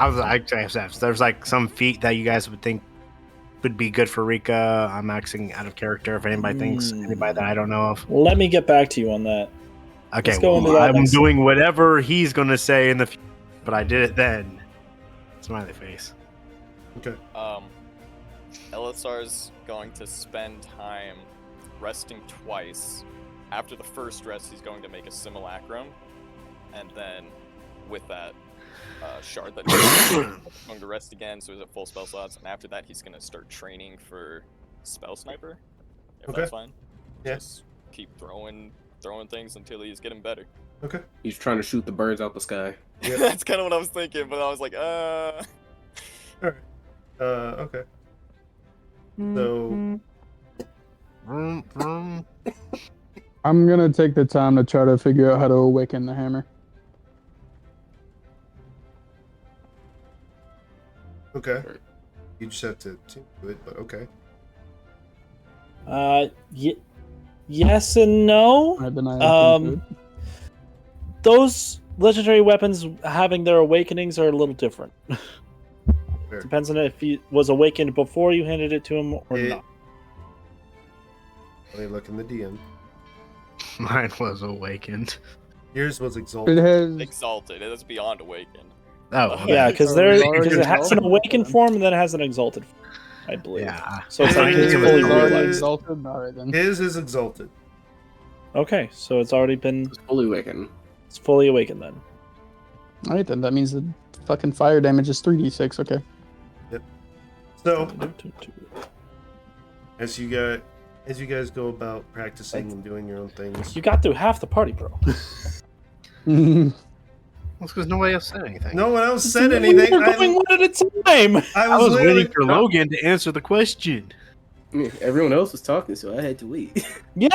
S4: if there's like some feat that you guys would think would be good for Rika. I'm maxing out of character. If anybody thinks anybody that I don't know of.
S8: Let me get back to you on that.
S4: Okay,
S8: Let's go into that
S4: I'm
S8: next
S4: doing whatever he's gonna say in the future, but I did it then. Smiley face.
S1: Okay.
S5: Elisar's going to spend time resting twice. After the first rest, he's going to make a simulacrum, and then with that shard that he's going to rest again, so he's at full spell slots. And after that, he's going to start training for spell sniper. If that's fine.
S1: Yeah.
S5: Just keep throwing things until he's getting better.
S1: Okay.
S2: He's trying to shoot the birds out the sky.
S1: Yeah.
S5: That's kind of what I was thinking, but I was like,
S1: All right. Okay. So.
S7: I'm gonna take the time to try to figure out how to awaken the hammer.
S1: Okay. You just have to do it, but okay.
S8: Yes and no.
S7: Alright, then I can do it.
S8: Those legendary weapons having their awakenings are a little different.
S1: Fair.
S8: Depends on if he was awakened before you handed it to him or not.
S1: Let me look in the DM.
S4: Mine was awakened.
S1: Yours was exalted.
S7: It has.
S5: exalted. It is beyond awakened.
S4: Oh,
S8: Yeah, because
S7: Already
S8: it has an
S7: exalted.
S8: awakened form and then it has an exalted form, I believe.
S4: yeah.
S8: So it's like it's
S1: It
S8: fully
S1: is
S7: already
S8: realized.
S7: exalted. Alright then.
S1: His is exalted.
S8: Okay, so it's already been
S2: It's fully awakened.
S8: it's fully awakened then.
S7: Alright then, that means the fucking fire damage is 3d6. Okay.
S1: So as you guys go about practicing and doing your own things.
S8: You got through half the party, bro.
S4: That's because nobody else said anything.
S1: No one else said anything.
S8: We're going one at a time.
S1: I
S4: I was
S1: literally-
S4: waiting for Logan to answer the question.
S2: Everyone else was talking, so I had to wait.
S8: Yeah.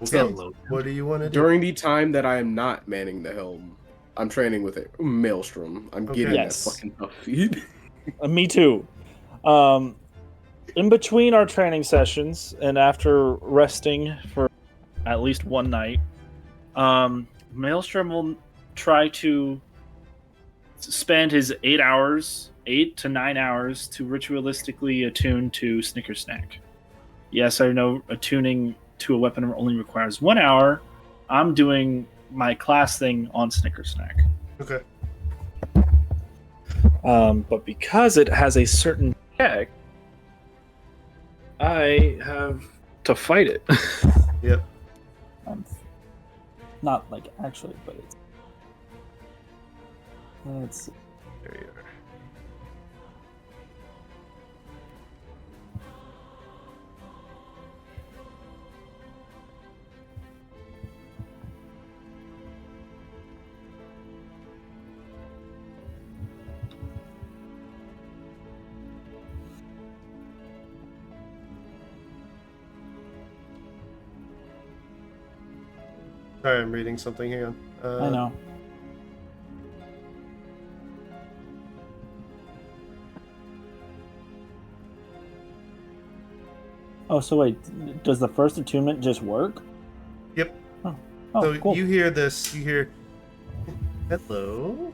S1: Okay,
S4: Logan.
S1: what do you want to do?
S2: During the time that I am not manning the helm, I'm training with a maelstrom. I'm
S1: Okay.
S2: getting
S8: Yes.
S2: that fucking tough feed.
S8: Me too. In between our training sessions and after resting for at least one night, Maelstrom will try to spend his 8 to 9 hours to ritualistically attune to Snicker Snack. Yes, I know attuning to a weapon only requires 1 hour. I'm doing my class thing on Snicker Snack.
S1: Okay.
S8: But because it has a certain check, I have to fight it.
S1: Yep.
S8: Not like actually, but it's. Let's see.
S1: There you are. Sorry, I'm reading something. Hang on.
S8: I know. Oh, so wait, does the first attunement just work?
S1: Yep.
S8: Oh,
S1: So
S8: cool.
S1: you hear this? You hear hello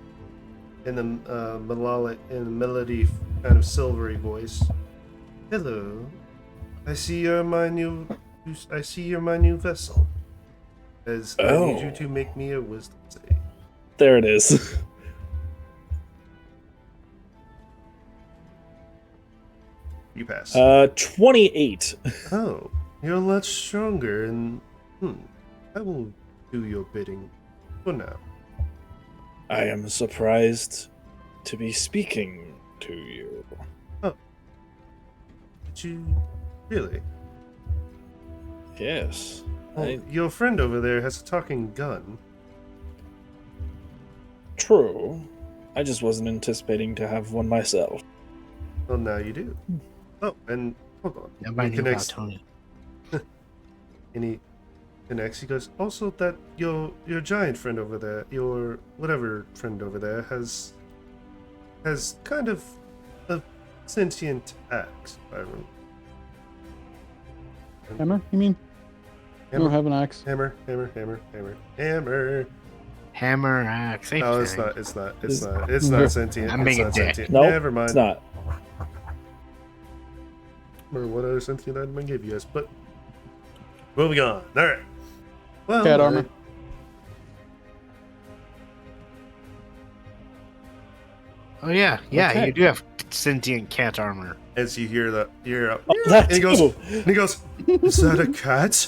S1: in the melody kind of silvery voice. Hello, I see you're my new vessel. As I need you to make me a wisdom save.
S8: There it is.
S1: You pass.
S8: 28.
S1: Oh, you're a lot stronger, and I will do your bidding for now.
S8: I am surprised to be speaking
S3: to you.
S1: Did you really?
S3: Yes.
S1: Well, your friend over there has a talking gun.
S3: True. I just wasn't anticipating to have one myself.
S1: Well, now you do. Oh, and hold on.
S4: Nobody
S1: He
S4: knew about
S1: connects-
S4: Tony.
S1: And he connects. He goes, also that your giant friend over there, your whatever friend over there, has kind of a sentient axe. I remember.
S7: Hammer, you mean? You don't have an axe.
S1: Hammer.
S4: Hammer, axe, same
S1: No, it's
S4: thing.
S1: not. It's not sentient.
S4: I'm
S1: It's
S4: being a
S1: not
S4: dick.
S1: sentient.
S3: No,
S1: Never mind.
S3: it's not.
S1: Or what other sentient item I gave you guys, but moving on. All right. Well,
S7: Cat armor.
S4: Oh yeah,
S3: Okay.
S4: you do have sentient cat armor.
S1: As you hear that,
S3: That
S1: and he goes,
S3: too.
S1: and he goes, "Is that a cat?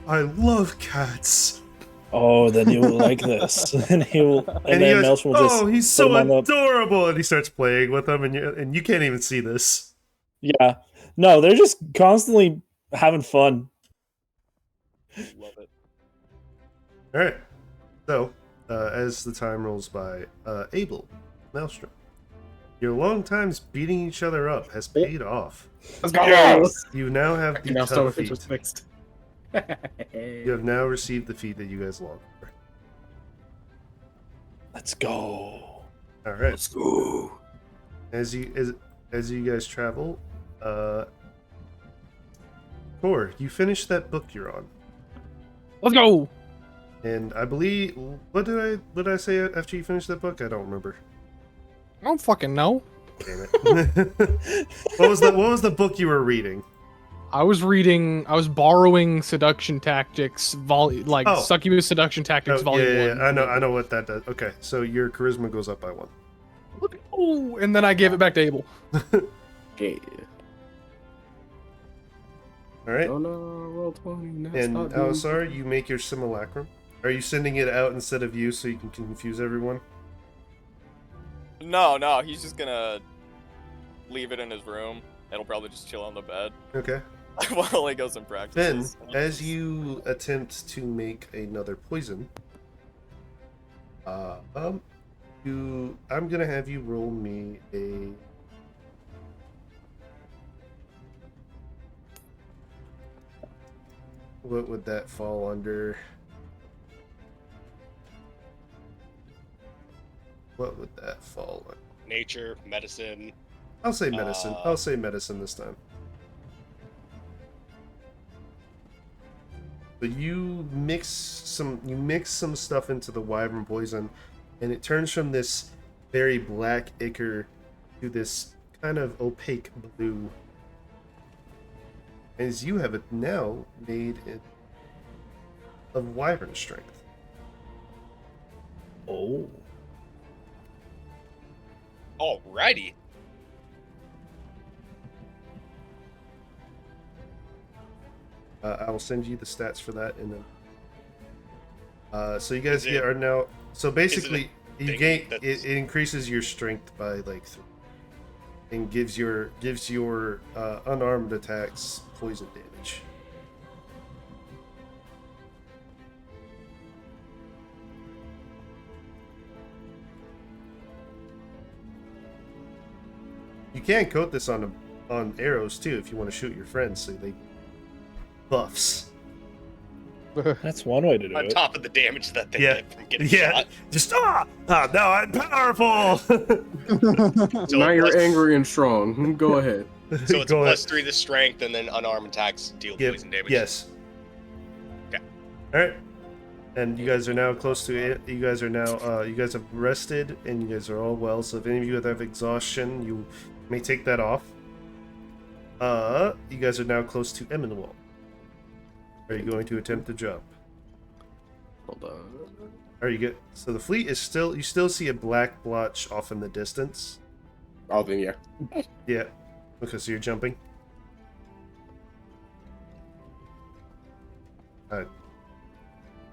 S1: I love cats."
S3: Oh, then you will like this. And he will, and
S1: he
S3: then
S1: goes,
S3: Nelson will just.
S1: "Oh, he's
S3: put him
S1: so
S3: on the-
S1: adorable!" And he starts playing with them, and you can't even see this.
S3: Yeah. No, they're just constantly having fun.
S5: Love it.
S1: All right. So, as the time rolls by, Abel, Maelstrom, your long times beating each other up has paid off.
S2: Let's go.
S1: You now have the
S2: Now start
S1: tough
S2: with what's
S1: feat.
S2: fixed.
S1: You have now received the feat that you guys longed for.
S3: Let's go.
S1: All right.
S2: Let's go.
S1: As you guys travel, Tor, you finished that book you're on,
S9: Let's go.
S1: and I believe what did I say after you finished that book? I don't remember.
S9: I don't fucking know.
S1: Damn it. What was the book you were reading?
S9: I was borrowing Seduction Tactics,
S1: Oh.
S9: Succubus Seduction Tactics,
S1: Oh,
S9: Volume 1.
S1: I know what that does. Okay, so your charisma goes up by 1.
S9: Oh, and then I gave it back to Abel.
S2: Hey.
S1: All right.
S2: Oh no, roll 20. That's
S1: And
S2: not good.
S1: Alisar, you make your simulacrum. Are you sending it out instead of you so you can confuse everyone?
S5: No, he's just gonna leave it in his room. It'll probably just chill on the bed
S1: Okay.
S5: while he goes and
S1: Then,
S5: practices.
S1: as you attempt to make another poison, I'm gonna have you roll me a. What would that fall under? What would that fall under?
S6: Nature, medicine.
S1: I'll say medicine. I'll say medicine this time. But you mix some stuff into the wyvern poison, and it turns from this very black ichor to this kind of opaque blue. As you have it now made it of wyvern strength.
S3: Oh.
S6: Alrighty.
S1: I will send you the stats for that, and then. So you guys
S6: Is it-
S1: are now. So basically, you
S6: thing
S1: gain
S6: that's-
S1: it increases your strength by like 3, and gives your unarmed attacks poison damage. You can coat this on arrows too if you want to shoot your friends, so they buffs.
S3: That's one way to do
S6: On
S3: it.
S6: top of the damage that they
S1: Yeah.
S6: get from getting
S1: Yeah,
S6: shot.
S1: just now I'm powerful.
S6: So
S2: Now you're
S6: plus-
S2: angry and strong. Go ahead.
S6: So it's
S1: Go ahead.
S6: +3 to strength, and then unarmed attacks deal
S1: Yeah,
S6: poison damage.
S1: Yes.
S6: Okay.
S1: All right. And you guys are now close to it. You guys are now. You guys have rested, and you guys are all well. So if any of you have exhaustion, you may take that off. You guys are now close to Eminwall. Are you going to attempt the jump?
S2: Hold on.
S1: Are you good? So the fleet is still. You still see a black blotch off in the distance.
S2: Oh, then yeah.
S1: Yeah. Okay, so you're jumping. Alright.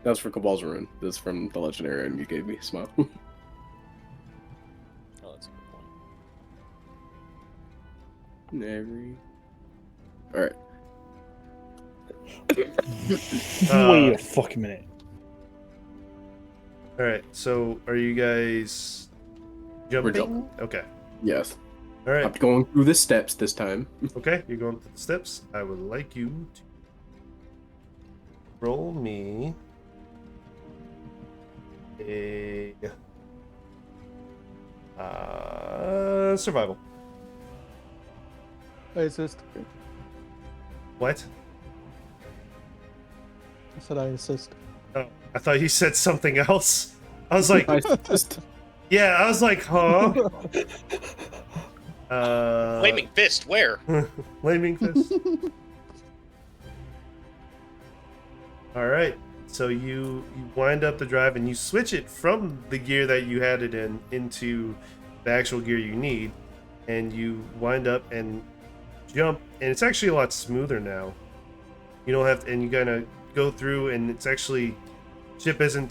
S2: That's for Cabal's Ruin. This is from the legendary item you gave me. Smile.
S5: Oh, that's a good point.
S2: All right.
S3: Wait a fucking minute.
S1: All right. So, are you guys jumping?
S2: jumping.
S1: Okay.
S2: Yes.
S1: All right.
S2: I'm going through the steps this time.
S1: Okay. You're going through the steps. I would like you to roll me a survival.
S7: I assist.
S1: What?
S7: I said I assist.
S1: Oh, I thought you said something else. I was like,
S2: I just
S1: yeah. I was like, huh?
S6: Flaming fist, where?
S1: Flaming fist. All right. So you wind up the drive and you switch it from the gear that you had it in into the actual gear you need, and you wind up and jump, and it's actually a lot smoother now. You don't have to, and you gotta go through, and it's actually ship isn't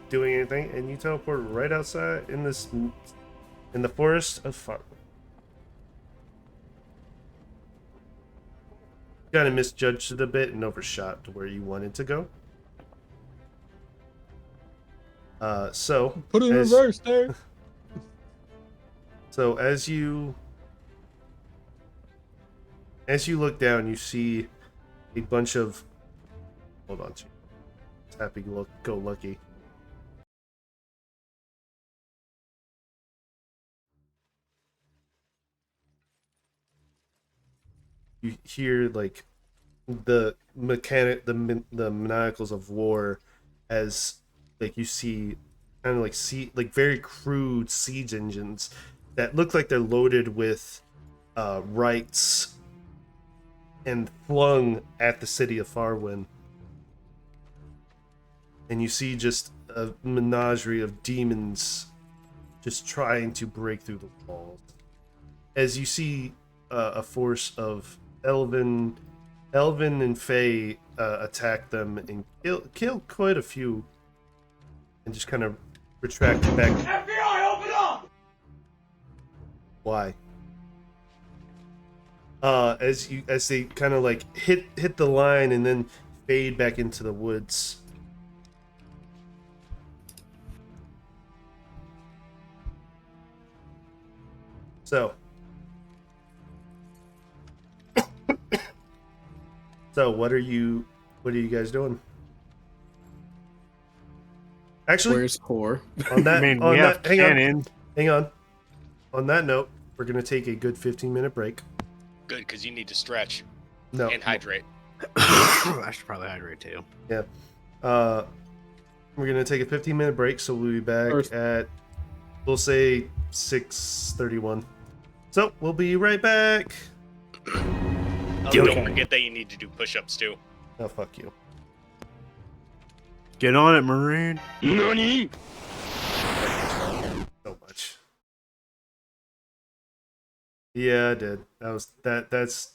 S1: doing anything, and you teleport right outside in the forest of fun. Kind of misjudged it a bit and overshot to where you wanted to go. So
S7: Put it in reverse, there.
S1: So as you look down, you see a bunch of hold on to happy go lucky. You hear like the manacles of war as like you see kind of like very crude siege engines that look like they're loaded with rights and flung at the city of Farwyn. And you see just a menagerie of demons just trying to break through the walls. As you see a force of Elven and Fae attack them and kill quite a few, and just kind of retract back. FBI, open up! Why? As they kind of like hit the line and then fade back into the woods. So what are you guys doing? Actually,
S2: where's Core?
S1: on that,
S4: I mean, we have cannon.
S1: hang on. On that note, we're gonna take a good 15-minute break.
S6: Good, because you need to stretch
S1: No,
S6: and hydrate.
S4: I should probably hydrate too.
S1: yeah. We're gonna take a 15-minute break, so we'll be back at, we'll say 6:31. So we'll be right back.
S6: Don't forget that you need to do push-ups too.
S1: Oh, fuck you.
S4: Get on it, Marine.
S6: Nani?
S1: So much. Yeah, I did. That's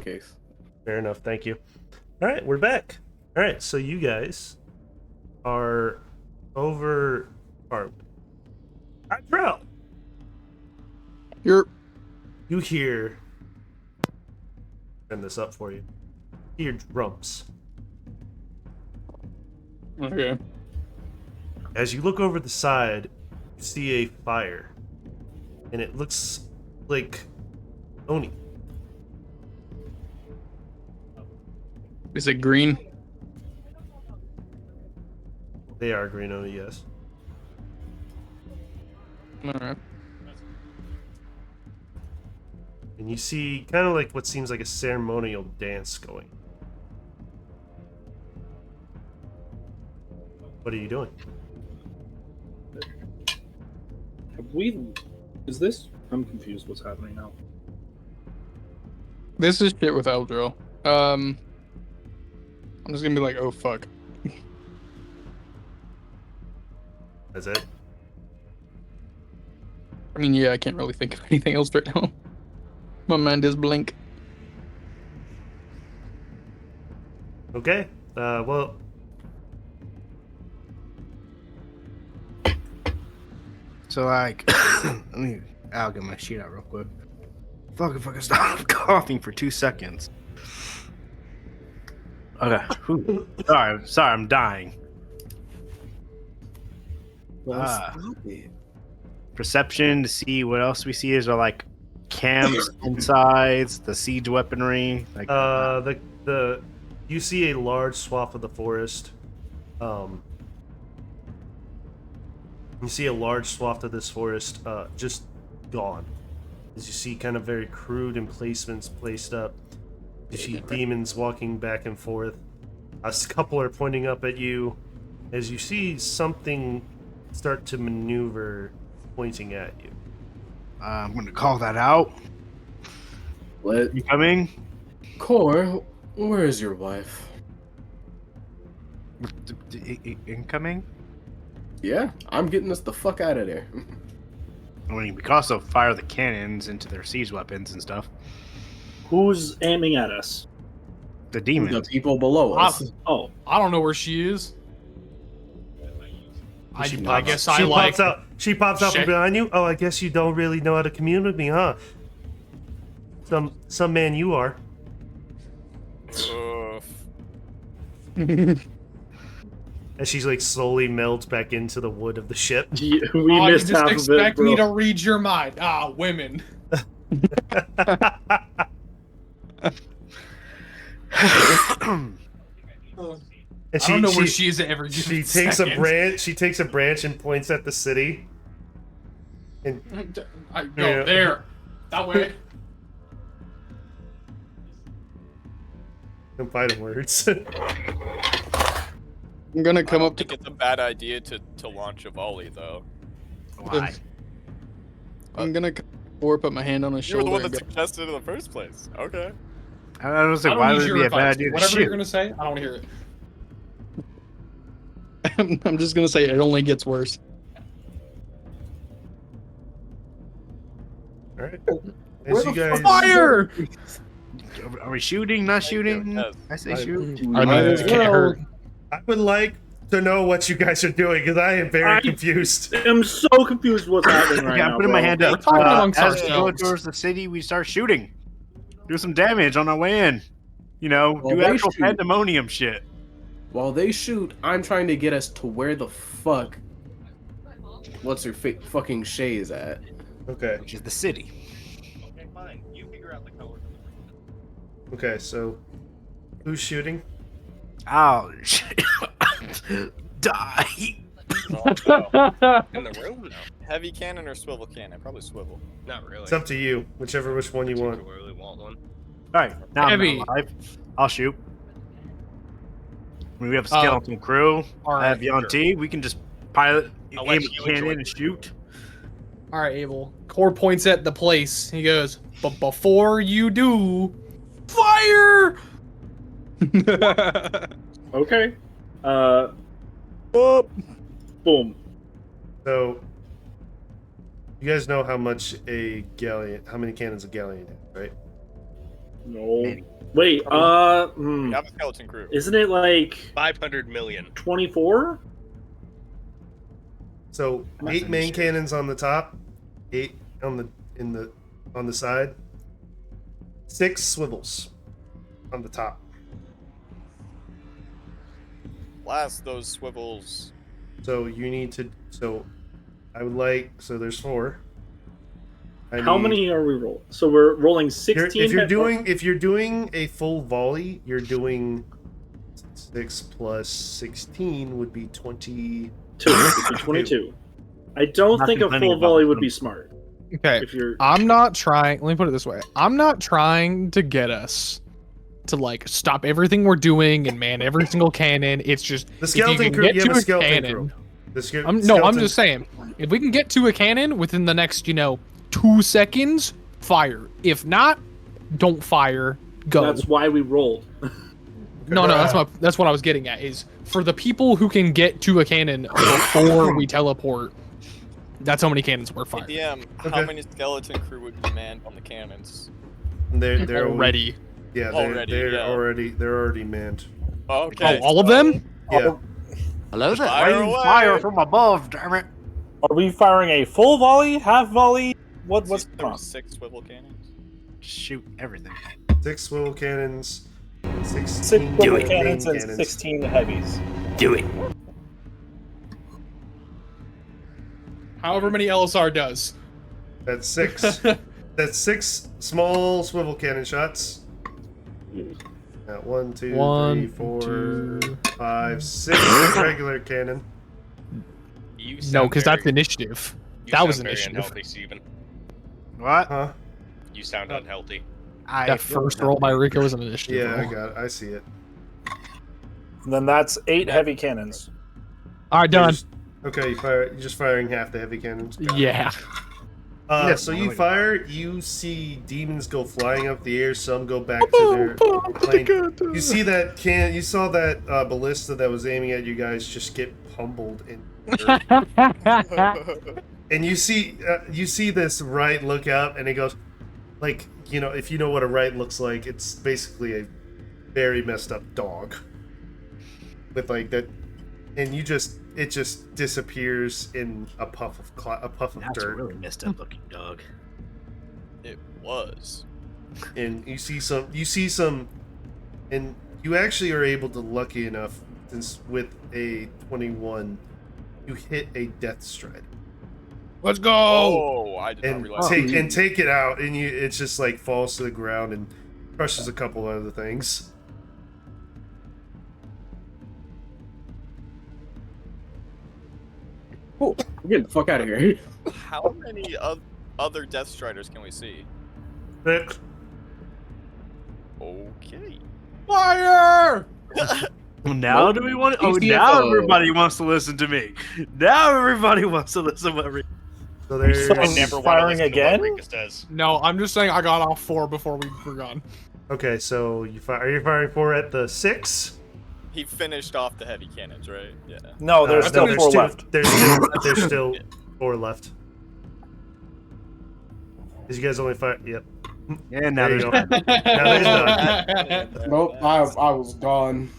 S2: case.
S1: Fair enough. Thank you. All right, we're back. All right, so you guys are over. Bro,
S7: You're
S1: you hear. Turn this up for you. You hear drums.
S7: okay.
S1: As you look over the side, you see a fire, and it looks like Oni.
S7: Is it green?
S1: They are green Oni, yes.
S7: All right.
S1: And you see kind of like what seems like a ceremonial dance going. What are you doing?
S8: Have we? Is this? I'm confused. What's happening now?
S7: This is shit with Eldril. I'm just gonna be like, oh fuck.
S1: That's it?
S7: I mean, yeah, I can't really think of anything else right now. My mind is blank.
S1: Okay. Well.
S4: So like, I'll get my sheet out real quick. Fuck if I can stop coughing for 2 seconds. Okay. Whew. Sorry, I'm dying. Perception to see what else we see. Is there like camps insides, the siege weaponry? Like
S1: You see a large swath of the forest. You see a large swath of this forest just gone. As you see kind of very crude emplacements placed up. You see demons walking back and forth. A couple are pointing up at you. As you see something start to maneuver pointing at you.
S4: I'm gonna call that out.
S2: What?
S4: You coming?
S2: Core, where is your wife?
S4: Incoming?
S2: Yeah, I'm getting us the fuck out of there.
S4: I mean, we can also fire the cannons into their siege weapons and stuff.
S8: Who's aiming at us?
S4: The
S2: The
S4: demons.
S2: people below us.
S8: Oh,
S9: I don't know where she is. I guess
S1: She
S9: I like.
S1: pops out. She pops out from
S9: Shit.
S1: behind you. Oh, I guess you don't really know how to commune with me, huh? Some man you are. As she's like slowly melts back into the wood of the ship.
S8: we
S9: Oh, you
S8: missed
S9: just
S8: half of it,
S9: expect me
S8: bro.
S9: to read your mind. Ah, women.
S1: And
S9: I don't know where she is at every
S1: She
S9: second.
S1: takes a branch. She takes a branch and points at the city. And
S9: I go
S1: Yeah.
S9: there. That way.
S1: I'm fighting words.
S7: I'm gonna come
S5: I
S7: up
S5: don't
S7: to.
S5: think it's a bad idea to launch a volley, though.
S4: Why?
S7: I'm gonna come forward, put my hand on his
S5: You were the
S7: shoulder.
S5: one
S7: And
S5: that
S7: go,
S5: suggested it in the first place. Okay.
S4: I was
S9: I
S4: like,
S9: don't
S4: why
S9: need
S4: would it
S9: your
S4: be a
S9: advice.
S4: bad idea to
S9: Whatever you're
S4: shoot?
S9: gonna say, I don't hear it.
S7: I'm just gonna say it only gets worse.
S1: All right. As you guys,
S9: Fire!
S4: Are we shooting? Not
S5: Thank you,
S4: shooting?
S5: yes.
S4: I say shoot.
S9: I mean,
S2: as
S9: it can't hurt.
S1: I would like to know what you guys are doing because I am very confused.
S8: I'm so confused what's happening right
S4: Yeah,
S8: now.
S4: I'm putting my hand
S9: We're
S4: up.
S9: talking amongst
S4: As we go
S9: ourselves.
S4: towards the city, we start shooting. Do some damage on our way in. You know,
S2: Well,
S4: do
S2: they
S4: actual
S2: shoot.
S4: pandemonium shit.
S2: While they shoot, I'm trying to get us to where the fuck. What's her fucking Shay is at?
S1: Okay.
S4: Which is the city.
S6: Okay, fine. You figure out the color.
S1: Okay. So, who's shooting?
S4: Oh, die.
S5: In the room? No. Heavy cannon or swivel cannon? Probably swivel.
S6: Not really.
S1: It's up to you. Whichever which one you want.
S6: Particularly want one.
S4: All right, now
S9: Heavy.
S4: I'm alive. I'll shoot. I mean, we have a skeleton crew.
S9: all
S4: I have
S9: right,
S4: Yanti. We can just pilot,
S6: I'll
S4: aim
S6: let
S4: a
S6: you enjoy
S4: cannon
S6: it.
S4: and shoot.
S9: All right, Abel. Core points at the place. He goes, but before you do, fire!
S8: Okay. Boom.
S1: So, you guys know how much a galleon, how many cannons a galleon has, right?
S8: No.
S4: Maybe.
S8: Wait,
S5: We have a skeleton crew.
S8: isn't it like
S6: 500 million.
S8: 24?
S1: So
S8: I'm not
S1: 8
S8: even
S1: main
S8: sure.
S1: cannons on the top, 8 on the side, 6 swivels on the top.
S5: Blast those swivels.
S1: So you need to. So I would like. So there's 4.
S8: How many are we rolling? So we're rolling 16.
S1: If you're doing a full volley, you're doing 6 plus 16 would be 20.
S8: 22. I don't
S4: Not
S8: think a
S4: complaining
S8: full
S4: about
S8: volley
S4: the
S8: would be
S4: numbers.
S8: smart.
S9: Okay.
S8: If you're
S9: I'm not trying. Let me put it this way. I'm not trying to get us to like stop everything we're doing and man every single cannon. It's just
S1: The
S9: if you
S1: skeleton
S9: can
S1: crew.
S9: get
S1: You have
S9: to
S1: a skeleton
S9: cannon.
S1: crew. The
S9: I'm
S1: skeleton-
S9: just saying. If we can get to a cannon within the next, 2 seconds, fire. If not, don't fire. Go.
S8: that's why we rolled.
S9: No, that's what I was getting at. Is for the people who can get to a cannon before we teleport. That's how many cannons we're firing.
S5: DM, how
S1: Okay.
S5: many skeleton crew would be manned on the cannons?
S1: They're
S9: Already.
S1: Yeah,
S5: Already,
S1: they're
S5: yeah.
S1: already manned.
S5: Okay.
S9: Oh, all of them?
S1: Yeah.
S10: Hello there.
S5: Fire
S4: Rain
S5: away!
S4: fire from above, damn it.
S11: Are we firing a full volley, half volley? What's
S5: There
S11: going
S5: were
S11: on?
S5: 6 swivel cannons.
S4: Shoot everything.
S1: 6 swivel cannons. 16
S11: 6
S1: main
S11: quick cannons and
S1: cannons.
S11: 16 heavies.
S10: Do it.
S9: However many LSR does.
S1: That's 6. That's 6 small swivel cannon shots. 1, 2, 3, 4,
S9: 2.
S1: 5, 6 regular cannon.
S6: You
S9: No,
S6: sound
S9: because that's
S6: very-
S9: initiative.
S6: you
S9: That
S6: sound
S9: was
S6: very
S9: initiative.
S6: unhealthy, Steven.
S4: What?
S1: Huh?
S6: You sound unhealthy.
S9: That first roll by Rico was an initiative.
S1: Yeah, I
S9: roll.
S1: got it. I see it.
S11: And then that's 8 heavy cannons.
S9: All right, done.
S1: Okay, you're just firing half the heavy cannons. Got it.
S9: Yeah.
S4: Yes,
S1: So
S4: I
S1: you
S4: like
S1: fire, you see demons go flying up the air, some go back to their plane. You see that you saw that ballista that was aiming at you guys just get pummeled in. And you see this right look up, and it goes, like, if you know what a right looks like, it's basically a very messed up dog with like that, and it just disappears in a puff of
S4: That's a
S1: dirt.
S4: really messed up looking dog.
S5: It was.
S1: And you see some, and you actually are able to, lucky enough, since with a 21, you hit a death stride
S9: Let's go.
S5: Oh, I did not
S1: and
S5: realize.
S1: take it out, and it's just like falls to the ground and crushes a couple other things.
S2: Oh, get the fuck out of here.
S5: How many other Death Striders can we see?
S1: 6.
S5: Okay.
S9: Fire!
S4: Now do we want to? Oh, now everybody wants to listen to me. Now everybody wants to listen to me.
S1: So there's
S11: So-
S6: I never want to
S11: Firing
S6: listen to what
S11: again?
S6: Rikus says.
S9: No, I'm just saying I got off 4 before we were gone.
S1: okay. So are you firing 4 at the 6?
S5: He finished off the heavy cannons, right? Yeah.
S11: No, there's
S1: No,
S11: still 4 left.
S1: There's still 4 left. Did you guys only fire? Yep.
S4: Yeah, now
S1: There
S4: there's
S1: you go. Now there's none.
S2: Nope, I was gone.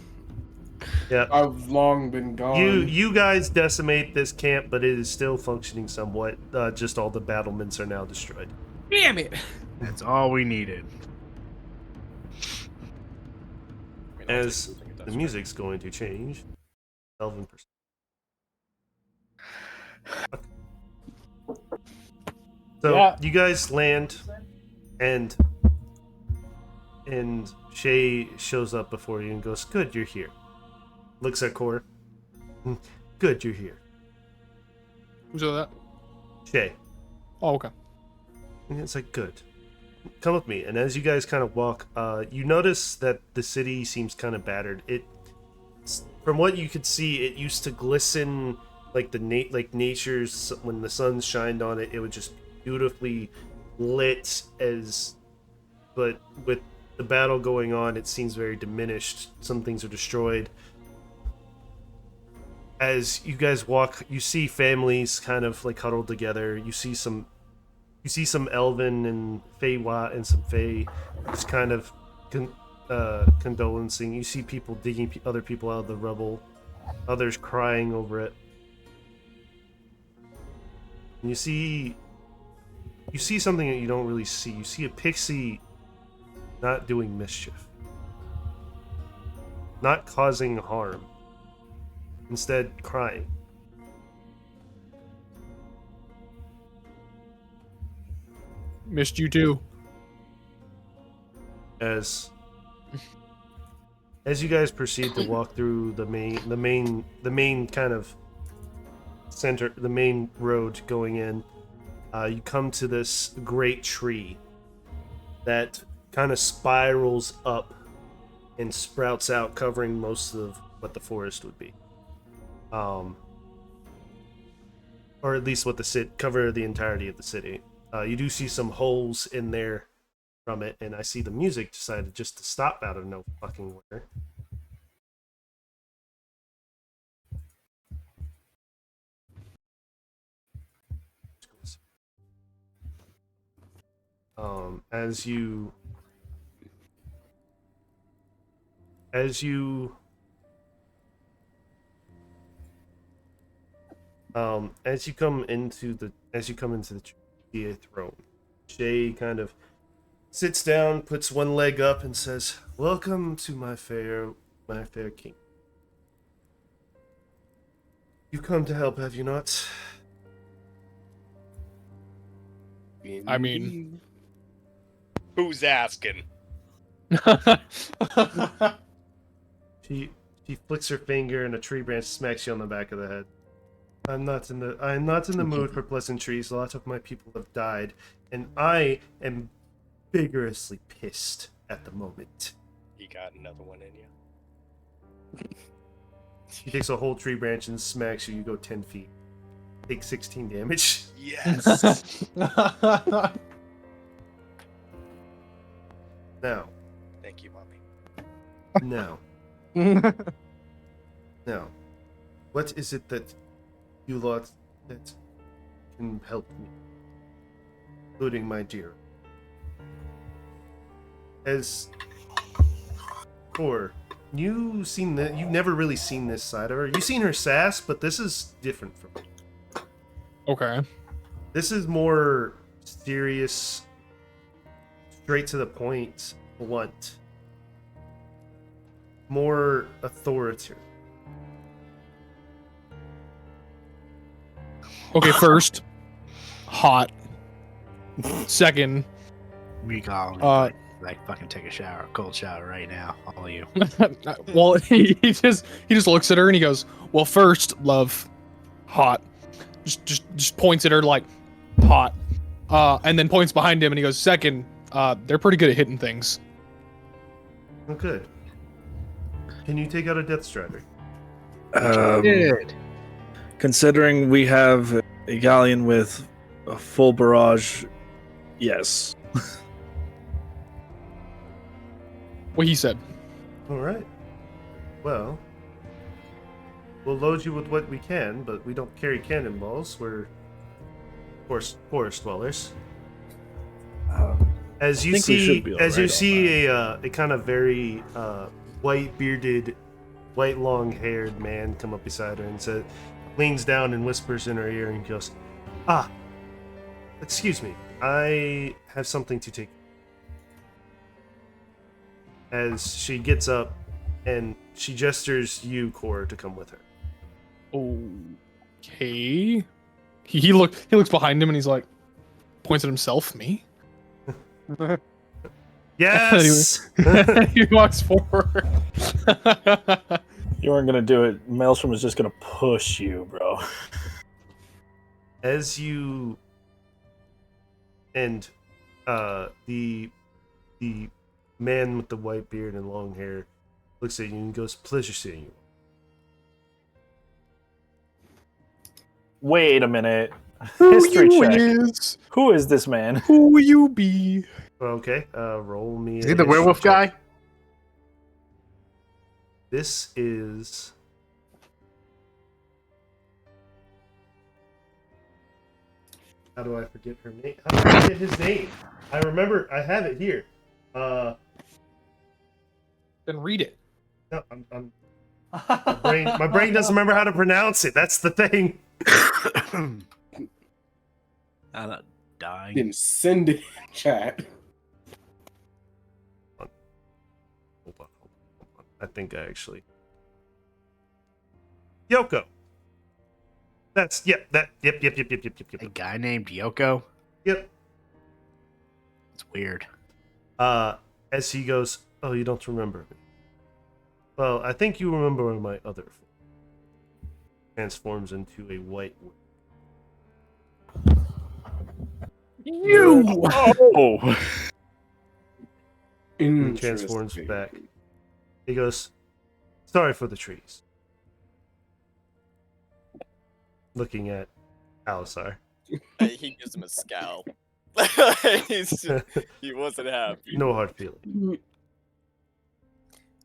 S1: Yeah.
S2: I've long been gone.
S1: You guys decimate this camp, but it is still functioning somewhat. Just all the battlements are now destroyed.
S9: Damn it.
S4: That's all we needed.
S5: I mean, I'll
S1: As
S5: take a Death
S1: the
S5: Strider.
S1: music's going to change. 11%. So
S11: Yeah.
S1: you guys land, and Shay shows up before you and goes, "Good, you're here." Looks at Core. "Good, you're here."
S9: Who's that?
S1: Shay.
S9: Oh, okay.
S1: And it's like, "Good. Come with me." And as you guys kind of walk, you notice that the city seems kind of battered. From what you could see, it used to glisten like like nature's, when the sun shined on it, it would just beautifully lit but with the battle going on, it seems very diminished. Some things are destroyed. As you guys walk, you see families kind of like huddled together. You You see some Elven and Feywa and some Fey just kind of condolencing. You see people digging other people out of the rubble, others crying over it. And you see something that you don't really see. You see a pixie not doing mischief, not causing harm, instead crying.
S9: Missed you too.
S1: As you guys proceed to walk through the main kind of center, the main road going in, you come to this great tree that kind of spirals up and sprouts out, covering most of what the forest would be, or at least what cover the entirety of the city. You do see some holes in there from it, and I see the music decided just to stop out of no fucking where. As you come into the tree, a throne. Shay kind of sits down, puts one leg up, and says, "Welcome to my fair king. You've come to help, have you not?"
S9: I mean,
S6: who's asking?
S1: She flicks her finger, and a tree branch smacks you on the back of the head. I'm not in the mood for pleasantries. A lot of my people have died, and I am vigorously pissed at the moment.
S6: You got another one in you.
S1: He takes a whole tree branch and smacks you. You go 10 feet. Take 16 damage.
S6: Yes.
S1: Now.
S6: Thank you, mommy.
S1: Now. Now. What is it that you lot that can help me? Including my dear. As for you've never really seen this side of her. You've seen her sass, but this is different from her.
S9: okay.
S1: This is more serious, straight to the point, blunt, more authoritative.
S9: Okay, first, hot. Second,
S4: We got like fucking take a shower, cold shower right now, all of you.
S9: well, he just looks at her and he goes, "Well, first, love, hot." Just points at her like, hot, and then points behind him and he goes, "Second, they're pretty good at hitting things."
S1: Oh, good. Can you take out a Death Strider?
S4: Good.
S3: Considering we have a galleon with a full barrage, yes.
S9: What he said.
S1: All right. Well, we'll load you with what we can, but we don't carry cannonballs. We're, of course, forest dwellers. As you see, a kind of very white-bearded, white long-haired man come up beside her and leans down and whispers in her ear and goes, "Ah, excuse me, I have something to take." As she gets up and she gestures you, Cor, to come with her.
S9: Okay. He looks behind him and he's like, points at himself, me.
S1: Yes.
S9: He walks forward.
S11: You weren't gonna do it. Maelstrom was just gonna push you, bro.
S1: As you and the man with the white beard and long hair looks at you and goes, "Pleasure seeing you."
S11: Wait a minute.
S9: Who
S11: History
S9: you
S11: check.
S9: is?
S11: Who is this man?
S9: Who you be?
S1: Okay, roll me.
S4: Is
S1: a
S4: he the
S1: history
S4: werewolf
S1: check.
S4: guy?
S1: This is How do I forget her name? How do I forget his name? I remember. I have it here.
S9: Then read it.
S1: No, my brain doesn't remember how to pronounce it. That's the thing.
S4: I'm not dying.
S2: Didn't send it in chat.
S1: Hold on. I think I actually. Yoko. Yep.
S4: A guy named Yoko?
S1: Yep.
S4: It's weird.
S1: As he goes, oh, you don't remember me. Well, I think you remember my other form. Transforms into a white woman.
S3: You! Oh!
S1: And transforms back. He goes, sorry for the trees. Looking at Alisar.
S5: He gives him a scowl. He wasn't happy.
S1: No hard feeling.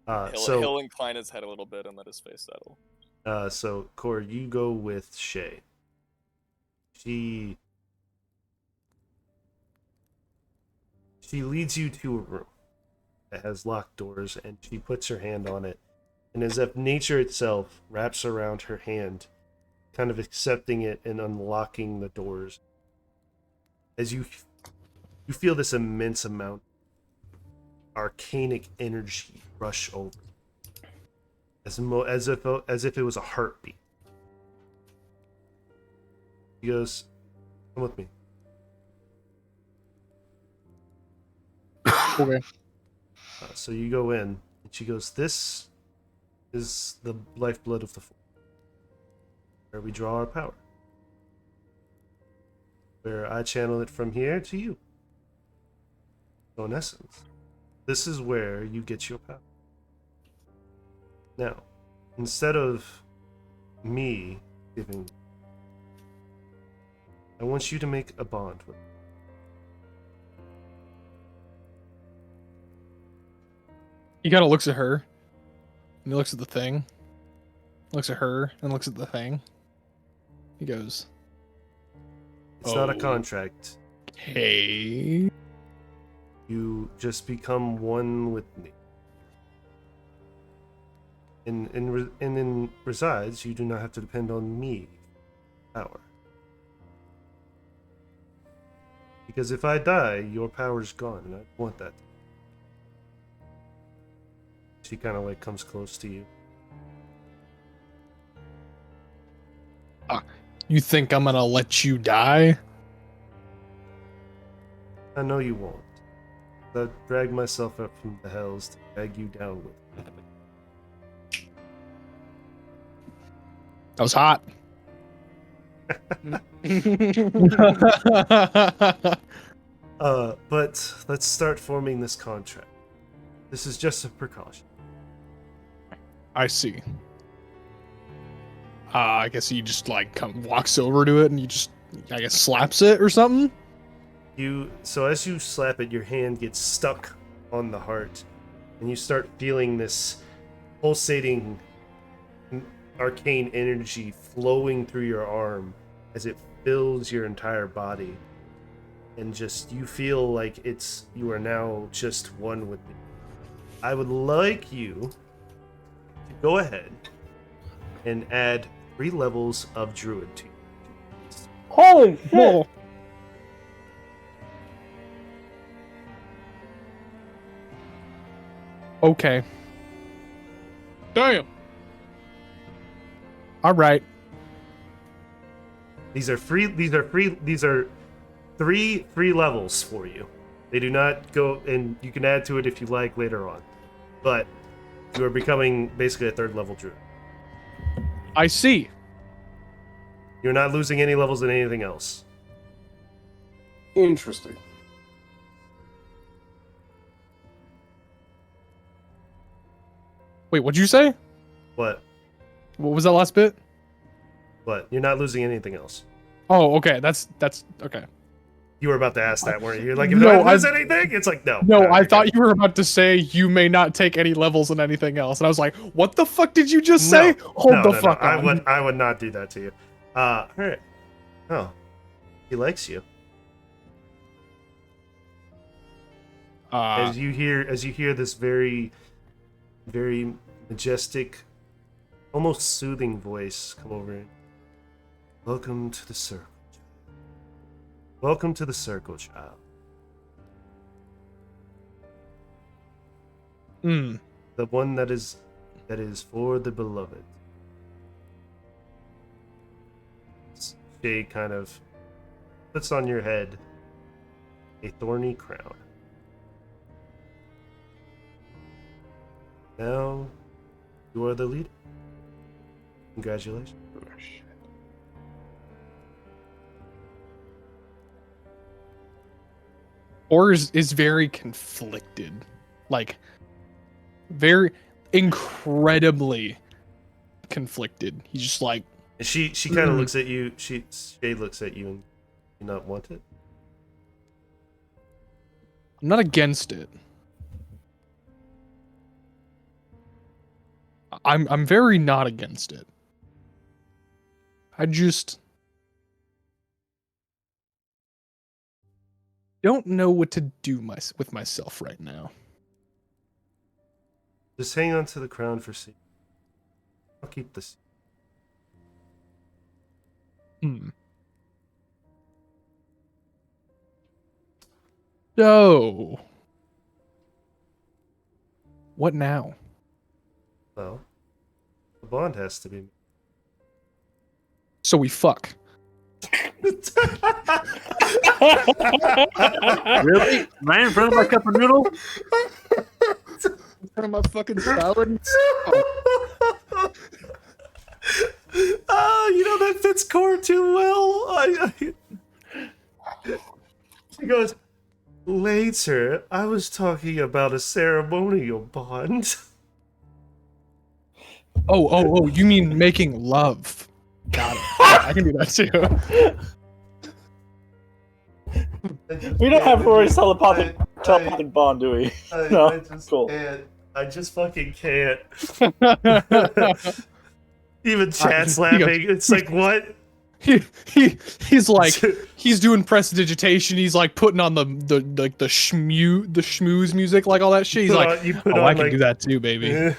S5: He'll incline his head a little bit and let his face settle.
S1: So Cor, you go with Shay. She leads you to a room that has locked doors, and she puts her hand on it, and as if nature itself wraps around her hand, kind of accepting it and unlocking the doors. As you feel this immense amount of arcanic energy rush over, as if it was a heartbeat. He goes, "Come with me."
S9: Okay.
S1: So you go in, and she goes, "This is the lifeblood of the force, where we draw our power. Where I channel it from here to you. So in essence, this is where you get your power. Now, instead of me giving, I want you to make a bond with me.
S9: He kind of looks at her, and he looks at the thing, looks at her, and looks at the thing. He goes,
S1: It's not a contract.
S9: "Hey."
S1: You just become one with me. In resides, you do not have to depend on me for power. Because if I die, your power's gone, and I don't want that. She kind of like comes close to you.
S9: You think I'm gonna let you die?
S1: I know you won't. I'd drag myself up from the hells to drag you down with me.
S9: That was hot.
S1: But let's start forming this contract. This is just a precaution.
S9: I see. I guess he just like walks over to it and you just, I guess, slaps it or something.
S1: So as you slap it, your hand gets stuck on the heart, and you start feeling this pulsating arcane energy flowing through your arm as it fills your entire body, and just you feel like you are now just one with me. I would like you to go ahead and add 3 levels of druid to you.
S11: Holy shit!
S9: Whoa. Okay. Damn. All right.
S1: These are three free levels for you. They do not go, and you can add to it if you like later on. But you are becoming basically a 3rd level druid.
S9: I see.
S1: You're not losing any levels in anything else.
S2: Interesting.
S9: Wait, what'd you say?
S1: But
S9: What was that last bit?
S1: you're not losing anything else.
S9: Oh, okay. That's okay.
S1: You were about to ask that, weren't you? You're like, if
S9: No,
S1: I lose anything? It's like, no.
S9: No, I
S1: you're
S9: thought
S1: good.
S9: you were about to say you may not take any levels in anything else, and I was like, "What the fuck did you just say?"
S1: No,
S9: Hold
S1: no,
S9: the
S1: no,
S9: fuck
S1: no.
S9: on.
S1: I would not do that to you. All right. Oh, He likes you.
S9: Uh,
S1: As you hear this very, very majestic, almost soothing voice come over. Welcome to the circle. Welcome to the circle, child.
S9: mm,
S1: The one that is for the beloved. Shade kind of puts on your head a thorny crown. Now you are the leader. Congratulations.
S9: Ors is very conflicted, like very incredibly conflicted. He's just like,
S1: And she kind of looks at you. Shade looks at you, and you not want it.
S9: I'm not against it. I'm very not against it. I just don't know what to do with myself right now.
S1: Just hang on to the crown for safety. I'll keep this.
S9: So, what now?
S1: Well, the bond has to be.
S9: So we fuck.
S4: Really? Right in front of my cup of noodle?
S9: In front of my fucking salad?
S1: You know that fits Core too well. She goes, later, I was talking about a ceremonial bond.
S9: Oh, you mean making love. Got it. I can do that too.
S11: We don't have Rory's telepathic bond, do we? No, cool.
S1: I just fucking can't. Even chat's laughing. It's like, what?
S9: He's like, he's doing prestidigitation. He's like putting on the schmooze music, like all that shit. He's like, I can do that too, baby.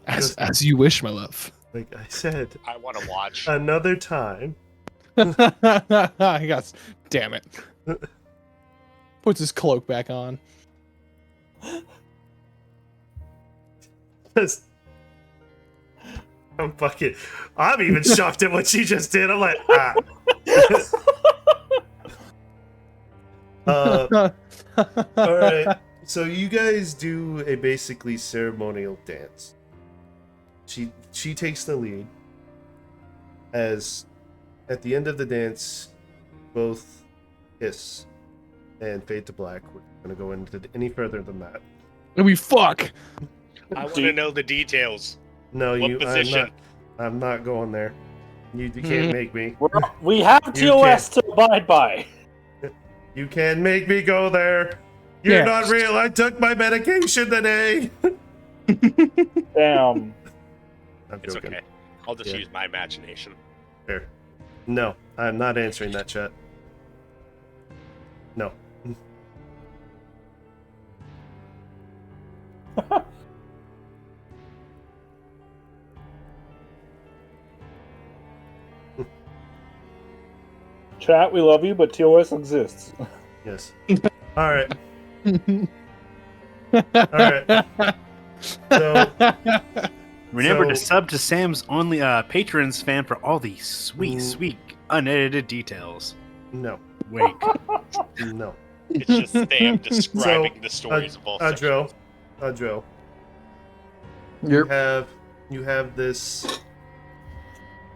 S9: As you wish, my love.
S1: Like I said,
S6: I want to watch.
S1: Another time.
S9: He goes, damn it. Puts his cloak back on.
S1: I'm even shocked at what she just did. I'm like, all right. So you guys do a basically ceremonial dance. She takes the lead. As at the end of the dance, both kiss and fade to black. We're not gonna go into any further than that.
S9: And we fuck.
S6: I want to know the details.
S1: No,
S6: What position?
S1: I'm not going there. You can't make me.
S11: We have TOS to abide by.
S1: You can't make me go there. You're not real. I took my medication today.
S11: Damn.
S6: It's okay. I'll just use my imagination.
S1: Fair. No, I'm not answering that chat. No.
S11: Chat, we love you, but TOS exists.
S1: Yes. All right. All right. So
S4: remember to sub to Sam's only patrons fan for all the sweet, unedited details.
S1: No.
S4: Wink.
S1: No.
S6: It's just Sam describing the stories of all sections.
S1: Adro.
S7: Yep.
S1: You have this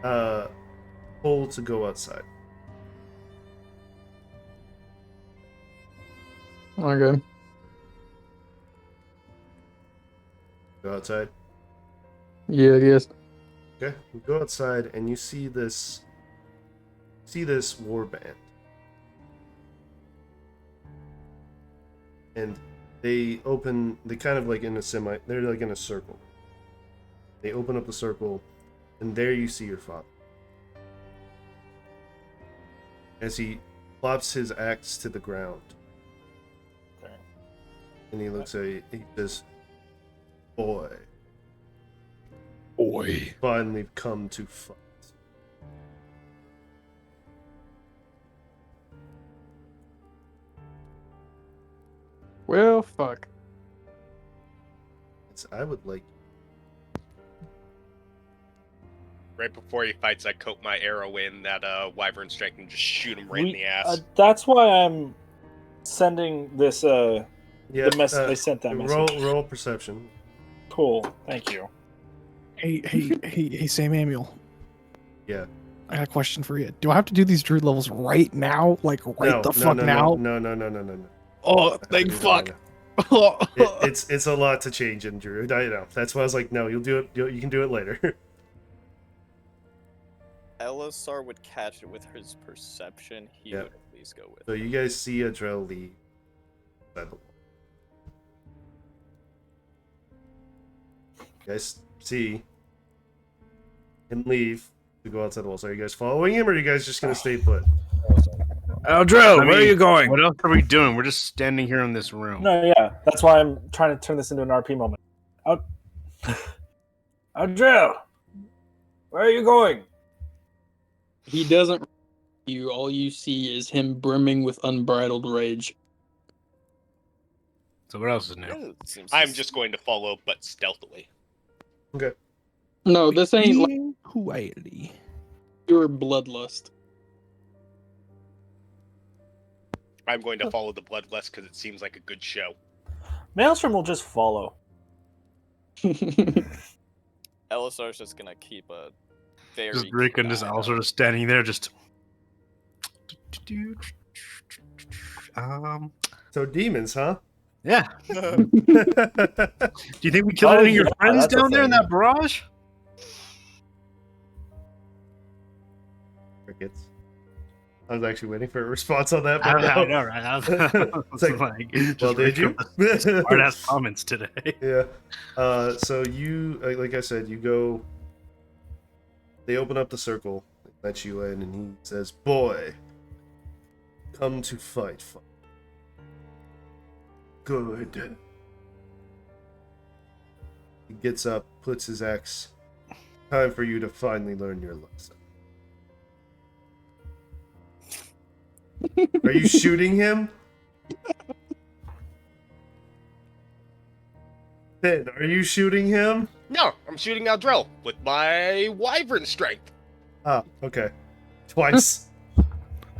S1: hole to go outside.
S7: Okay.
S1: Go outside.
S7: Yeah, I guess.
S1: Okay. You go outside and you see this war band. And they kind of like in a they're like in a circle. They open up the circle, and there you see your father. as he plops his axe to the ground.
S11: Okay.
S1: And he looks at you, he says, boy,
S9: Boy.
S1: finally come to fight.
S7: Well, fuck.
S1: I would like.
S6: Right before he fights, I coat my arrow in that wyvern strength and just shoot him right in the ass.
S11: That's why I'm sending this.
S1: Yeah,
S11: the message I sent that message.
S1: Roll perception.
S11: Cool. Thank you.
S9: Hey, Samuel.
S1: Yeah.
S9: I got a question for you. Do I have to do these druid levels right now? Like right now?
S1: No.
S9: Oh, thank fuck.
S1: It's a lot to change in Druid. I know. That's why I was like, no, you'll do it. You can do it later.
S5: Elisar would catch it with his perception. He would at least go with.
S1: So you guys see Adrel leave. You guys see him leave to go outside the wall. So are you guys following him, or are you guys just gonna stay put?
S4: Aldro,
S3: where are you going?
S4: What else are we doing? We're just standing here in this room.
S11: No, yeah. That's why I'm trying to turn this into an RP moment. Adriel, where are you going?
S7: He doesn't. You all you see is him brimming with unbridled rage.
S4: So what else is new?
S6: I'm just going to follow, but stealthily.
S1: Okay.
S7: No, this ain't like
S9: Quietly.
S7: pure bloodlust.
S6: I'm going to follow the bloodlust because it seems like a good show.
S11: Maelstrom will just follow.
S5: Elisar's just gonna keep a very.
S4: Just Rick and just also just standing there, just.
S1: So demons, huh?
S4: Yeah. Do you think we killed any of your friends
S11: that's a
S4: down there in
S11: thing.
S4: that barrage?
S1: Crickets. I was actually waiting for a response on that.
S4: I
S1: But no.
S4: know, right?
S1: It's like, well, did you?
S4: Smart ass comments today.
S1: Yeah. So you, like I said, you go. They open up the circle, let you in, and he says, "Boy, come to fight. Good." He gets up, puts his axe. Time for you to finally learn your lesson. Are you shooting him? Ben, are you shooting him?
S6: No, I'm shooting Aldrel with my wyvern strength.
S1: Ah, okay. Twice.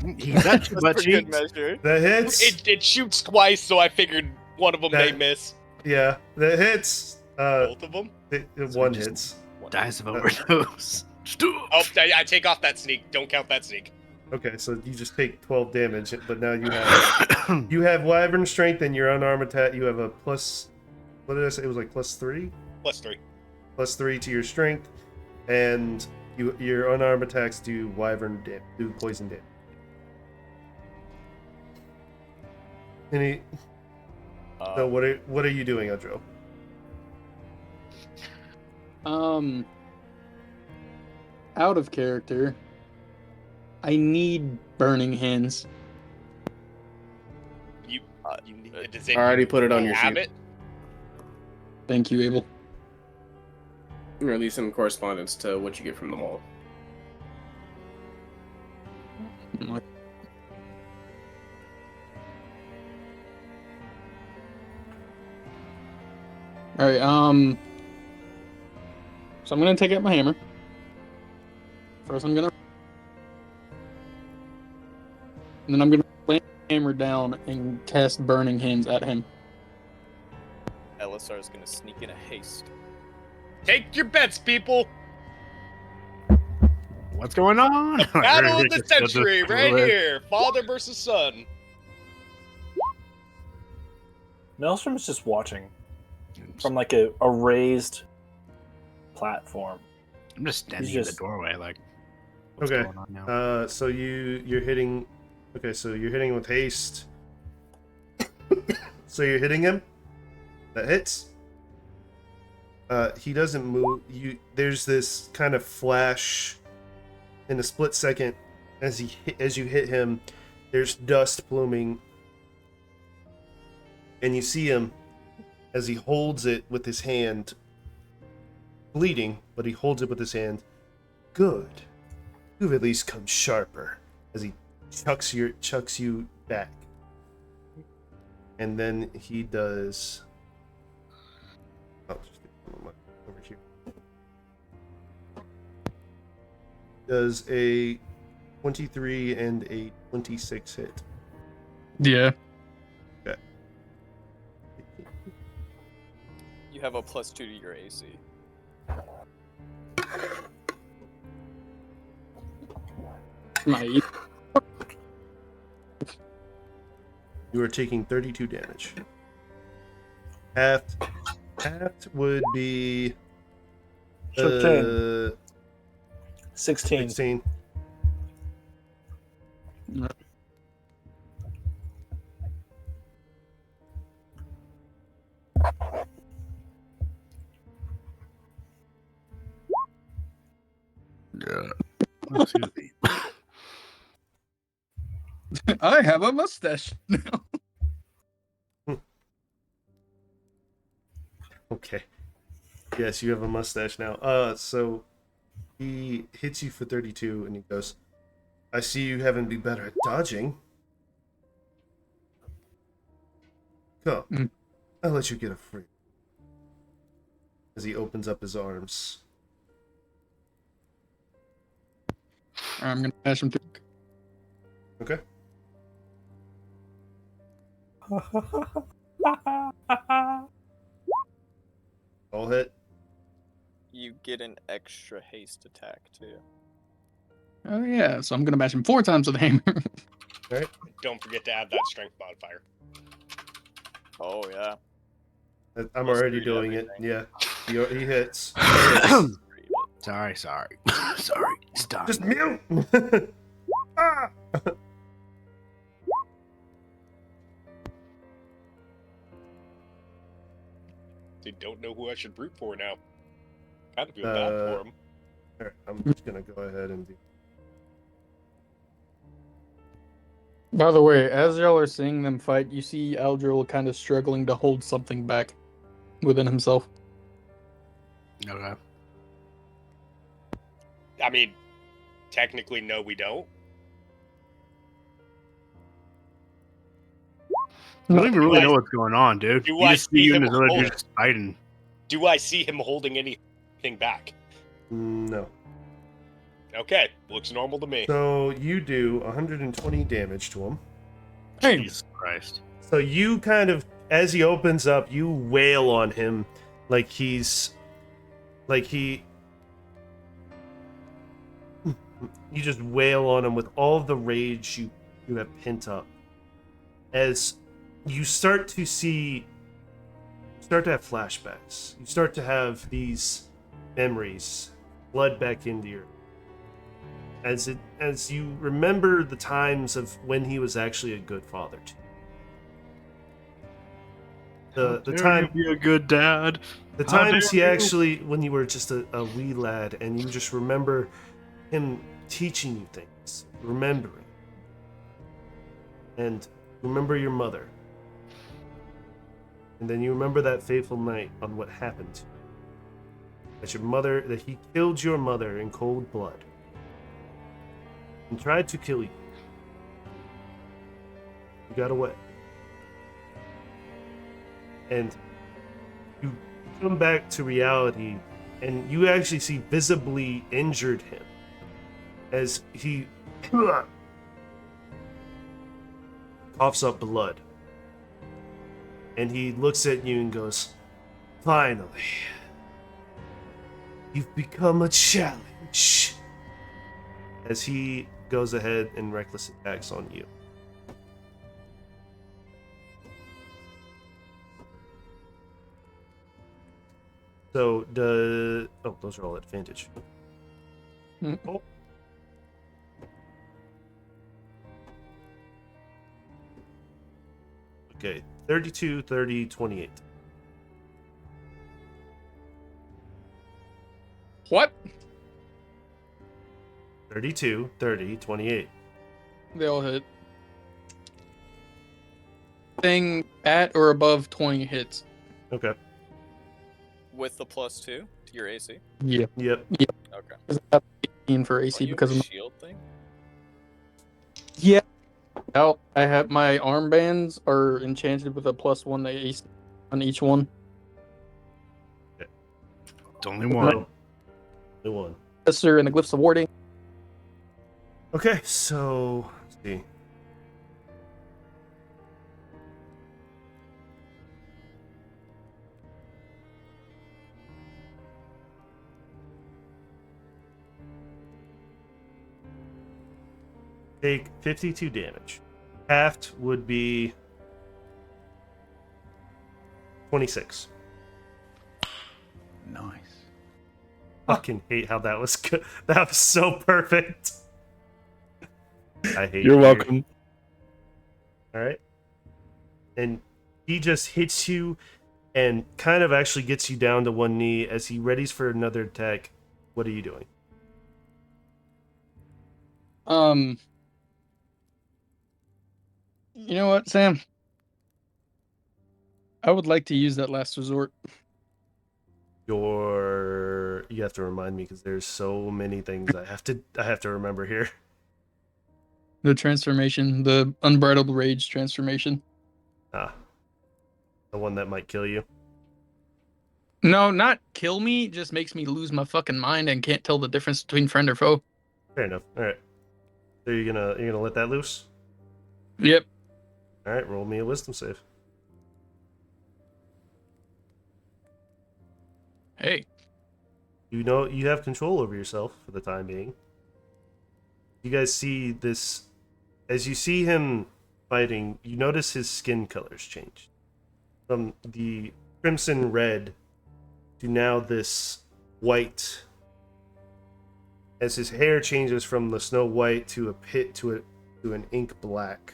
S4: He's at you,
S5: That's
S4: butt
S5: pretty good
S4: cheeks.
S5: measure.
S1: That hits.
S6: It shoots twice, so I figured one of them may miss.
S1: Yeah, that hits.
S6: Both of them?
S1: One hits.
S4: Dies of overdose.
S6: Oh, I take off that sneak. Don't count that sneak.
S1: Okay, so you just take 12 damage, but now you have wyvern strength and your unarmed attack. You have a plus. What did I say? It was like +3.
S6: +3.
S1: +3 to your strength, and your unarmed attacks do do poison damage. So what are you doing, Adro?
S7: Out of character. I need burning hands.
S6: You need
S2: I already put it on your
S6: have
S2: sheet.
S6: it?
S7: Thank you, Abel.
S2: Or at least in correspondence to what you get from the mall.
S7: Alright, so I'm gonna take out my hammer. First I'm gonna... And then I'm gonna lay the hammer down and cast burning hands at him.
S5: Elisar's gonna sneak in a haste.
S6: Take your bets, people.
S4: What's going on?
S6: Battle of the century, right here. Father versus son.
S11: Maelstrom's just watching from like a raised platform.
S4: I'm just standing in the doorway, like. What's
S1: Okay.
S4: going on now?
S1: So you're hitting. Okay, so you're hitting with haste. So you're hitting him. That hits. He doesn't move. There's this kind of flash in a split second. as you hit him, there's dust pluming, and you see him as he holds it with his hand, bleeding, but he holds it with his hand. Good. You've at least come sharper. As he chucks you back, and then he does. Oh, just over here. Does a 23 and a 26 hit.
S7: Yeah.
S1: Okay.
S5: You have a +2 to your AC.
S7: My
S1: You are taking 32 damage. Half would be
S11: 15. 16.
S1: 16.
S4: Yeah. Excuse me.
S7: I have a mustache now.
S1: Okay. Yes, you have a mustache now. So he hits you for 32 and he goes, I see you haven't been better at dodging. Come. I'll let you get a free. As he opens up his arms.
S7: I'm gonna smash him too.
S1: Okay. All hit.
S5: You get an extra haste attack too.
S7: Oh yeah, so I'm gonna bash him 4 times with a hammer.
S1: Alright.
S6: Don't forget to add that strength modifier.
S5: Oh yeah.
S1: I'm
S5: Plus
S1: already
S5: 3 to
S1: doing it.
S5: everything.
S1: Yeah. He hits.
S4: Sorry. Sorry. It's done.
S1: Just mute! Ah!
S6: They don't know who I should root for now. Kind of feel bad for him.
S1: Alright, I'm just gonna go ahead and do.
S7: By the way, as y'all are seeing them fight, you see Aldril kind of struggling to hold something back within himself.
S4: Okay.
S6: I mean, technically, no, we don't.
S4: I don't even really
S6: I-
S4: know what's going on, dude.
S6: Do
S4: You
S6: I
S4: just see
S6: see
S4: you
S6: him
S4: and his other
S6: hold?
S4: dude just fighting.
S6: Do I see him holding anything back?
S1: No.
S6: Okay, looks normal to me.
S1: So you do 120 damage to him.
S7: Hey,
S4: Jesus Christ.
S1: So you kind of, as he opens up, you wail on him like he's. You just wail on him with all of the rage you have pent up. As you start to have flashbacks. You start to have these memories flood back into your. As you remember the times of when he was actually a good father to you. The time
S4: you be a good dad.
S1: the
S4: How dare
S1: times he
S4: you.
S1: actually, when you were just a wee lad, and you just remember him teaching you things, remembering, and remember your mother, and then you remember that fateful night on what happened to you. That he killed your mother in cold blood, and tried to kill you. You got away. And you come back to reality, and you actually see visibly injured him as he coughs up blood. And he looks at you and goes, "Finally, you've become a challenge." As he goes ahead and reckless attacks on you. So those are all at advantage. Oh. Okay, 32, 30, 28.
S7: what?
S1: 32, 30, 28.
S7: They all hit. Thing at or above 20 hits.
S1: Okay.
S5: With the +2 to your AC.
S7: Yep.
S1: Yep.
S5: Okay.
S7: Because I have 18 for AC
S5: Don't you
S7: because
S5: have
S7: of
S5: a shield thing?
S7: Yeah. Now I have my armbands are enchanted with a +1 to AC on each one.
S4: It's only one.
S1: The one.
S7: Yes, sir, and the glyphs of warding.
S1: Okay, so let's see. Take 52 damage. Halved would be 26.
S4: Nice.
S1: Fucking hate how that was good. That was so perfect. I hate
S3: You're
S1: you.
S3: welcome.
S1: All right. And he just hits you and kind of actually gets you down to one knee as he readies for another attack. What are you doing?
S7: You know what, Sam? I would like to use that last resort.
S1: You have to remind me because there's so many things I have to remember here.
S7: The transformation, the unbridled rage transformation.
S1: Ah. The one that might kill you.
S7: No, not kill me, just makes me lose my fucking mind and can't tell the difference between friend or foe.
S1: Fair enough. All right. So you're gonna let that loose?
S7: Yep.
S1: All right. Roll me a wisdom save.
S7: Hey.
S1: You know you have control over yourself for the time being. You guys see this as you see him fighting. You notice his skin colors change from the crimson red to now this white. As his hair changes from the snow white to a pit to an ink black.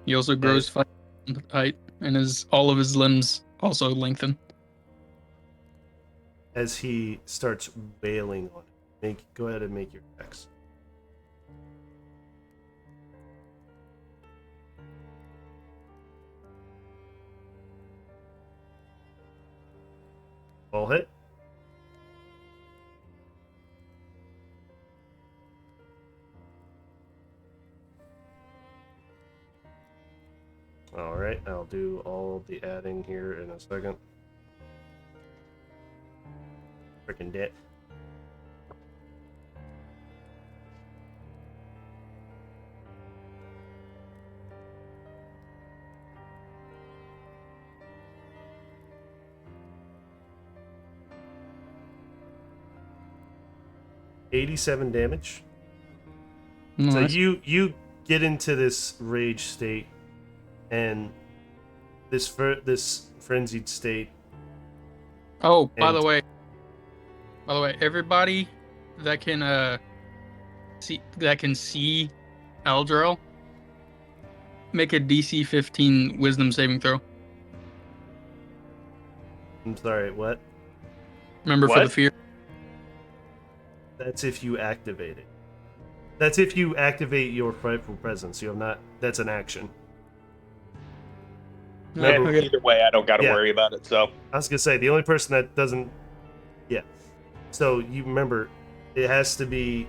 S7: He also grows 5 height, and all of his limbs also lengthen.
S1: As he starts wailing on it. Go ahead and make your attacks. All hit. Alright, I'll do all the adding here in a second. Freaking dead. $87 damage.
S7: Nice.
S1: So you get into this rage state and this frenzied state.
S7: Oh, by
S1: and-
S7: the way, everybody that can see Aldrel, make a DC 15 Wisdom saving throw.
S1: I'm sorry, what?
S7: Remember, for the fear.
S1: That's if you activate it. That's if you activate your frightful presence. You have not. That's an action. Remember-
S7: Okay.
S11: Either way, I don't got to
S1: Yeah.
S11: worry about it. So
S1: I was gonna say the only person that doesn't. Yeah. So you remember, it has to be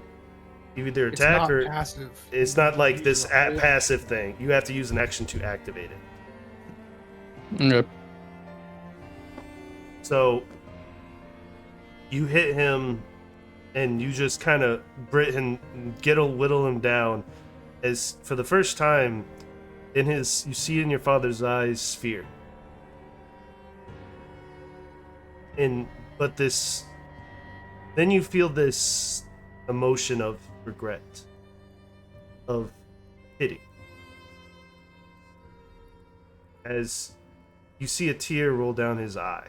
S1: either
S9: It's
S1: attack
S9: not
S1: or
S9: passive.
S1: it's not like this
S9: Use your whole-
S1: passive thing. You have to use an action to activate it.
S7: Okay.
S1: So you hit him, and you just kind of whittle him down. As for the first time, you see in your father's eyes fear. Then you feel this emotion of regret, of pity, as you see a tear roll down his eye,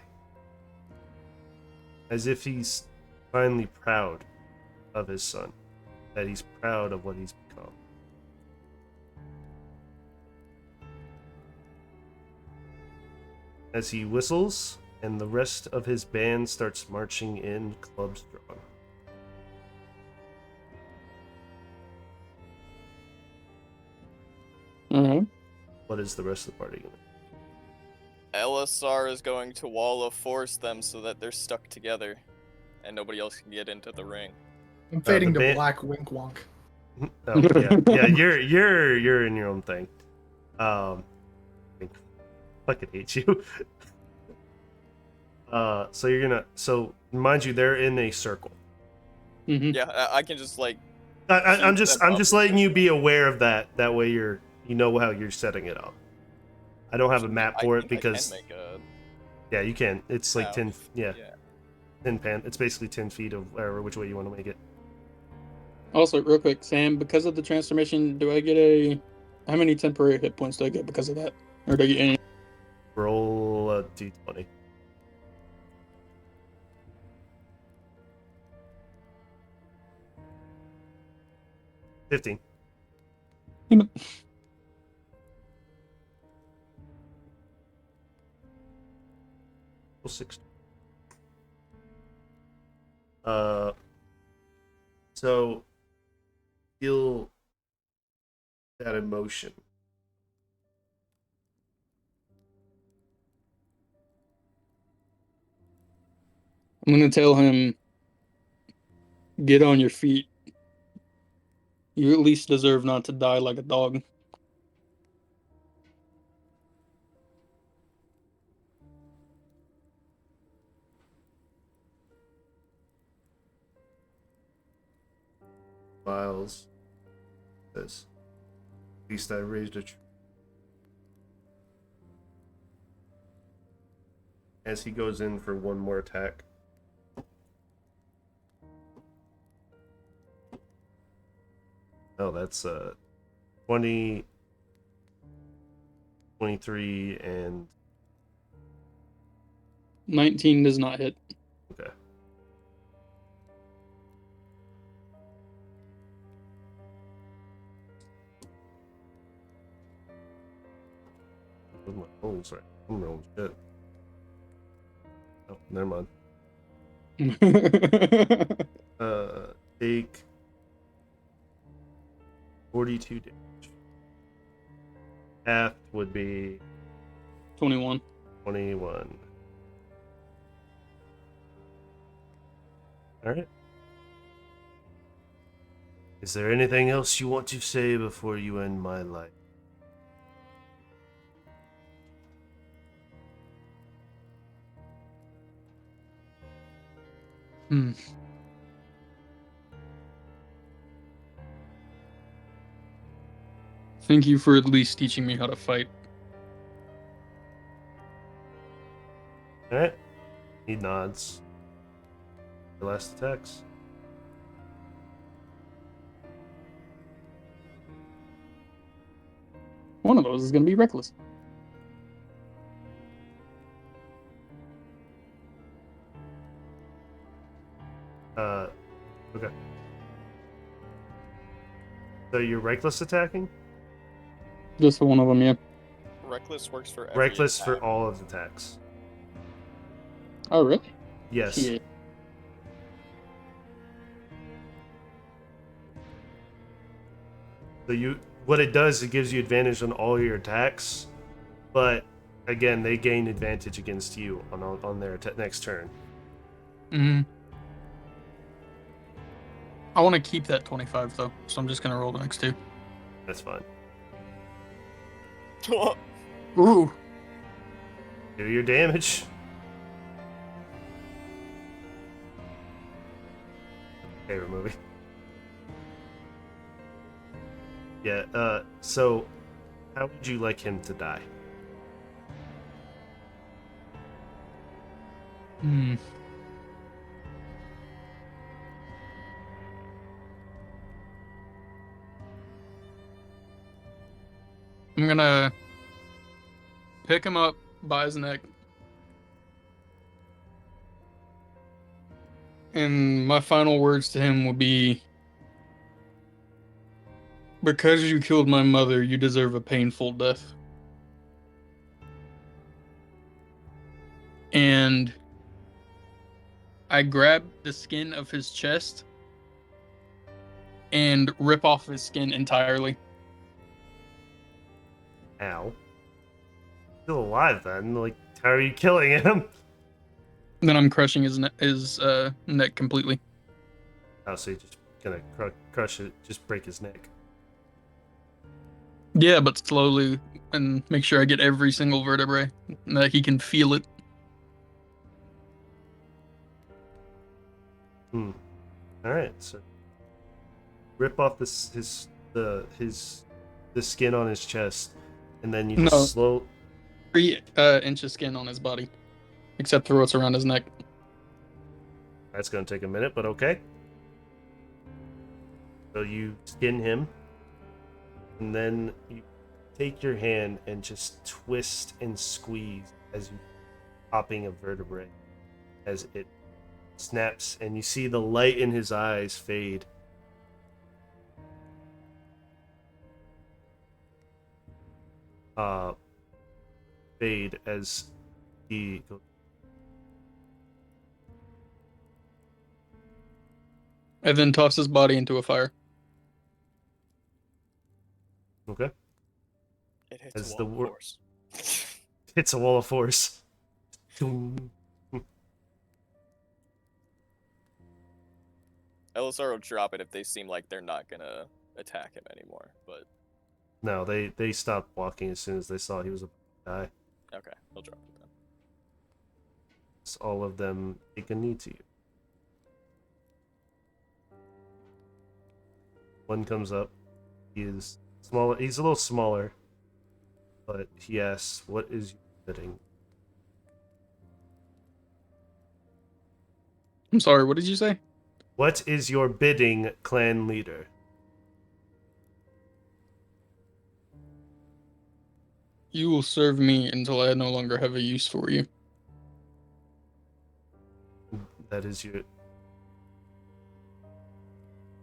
S1: as if he's finally proud of his son, that he's proud of what he's become. As he whistles, and the rest of his band starts marching in, clubs drawn. what is the rest of the party gonna?
S5: LSR is going to wall of force them so that they're stuck together, and nobody else can get into the ring.
S9: I'm fading
S1: the
S9: to
S1: ban-
S9: black. Wink wonk.
S1: Oh yeah, you're in your own thing. I fucking hate you. So you're gonna mind you, they're in a circle.
S7: Mm-hmm.
S5: Yeah, I can just like.
S1: I'm
S5: shoot
S1: just
S5: them up
S1: letting
S5: with
S1: you
S5: it.
S1: be aware of that. That way you know how you're setting it up. I don't have a map
S5: I
S1: for it
S5: think I
S1: because
S5: can make a
S1: yeah, you can. It's like
S5: path.
S1: 10. Yeah,
S5: Yeah.
S1: 10 pan. It's basically 10 feet of whatever which way you want to make it.
S7: Also, real quick, Sam, because of the transformation, do I get how many temporary hit points do I get because of that? Or do I get any?
S1: Roll a d20. $15. Roll 6. So feel that emotion.
S7: I'm gonna tell him, get on your feet. You at least deserve not to die like a dog.
S1: Miles says, at least I raised a as he goes in for one more attack. Oh, that's 20, 23, and
S7: 19 does not hit.
S1: okay. Where's my phone? Sorry, I'm rolling shit. Oh, never mind. Take 42 damage. Half would be
S7: 21.
S1: 21. Alright. Is there anything else you want to say before you end my life?
S7: Thank you for at least teaching me how to fight.
S1: Alright. He nods. The last attacks.
S7: One of those is gonna be reckless.
S1: Okay. So you're reckless attacking?
S7: Just for one of them, yeah.
S5: Reckless works for every
S1: Reckless for
S5: attack.
S1: all of the attacks.
S7: Oh, really?
S1: Yes.
S7: Yeah.
S1: So what it does, it gives you advantage on all your attacks, but again, they gain advantage against you on their next turn.
S7: Mm-hmm. I want to keep that 25 though, so I'm just gonna roll the next two.
S1: That's fine.
S7: Ooh.
S1: Do your damage. Favorite movie. Yeah, so how would you like him to die?
S7: Hmm. I'm gonna pick him up by his neck. And my final words to him will be, because you killed my mother, you deserve a painful death. And I grab the skin of his chest and rip off his skin entirely.
S1: Ow. Still alive then? Like, how are you killing him?
S7: Then I'm crushing his neck completely.
S1: Oh, so you're just gonna crush it, just break his neck.
S7: Yeah, but slowly, and make sure I get every single vertebrae, and that he can feel it.
S1: Alright, so rip off the skin on his chest, and then you just
S7: No.
S1: slow.
S7: 3 inches skin on his body, except for what's around his neck.
S1: That's gonna take a minute, but okay. So you skin him, and then you take your hand and just twist and squeeze as you popping a vertebrae as it snaps, and you see the light in his eyes fade. Fade as he goes.
S7: And then toss his body into a fire.
S1: Okay.
S5: It hits
S1: As
S5: a
S1: the
S5: wall,
S1: wor-
S5: of course.
S1: Hits a wall of force. Doom.
S5: LSR will drop it if they seem like they're not gonna attack him anymore. But
S1: No, they stopped walking as soon as they saw he was about to die.
S5: okay, he'll drop it then.
S1: So all of them take a knee to you. One comes up. He is smaller. He's a little smaller, but he asks, "What is your bidding?"
S7: I'm sorry, what did you say?
S1: What is your bidding, clan leader?
S7: You will serve me until I no longer have a use for you.
S1: That is your.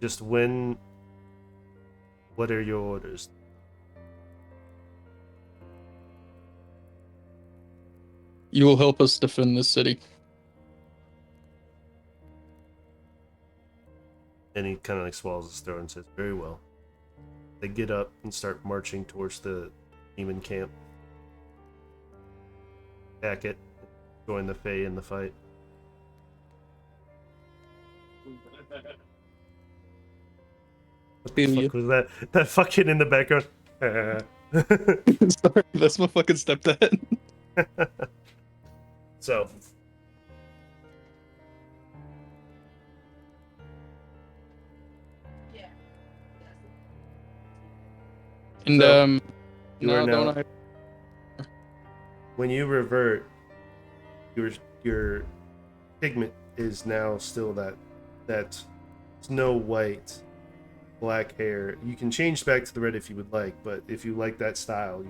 S1: Just when. What are your orders?
S7: You will help us defend this city.
S1: And he kind of like swallows his throat and says, "Very well." They get up and start marching towards the demon camp. Attack it. Join the Fae in the fight. What the
S7: Feel
S1: fuck was that? That fucking in the background.
S7: Sorry, that's my fucking stepdad.
S1: So.
S7: And
S1: So, you
S7: no,
S1: are now.
S7: don't I?
S1: When you revert, your pigment is now still that snow white, black hair. You can change back to the red if you would like, but if you like that style,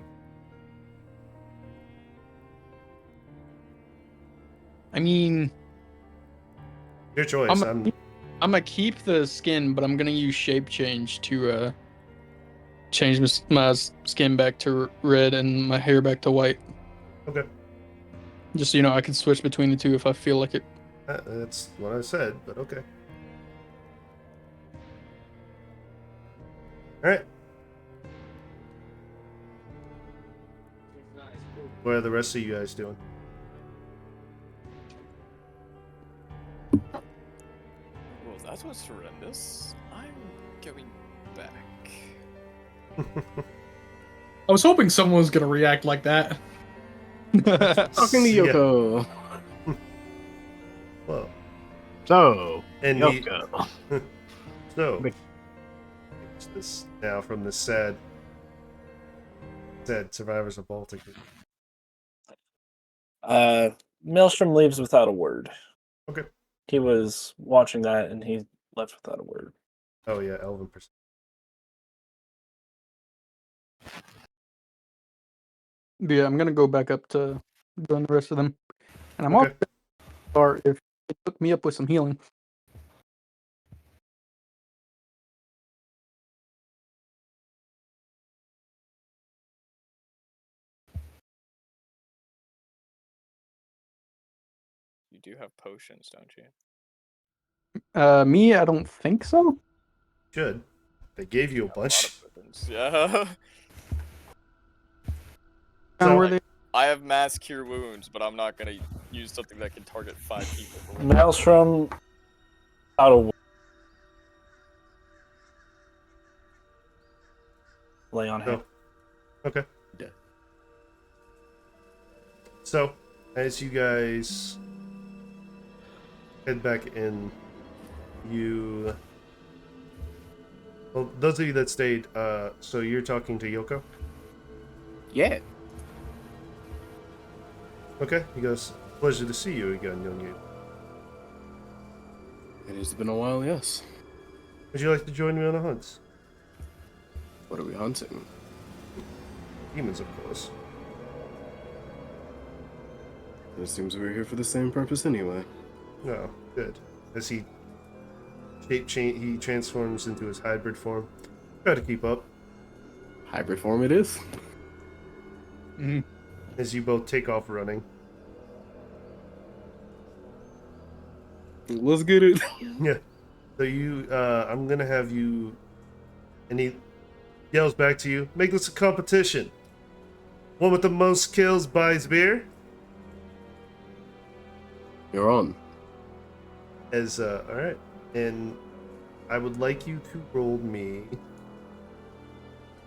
S7: I mean,
S1: your choice.
S7: I'm gonna keep the skin, but I'm gonna use shape change to change my skin back to red and my hair back to white.
S1: Okay.
S7: Just so you know, I can switch between the two if I feel like it.
S1: That's what I said, but okay. Alright. What are the rest of you guys doing?
S5: Well, that was horrendous. I'm going back.
S9: I was hoping someone was gonna react like that.
S2: Talking to Yoko.
S1: Well.
S4: So,
S1: And
S4: Yoko.
S1: So, this now from the sad survivors of Baltic.
S11: Maelstrom leaves without a word.
S1: Okay.
S11: He was watching that and he left without a word.
S1: Oh yeah, Elven percent.
S7: Yeah, I'm gonna go back up to join the rest of them, and I'm
S1: Okay.
S7: also start if it hook me up with some healing.
S5: You do have potions, don't you?
S7: Me, I don't think so.
S1: Should. They gave you a
S5: A lot
S1: bunch.
S5: of potions. Yeah.
S1: So-
S7: where they
S5: I have mass cure wounds, but I'm not gonna use something that can target 5 people. For one.
S11: Maelstrom out of lay on him.
S1: Okay.
S2: Yeah.
S1: So, as you guys head back in, well, those of you that stayed, so you're talking to Yoko?
S2: Yeah.
S1: Okay, he goes, pleasure to see you again, young you.
S2: It has been a while, yes.
S1: Would you like to join me on a hunt?
S2: What are we hunting?
S1: Demons, of course.
S2: It seems we're here for the same purpose anyway.
S1: Oh, good. As he he transforms into his hybrid form. Try to keep up.
S2: Hybrid form it is.
S1: As you both take off running.
S2: Let's get it.
S1: Yeah. So you, I'm gonna have you, and he yells back to you, make this a competition. One with the most kills buys beer.
S2: You're on.
S1: Alright. And I would like you to roll me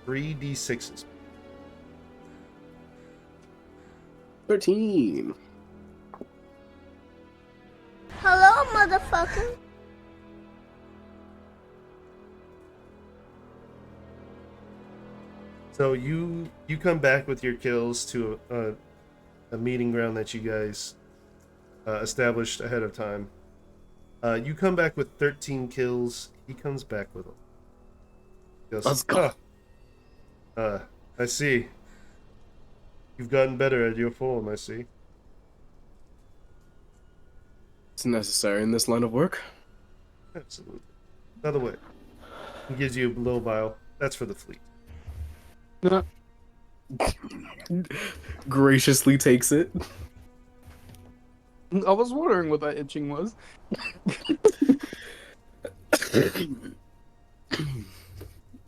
S1: 3d6s.
S2: 13.
S10: Hello, motherfucker.
S1: So you come back with your kills to a meeting ground that you guys established ahead of time. You come back with 13 kills. He comes back with them. He goes,
S2: Let's go.
S1: I see. You've gotten better at your form, I see.
S2: It's necessary in this line of work.
S1: Absolutely. By the way, he gives you a little vial. That's for the fleet.
S2: Graciously takes it.
S7: I was wondering what that itching was.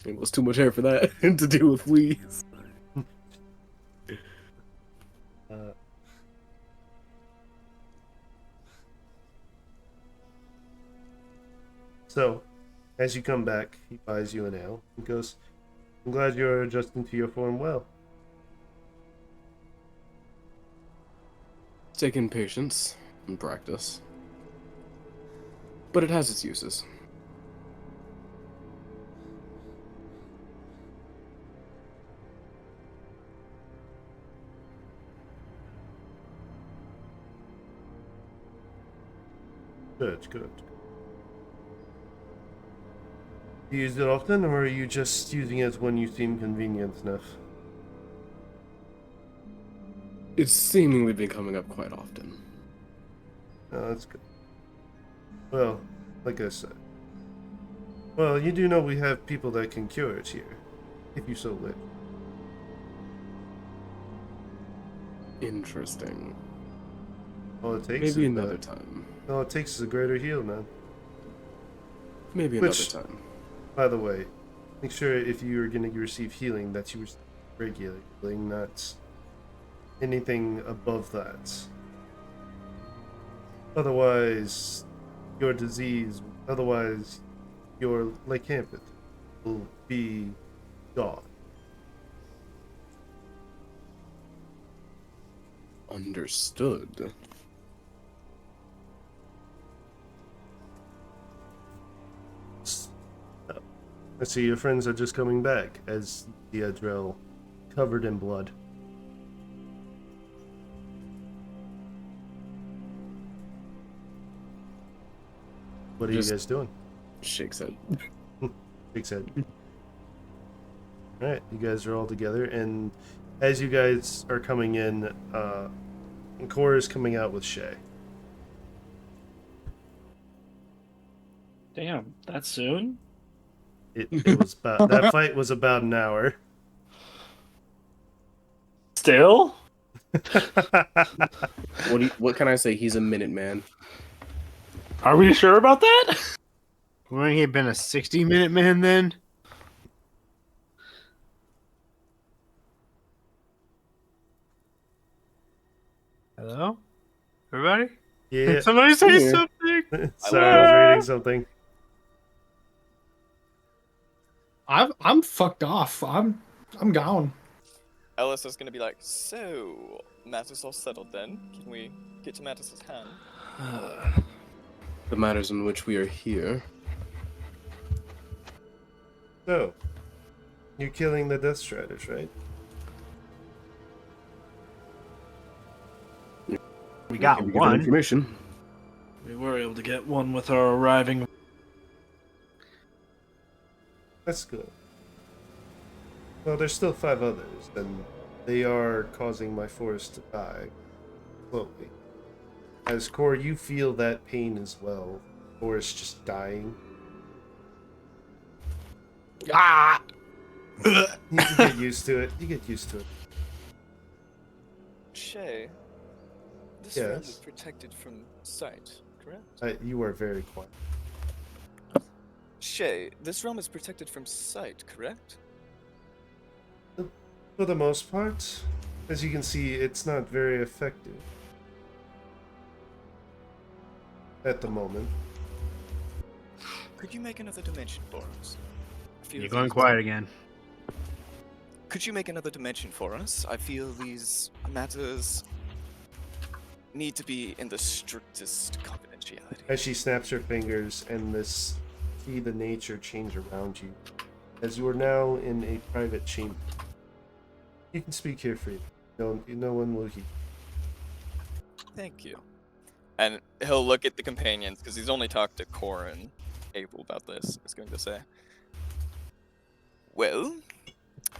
S2: It was too much hair for that to deal with fleas.
S1: So, as you come back, he buys you an ale. He goes, I'm glad you're adjusting to your form well.
S2: It's taken patience and practice. But it has its uses.
S1: Good, good. Do you use it often, or are you just using it when you seem convenient enough?
S2: It's seemingly been coming up quite often.
S1: Oh, that's good. Well, like I said. Well, you do know we have people that can cure it here, if you so live.
S2: Interesting.
S1: All it takes
S2: Maybe
S1: is
S2: another time.
S1: All it takes is a greater heal, man.
S2: Maybe
S1: Which-
S2: another time.
S1: By the way, make sure if you are going to receive healing that you receive regular healing, not anything above that. Otherwise, your lycanthropy will be gone.
S2: Understood.
S1: I see your friends are just coming back as the Adrel covered in blood. What are
S2: Just-
S1: you guys doing?
S2: Shakes head.
S1: Big head. Alright, you guys are all together, and as you guys are coming in, Cora is coming out with Shay.
S8: Damn, that soon?
S1: It was about that fight was about an hour.
S11: Still?
S2: What can I say? He's a minute man.
S11: Are we sure about that?
S4: Wouldn't he have been a 60-minute man then? Hello? Everybody?
S1: Yeah.
S4: Somebody say
S2: Here.
S4: something!
S1: Sorry, I was reading something.
S9: I'm fucked off. I'm gone.
S5: Ellis is gonna be like, so, matters all settled then? Can we get to Mattis's hand?
S2: The matters in which we are here.
S1: So, you're killing the Death Striders, right?
S4: We got
S2: Give you that
S4: one.
S2: information.
S11: We were able to get one with our arriving.
S1: That's good. Well, there's still 5 others, and they are causing my forest to die slowly. As Core, you feel that pain as well. Forest just dying.
S9: Ah!
S1: You get used to it. You get used to it.
S5: Shay, this realm is
S1: Yes.
S5: protected from sight, correct?
S1: You are very quiet.
S5: Shay, this realm is protected from sight, correct?
S1: For the most part, as you can see, it's not very effective at the moment.
S5: Could you make another dimension for us?
S4: You're going quiet again.
S5: Could you make another dimension for us? I feel these matters need to be in the strictest confidentiality.
S1: As she snaps her fingers and see the nature change around you, as you are now in a private chamber. You can speak here freely. No one will hear.
S5: Thank you. And he'll look at the companions, because he's only talked to Cor and Abel about this, he's going to say. Well,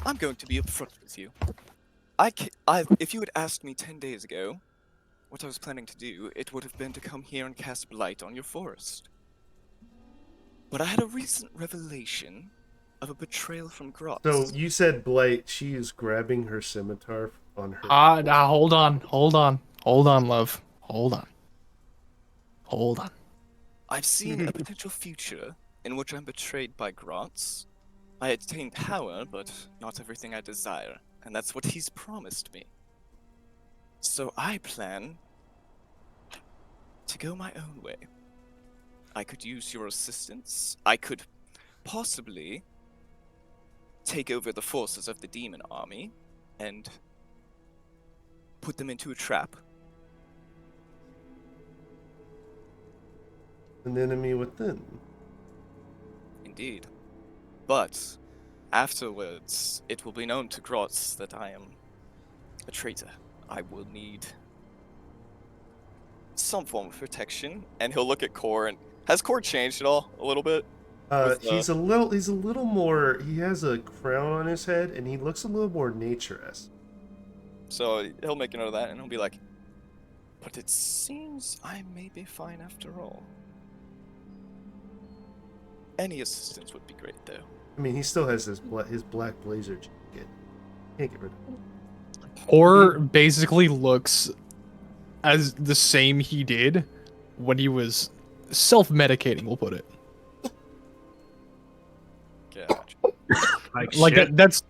S5: I'm going to be upfront with you. If you had asked me 10 days ago what I was planning to do, it would have been to come here and cast blight on your forest. But I had a recent revelation of a betrayal from Gross.
S1: So you said Blight. She is grabbing her scimitar on her.
S9: Hold on, love. Hold on.
S5: I've seen a potential future in which I'm betrayed by Grotz. I attain power, but not everything I desire, and that's what he's promised me. So I plan to go my own way. I could use your assistance. I could possibly take over the forces of the demon army and put them into a trap.
S1: An enemy within.
S5: Indeed. But afterwards, it will be known to Grotz that I am a traitor. I will need some form of protection. And he'll look at Core and has Core changed at all a little bit?
S1: He's a little more. He has a crown on his head, and he looks a little more nature-esque.
S5: So he'll make a note of that, and he'll be like, "But it seems I may be fine after all." Any assistance would be great, though.
S1: I mean, he still has his black blazer jacket. Can't get rid of it.
S9: Or basically looks as the same he did when he was self-medicating, we'll put it.
S5: Gotcha.
S9: Like that's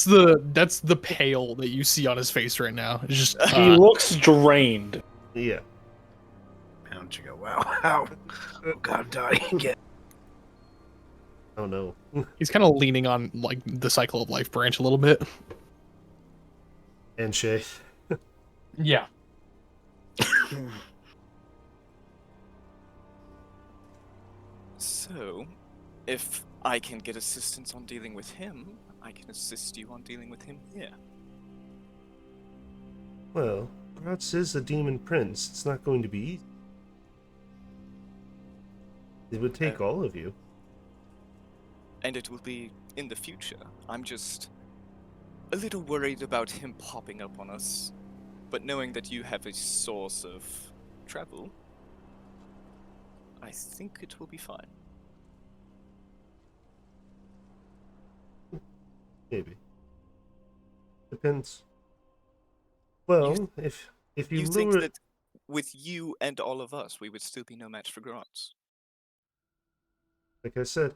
S9: the pale that you see on his face right now. It's just
S11: He looks drained.
S1: Yeah.
S4: Pound you go, wow, ow. Oh god, I'm dying again.
S1: Oh no.
S9: he's kind of leaning on like the cycle of life branch a little bit.
S1: And Shay.
S9: Yeah.
S5: So, if I can get assistance on dealing with him, I can assist you on dealing with him here.
S1: Well, Gratz is a demon prince. It's not going to be easy. It would take all of you.
S5: And it will be in the future. I'm just a little worried about him popping up on us. But knowing that you have a source of travel, I think it will be fine.
S1: Maybe. Depends. Well, if you
S5: You
S1: lure
S5: think
S1: it,
S5: that with you and all of us, we would still be no match for Grotz?
S1: like I said,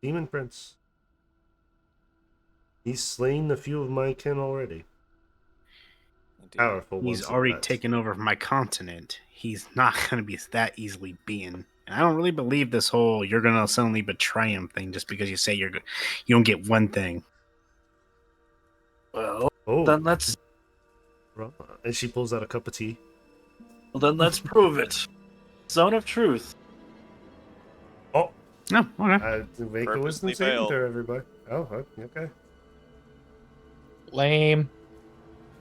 S1: demon prince. He's slain a few of my kin already.
S5: do.
S1: Powerful
S4: He's
S1: ones.
S4: already
S1: at that.
S4: taken over my continent. He's not going to be that easily beaten. And I don't really believe this whole "you're going to suddenly betray him" thing just because you say you don't get one thing.
S11: Well,
S1: Oh,
S11: then let's
S1: and she pulls out a cup of tea.
S11: prove it. Zone of truth.
S1: Oh,
S4: No, okay.
S1: make a
S5: Purposely
S1: wisdom saving
S5: fail.
S1: throw, everybody. Oh, okay.
S9: Lame.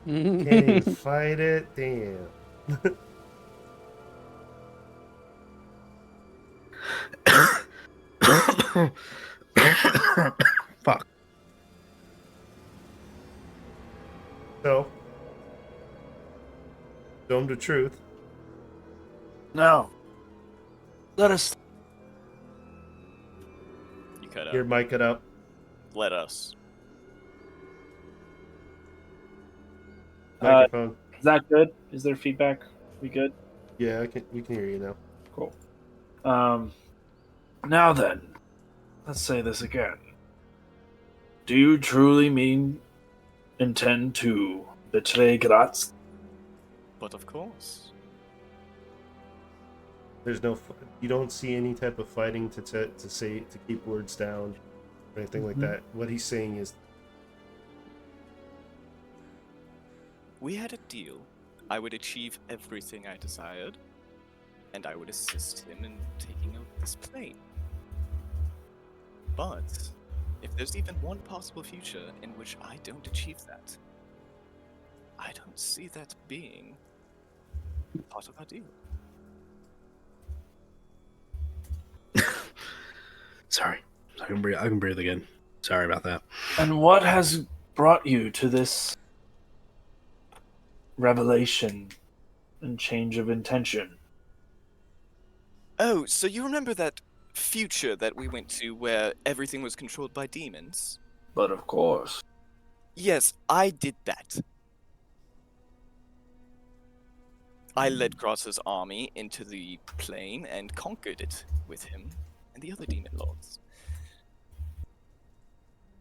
S1: Can't even fight it. Damn.
S4: Fuck.
S1: So, Dome to Truth.
S11: Now, let us.
S5: You cut out.
S1: Your mic cut out.
S5: Let us.
S1: Microphone.
S11: Is that good? Is there feedback? We good?
S1: Yeah, we can hear you now.
S11: Cool. Now then, let's say this again. Do you truly intend to betray Graz?
S5: But of course.
S1: There's no. You don't see any type of fighting to keep words down, or anything like that. What he's saying is,
S5: We had a deal. I would achieve everything I desired, and I would assist him in taking out this plane. But if there's even one possible future in which I don't achieve that, I don't see that being part of our deal.
S4: Sorry. I can breathe again. Sorry about that.
S11: And what has brought you to this revelation and change of intention?
S5: Oh, so you remember that future that we went to where everything was controlled by demons?
S11: But of course.
S5: Yes, I did that. I led Gross's army into the plane and conquered it with him and the other demon lords.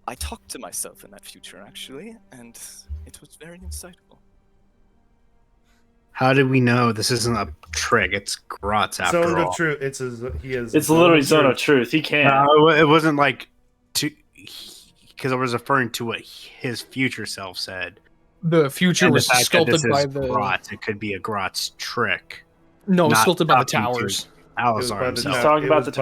S5: I talked to myself in that future, actually, and it was very insightful.
S4: How did we know this isn't a trick? It's Grotz after
S1: Zone
S4: all.
S1: of Truth. It's
S11: literally Zone of Truth. He can't.
S4: No, it wasn't like because I was referring to what his future self said.
S9: The future
S4: And
S9: was
S4: the fact that
S9: sculpted
S4: this
S9: by
S4: is
S9: the.
S4: Grotz. It could be a Grotz trick.
S9: No, it was
S4: not
S9: sculpted by the
S4: talking to
S9: towers.
S4: Alizar himself.
S11: He's talking
S1: It
S11: about
S1: was
S11: the
S1: by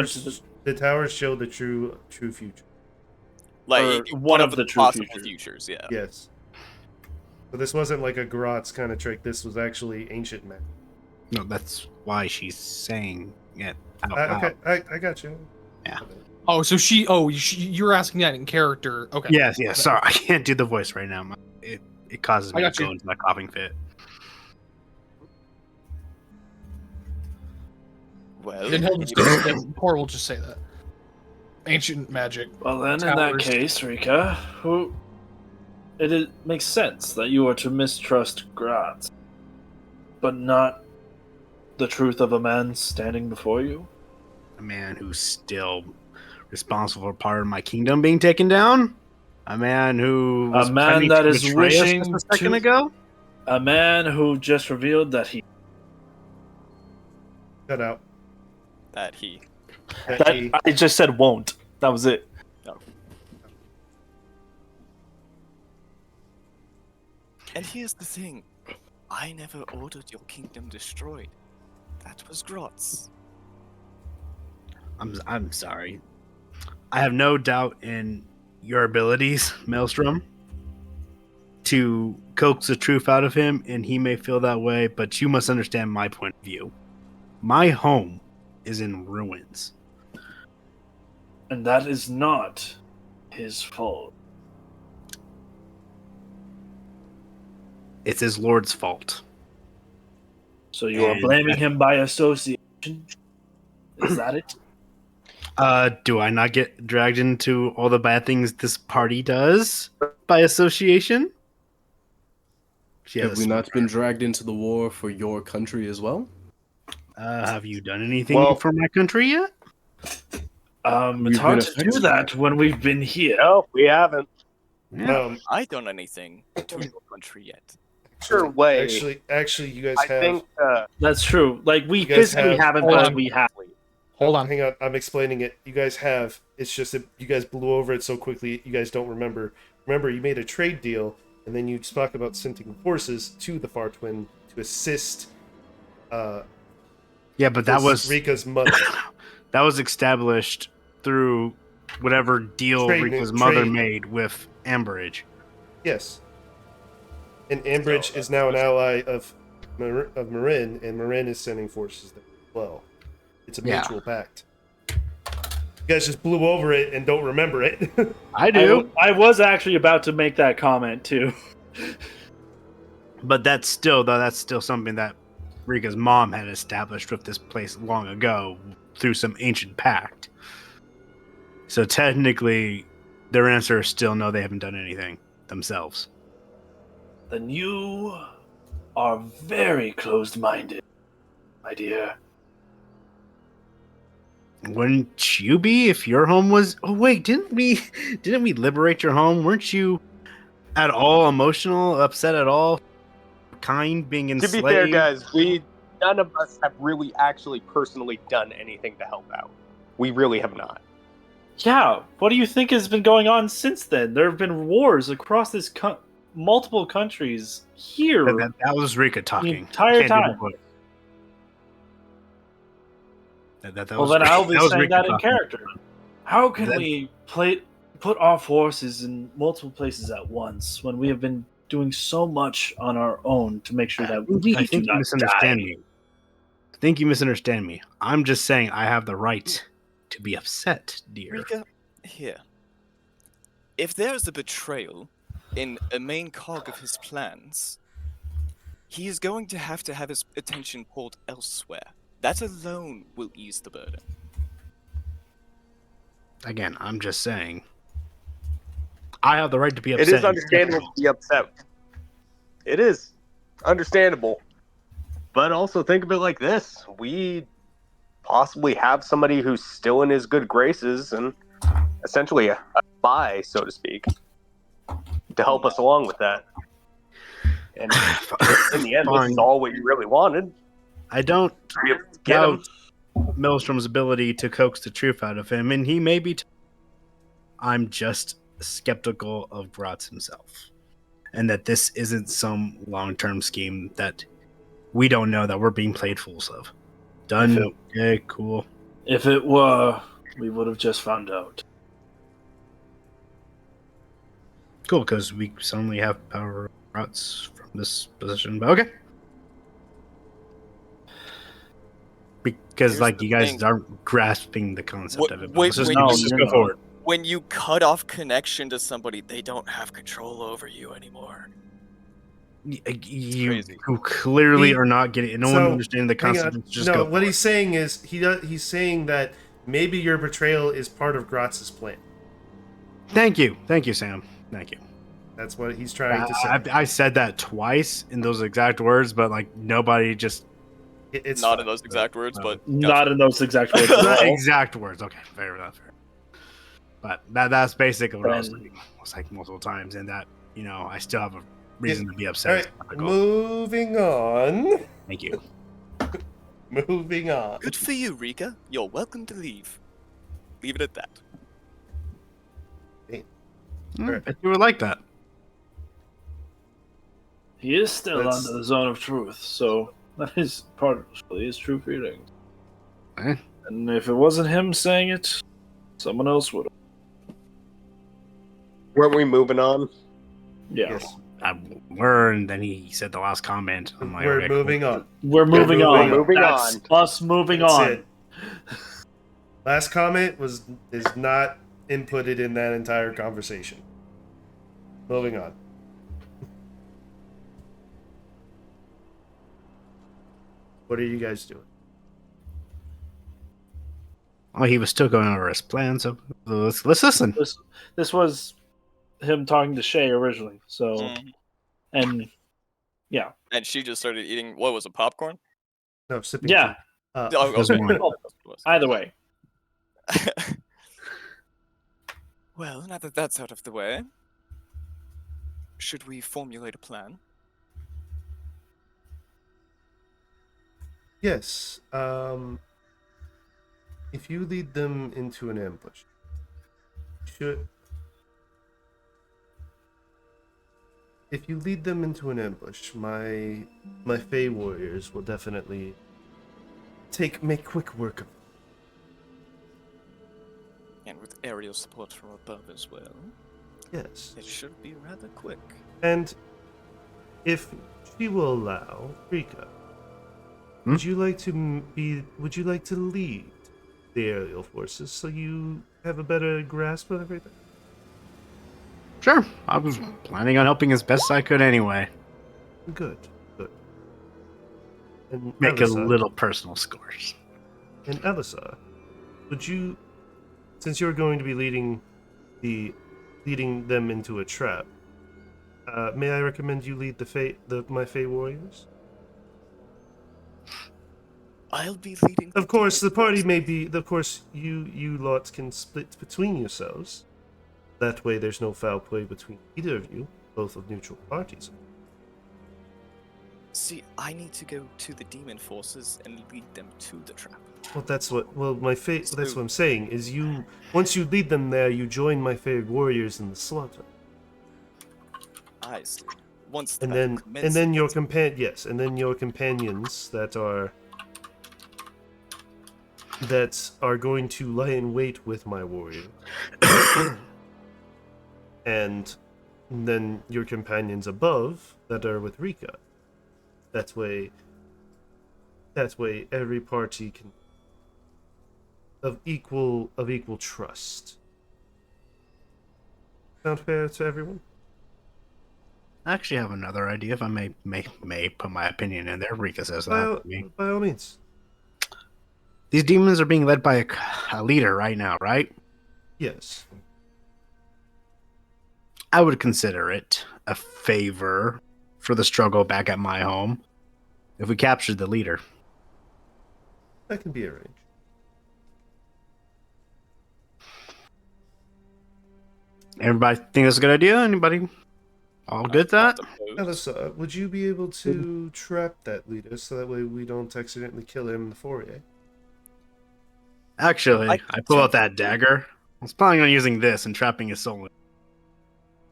S11: towers.
S1: The towers show the true future.
S5: Like
S11: Or one of the true
S5: possible
S11: futures.
S5: futures, yeah.
S1: Yes. So this wasn't like a Grotz kind of trick. This was actually ancient magic.
S4: No, that's why she's saying it out
S1: Okay,
S4: loud.
S1: I got you.
S4: Yeah.
S9: Oh, so you're asking that in character. Okay.
S4: Yes, yes. Sorry, I can't do the voice right now. It causes me
S9: I
S4: to
S9: got
S4: go
S9: you.
S4: into that coughing fit.
S5: Well,
S9: Then then Poor will just say that. Ancient magic.
S11: Well then, in that
S9: Towers.
S11: case, Rika, it makes sense that you are to mistrust Graz, but not the truth of a man standing before you.
S4: A man who's still responsible for part of my kingdom being taken down. A man who was
S11: A man
S4: planning
S11: that
S4: to
S11: is
S4: betray us
S11: wishing
S4: just a second
S11: to-
S4: ago.
S11: A man who just revealed that he.
S1: Cut out.
S5: that he.
S11: I just said won't. That was it.
S5: And here's the thing. I never ordered your kingdom destroyed. That was Grotz.
S4: I'm sorry. I have no doubt in your abilities, Maelstrom, to coax the truth out of him, and he may feel that way, but you must understand my point of view. My home is in ruins.
S11: And that is not his fault.
S4: It's his lord's fault.
S11: So you are
S4: And-
S11: blaming him by association? Is that it?
S4: Do I not get dragged into all the bad things this party does by association?
S2: Have we not been dragged into the war for your country as well?
S4: Have you done anything
S11: Well-
S4: for my country yet?
S11: It's
S2: We've
S11: hard
S2: been
S11: to do
S2: affected.
S11: that when we've been here.
S12: No, we haven't.
S4: Yeah.
S5: I done anything to your country yet.
S12: Sure way.
S1: Actually, you guys
S12: I
S1: have.
S12: think
S8: That's true. Like we
S1: You guys
S8: physically
S1: have-
S8: haven't,
S9: Hold
S8: but
S9: on.
S8: we have.
S9: Hold on.
S1: Hang on, I'm explaining it. You guys have. It's just that you guys blew over it so quickly. You guys don't remember. Remember, you made a trade deal, and then you spoke about sending forces to the Far Twin to assist.
S4: Yeah, but that was
S1: Rika's mother.
S4: that was established through whatever deal Rika's mother made with Ambridge.
S1: Yes. And Ambridge is now an ally of Marin, and Marin is sending forces there as well. It's a mutual pact. You guys just blew over it and don't remember it.
S4: I do.
S11: I was actually about to make that comment too.
S4: But that's still something that Rika's mom had established with this place long ago through some ancient pact. So technically, their answer is still no, they haven't done anything themselves.
S11: Then you are very closed-minded, my dear.
S4: Wouldn't you be if your home was? Oh wait, didn't we liberate your home? Weren't you at all emotional, upset at all? Kind being
S12: to
S4: enslaved?
S12: be fair, guys, none of us have really actually personally done anything to help out. We really have not.
S11: Yeah, what do you think has been going on since then? There have been wars across this multiple countries here.
S4: That was Rika talking.
S11: The entire time. Well, then I'll be saying that in character. How can we put our forces in multiple places at once when we have been doing so much on our own to make sure that we
S4: I think
S11: do
S4: you
S11: not
S4: misunderstand
S11: die?
S4: me. I think you misunderstand me. I'm just saying I have the right to be upset, dear.
S5: Rika, here. If there is a betrayal in a main cog of his plans, he is going to have his attention pulled elsewhere. That alone will ease the burden.
S4: Again, I'm just saying I have the right to be upset.
S12: It is understandable to be upset. It is understandable. But also think of it like this. We possibly have somebody who's still in his good graces and essentially a spy, so to speak, to help us along with that. And in the end, this is all what you really wanted.
S4: I don't
S12: Get him.
S4: doubt Maelstrom's ability to coax the truth out of him, and he may be. I'm just skeptical of Gratz himself, and that this isn't some long-term scheme that we don't know that we're being played fools of. Done. Okay, cool.
S11: If it were, we would have just found out.
S4: Cool, because we suddenly have power Gratz from this position. But okay. Because,
S5: Here's
S4: you
S5: the
S4: guys
S5: thing.
S4: aren't grasping the concept of it. But
S5: Wait,
S4: let's just,
S5: wait,
S4: let's just go forward.
S5: When you cut off connection to somebody, they don't have control over you anymore.
S4: You who clearly are not getting. No one understanding the
S1: hang
S4: concept.
S1: on.
S4: Just
S1: no,
S4: go.
S1: what he's saying is he's saying that maybe your betrayal is part of Gratz's plan.
S4: Thank you, Sam. Thank you.
S1: That's what he's trying to say.
S4: I said that twice in those exact words, but nobody just.
S1: It's
S5: not in those exact words, but
S11: not in those exact words.
S4: Not exact words. Okay, fair enough. But that's basically what I was saying. It's multiple times, and that I still have a reason to be upset.
S1: All right, moving on.
S4: Thank you.
S1: Moving on.
S5: Good for you, Rika. You're welcome to leave. Leave it at that.
S4: If you would like that.
S11: He is still
S1: That's-
S11: under the zone of truth, so that is partially his true feelings.
S4: Eh?
S11: And if it wasn't him saying it, someone else would have.
S12: Weren't we moving on?
S11: Yeah.
S1: Yes.
S4: And then he said the last comment. I'm like,
S1: We're
S4: okay, cool.
S1: moving on.
S11: We're moving on.
S12: Moving
S11: That's
S12: on.
S11: us moving
S1: That's
S11: on.
S1: it. Last comment is not inputted in that entire conversation. Moving on. What are you guys doing?
S4: Oh, he was still going over his plan, so let's listen.
S11: This was him talking to Shay originally, so and yeah.
S5: And she just started eating, what was it, popcorn?
S1: No, sipping.
S11: Yeah.
S1: tea.
S5: Oh,
S4: Doesn't
S5: okay.
S4: want-
S11: Either way.
S5: Well, now that that's out of the way, Should we formulate a plan?
S1: Yes. If you lead them into an ambush, should if you lead them into an ambush, my Fey warriors will definitely make quick work of it.
S5: And with aerial support from above as well.
S1: Yes.
S5: It should be rather quick.
S1: And if she will allow, Rika, would you like to lead the aerial forces so you have a better grasp of everything?
S4: Sure. I was planning on helping as best I could anyway.
S1: Good. And
S4: Make a
S1: Alyssa,
S4: little personal scores.
S1: And Alyssa, would you, since you're going to be leading them into a trap, may I recommend you lead my Fey warriors?
S5: I'll be leading.
S1: Of course, the party may be. Of course, you lots can split between yourselves. That way, there's no foul play between either of you, both of neutral parties.
S5: See, I need to go to the demon forces and lead them to the trap.
S1: Well, that's what. Well, that's what I'm saying. Is you once you lead them there, you join my Fey warriors in the slaughter.
S5: I see. Once the
S1: and
S5: battle
S1: then
S5: commences.
S1: and then your companions that are going to lie in wait with my warrior. And then your companions above that are with Rika. That way every party can of equal trust. Sound fair to everyone?
S4: I actually have another idea, if I may put my opinion in there. Rika says that.
S1: By all means.
S4: These demons are being led by a leader right now, right?
S1: Yes.
S4: I would consider it a favor for the struggle back at my home if we captured the leader.
S1: That can be arranged.
S4: Everybody think that's a good idea? Anybody all good with that?
S1: Alyssa, would you be able to trap that leader so that way we don't accidentally kill him in the foyer?
S4: Actually, I pull out that dagger. I was planning on using this and trapping his soul.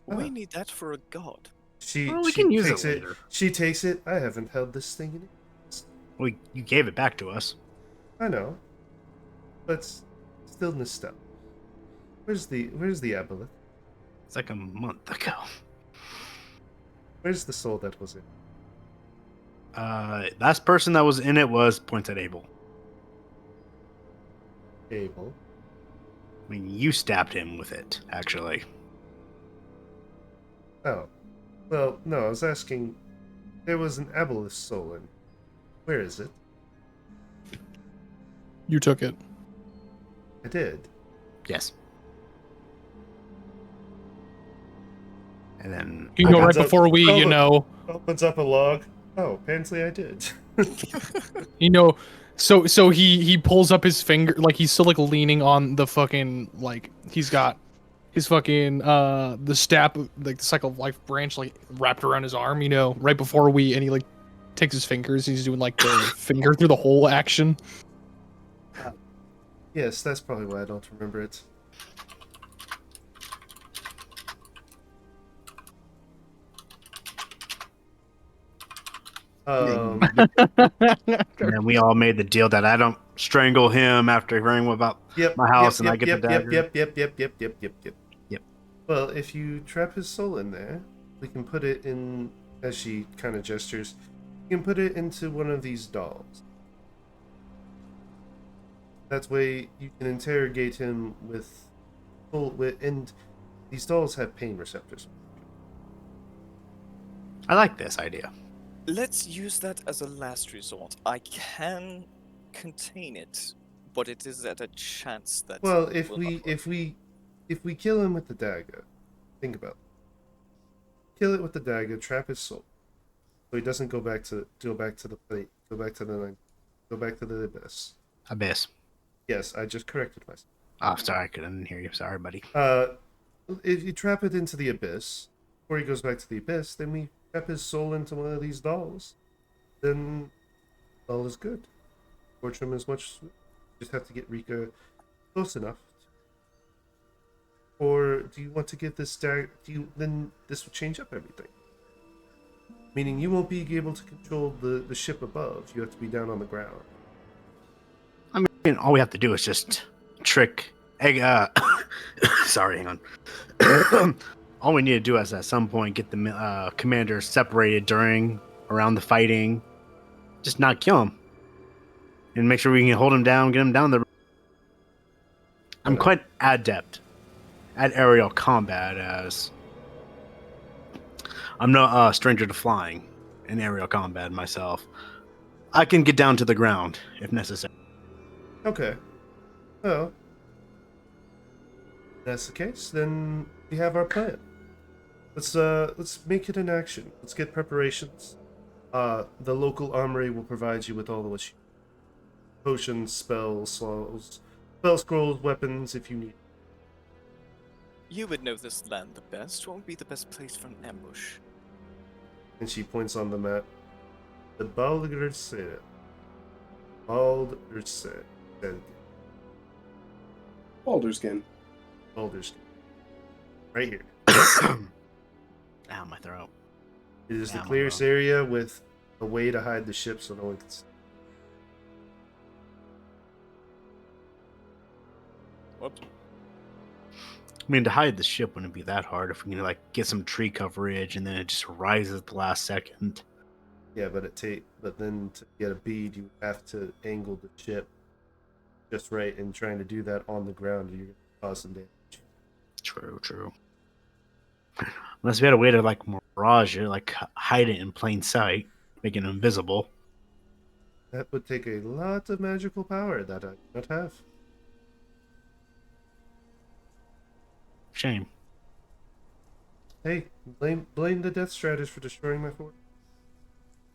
S5: We need that for a god.
S1: She
S4: can use
S1: takes
S4: it later.
S1: She takes it. I haven't held this thing in it.
S4: Well, you gave it back to us.
S1: I know. But still nostalgia. Where's the aboleth?
S4: It's like a month ago.
S1: Where's the soul that was in?
S4: Last person that was in it was points at Abel.
S1: Abel?
S4: I mean, you stabbed him with it, actually.
S1: Oh. Well, no, I was asking. There was an aboleth soul in. Where is it?
S9: You took it.
S1: I did.
S4: Yes. And then
S9: right before we,
S1: opens up a log. Oh, apparently I did.
S9: So he pulls up his finger, like he's still like leaning on the fucking, like he's got his fucking the staff, like the cycle of life branch, like wrapped around his arm, right before and he like takes his fingers, he's doing like the finger through the hole action.
S1: Yes, that's probably why I don't remember it.
S4: And then we all made the deal that I don't strangle him after hearing about my house, and I get the dagger.
S1: Yep. Well, if you trap his soul in there, we can put it in, as she kind of gestures, you can put it into one of these dolls. That way you can interrogate him and these dolls have pain receptors.
S4: I like this idea.
S5: Let's use that as a last resort. I can contain it, but it is at a chance that.
S1: Well, if we kill him with the dagger, think about it. Kill it with the dagger, trap his soul, so he doesn't go back to the plate, go back to the abyss.
S4: Abyss.
S1: Yes, I just corrected myself.
S4: Oh, sorry, I couldn't hear you. Sorry, buddy.
S1: If you trap it into the abyss, before he goes back to the abyss, then we wrap his soul into one of these dolls. Then all is good. Torture him as much. Just have to get Rika close enough. Or do you want to get this then this will change up everything. Meaning you won't be able to control the ship above. You have to be down on the ground.
S4: I mean, all we have to do is just trick. Sorry, hang on. All we need to do is at some point get the commanders separated around the fighting. Just not kill him. And make sure we can hold him down, get him down there. I'm quite adept at aerial combat, as I'm no stranger to flying in aerial combat myself. I can get down to the ground if necessary.
S1: Okay. Well, if that's the case, then we have our plan. Let's make it in action. Let's get preparations. The local armory will provide you with all of what you need. Potions, spell scrolls, weapons if you need.
S5: You would know this land the best. What would be the best place for an ambush?
S1: And she points on the map. The Baldur's
S2: Balderskin.
S1: Right here.
S4: Ow, my throat.
S1: It is the clearest area with a way to hide the ship so no one can see.
S5: Whoops.
S4: I mean, to hide the ship wouldn't be that hard if we can get some tree coverage and then it just rises at the last second.
S1: Yeah, but then to get a bead, you have to angle the ship just right, and trying to do that on the ground, you're gonna cause some damage.
S4: True. Unless we had a way to mirage it, hide it in plain sight, make it invisible.
S1: That would take a lot of magical power that I do not have.
S4: Shame.
S1: Hey, blame the Death Striders for destroying my fort.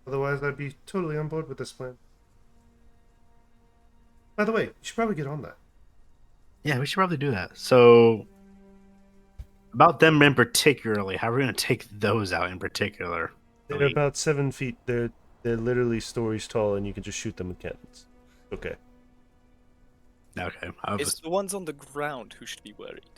S1: Otherwise, I'd be totally on board with this plan. By the way, you should probably get on that.
S4: Yeah, we should probably do that. So, about them in particularly, how are we going to take those out in particular?
S1: They're about 7 feet. They're literally stories tall, and you can just shoot them with cannons. Okay.
S4: Okay.
S5: It's the ones on the ground who should be worried.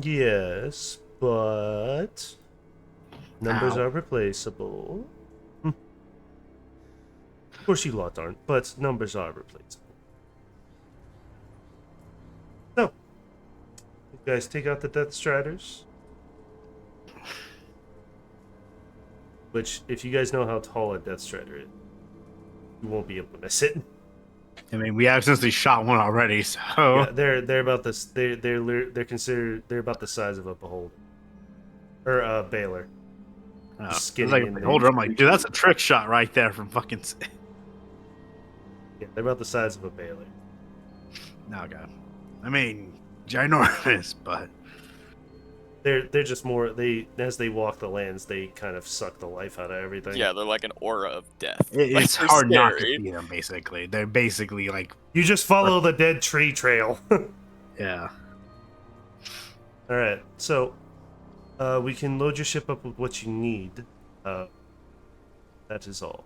S1: Yes, but numbers are replaceable. Of course, you lot aren't, but numbers are replaceable. So, you guys take out the Death Striders. Which, if you guys know how tall a Death Strider is, you won't be able to miss it.
S4: I mean, we accidentally shot one already, so
S1: yeah, they're about this. They're about the size of a beholder or a Baylor.
S4: Skinny and beholder. I'm like, dude, that's a trick shot right there from fucking.
S1: Yeah, they're about the size of a Baylor.
S4: No, God. I mean, ginormous, but
S1: they're just more. As they walk the lands, they kind of suck the life out of everything.
S5: Yeah, they're like an aura of death.
S4: It's hard not to see them. Basically, they're basically like
S1: you just follow the dead tree trail.
S4: Yeah.
S1: All right, so we can load your ship up with what you need. That is all.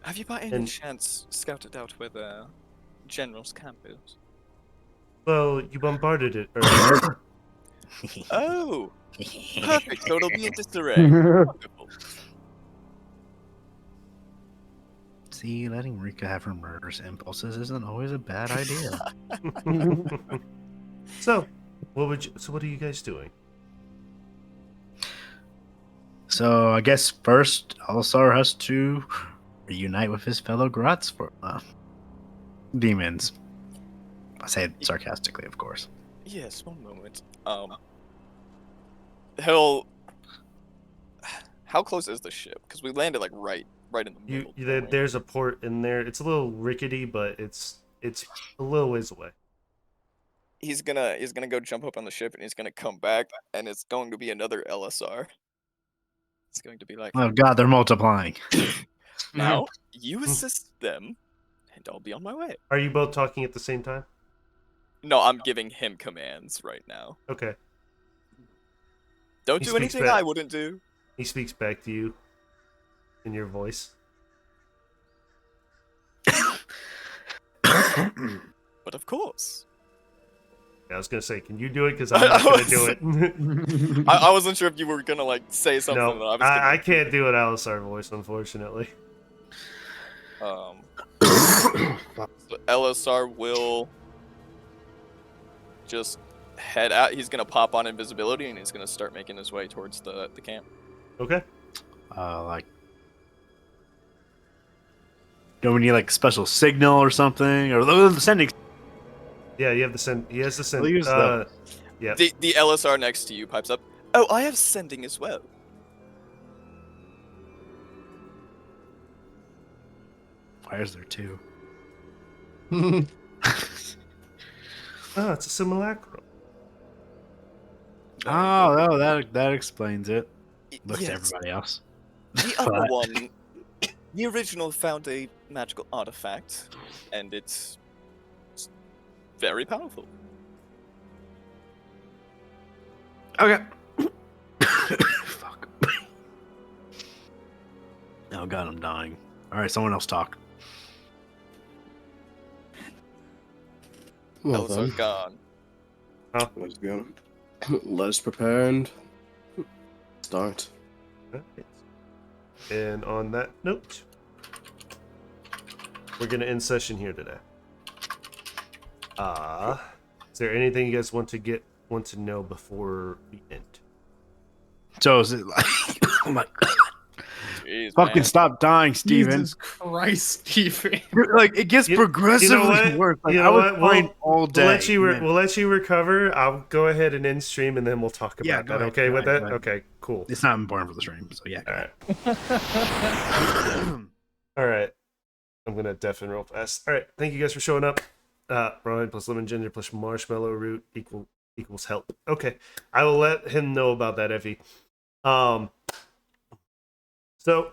S5: Have you by any chance scouted out where the general's camp is?
S1: Well, you bombarded it earlier.
S5: Oh, perfect. So it'll be in disarray. Wonderful.
S4: See, letting Rika have her murderous impulses isn't always a bad idea.
S1: So what are you guys doing?
S4: So I guess first Alisar has to reunite with his fellow Grots for demons. I say it sarcastically, of course.
S5: Yes, one moment. He'll. How close is the ship? Because we landed right in the middle.
S1: There's a port in there. It's a little rickety, but it's a little ways away.
S5: He's gonna go jump up on the ship and he's gonna come back and it's going to be another LSR. It's going to be like,
S4: oh God, they're multiplying.
S5: Now you assist them, and I'll be on my way.
S1: Are you both talking at the same time?
S5: No, I'm giving him commands right now.
S1: Okay.
S5: Don't
S1: He
S5: do
S1: speaks
S5: anything
S1: back.
S5: I wouldn't do.
S1: He speaks back to you in your voice.
S5: But of course.
S1: Yeah, I was gonna say, can you do it? Because I'm not gonna do it.
S5: I wasn't sure if you were gonna like say something.
S1: No,
S5: That I
S1: I can't do an Alisar voice, unfortunately.
S5: So LSR will just head out. He's gonna pop on invisibility and he's gonna start making his way towards the camp.
S1: Okay.
S4: Like, do we need like special signal or something, or the sending?
S1: Yeah, you have the send. He has the send.
S4: We'll use those.
S1: Yeah.
S5: The LSR next to you pipes up. Oh, I have sending as well.
S4: Why is there two?
S1: Oh, it's a simulacrum.
S4: Oh, no, that explains it. Look to
S5: Yes.
S4: everybody else.
S5: The other one, the original found a magical artifact, and it's very powerful.
S4: Okay. Fuck. Oh god, I'm dying. All right, someone else talk.
S2: Well
S5: LSR
S2: then,
S5: gone.
S2: let's go. Let us prepare and start.
S1: Okay. And on that note, we're gonna end session here today. Is there anything you guys want to know before we end?
S4: So is it like, oh my god,
S5: Jeez,
S4: fucking
S5: man.
S4: stop dying, Steven.
S9: Jesus Christ, Steven.
S4: Like it gets progressively worse. Like I was fine all day.
S1: We'll let you recover. I'll go ahead and end stream, and then we'll talk about that.
S4: go ahead,
S1: Okay
S4: go
S1: with
S4: ahead,
S1: that?
S4: go ahead.
S1: Okay, cool.
S4: It's not important for the stream, so yeah.
S1: All right. All right. I'm gonna deafen real fast. All right. Thank you guys for showing up. Brian plus lemon ginger plus marshmallow root equals help. Okay. I will let him know about that, Effie. So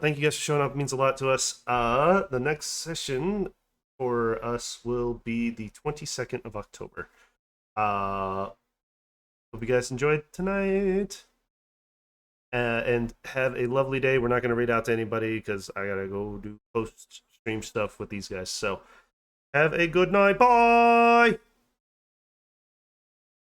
S1: thank you guys for showing up. It means a lot to us. The next session for us will be the 22nd of October. Hope you guys enjoyed tonight. And have a lovely day. We're not going to read out to anybody because I got to go do post-stream stuff with these guys. So have a good night. Bye!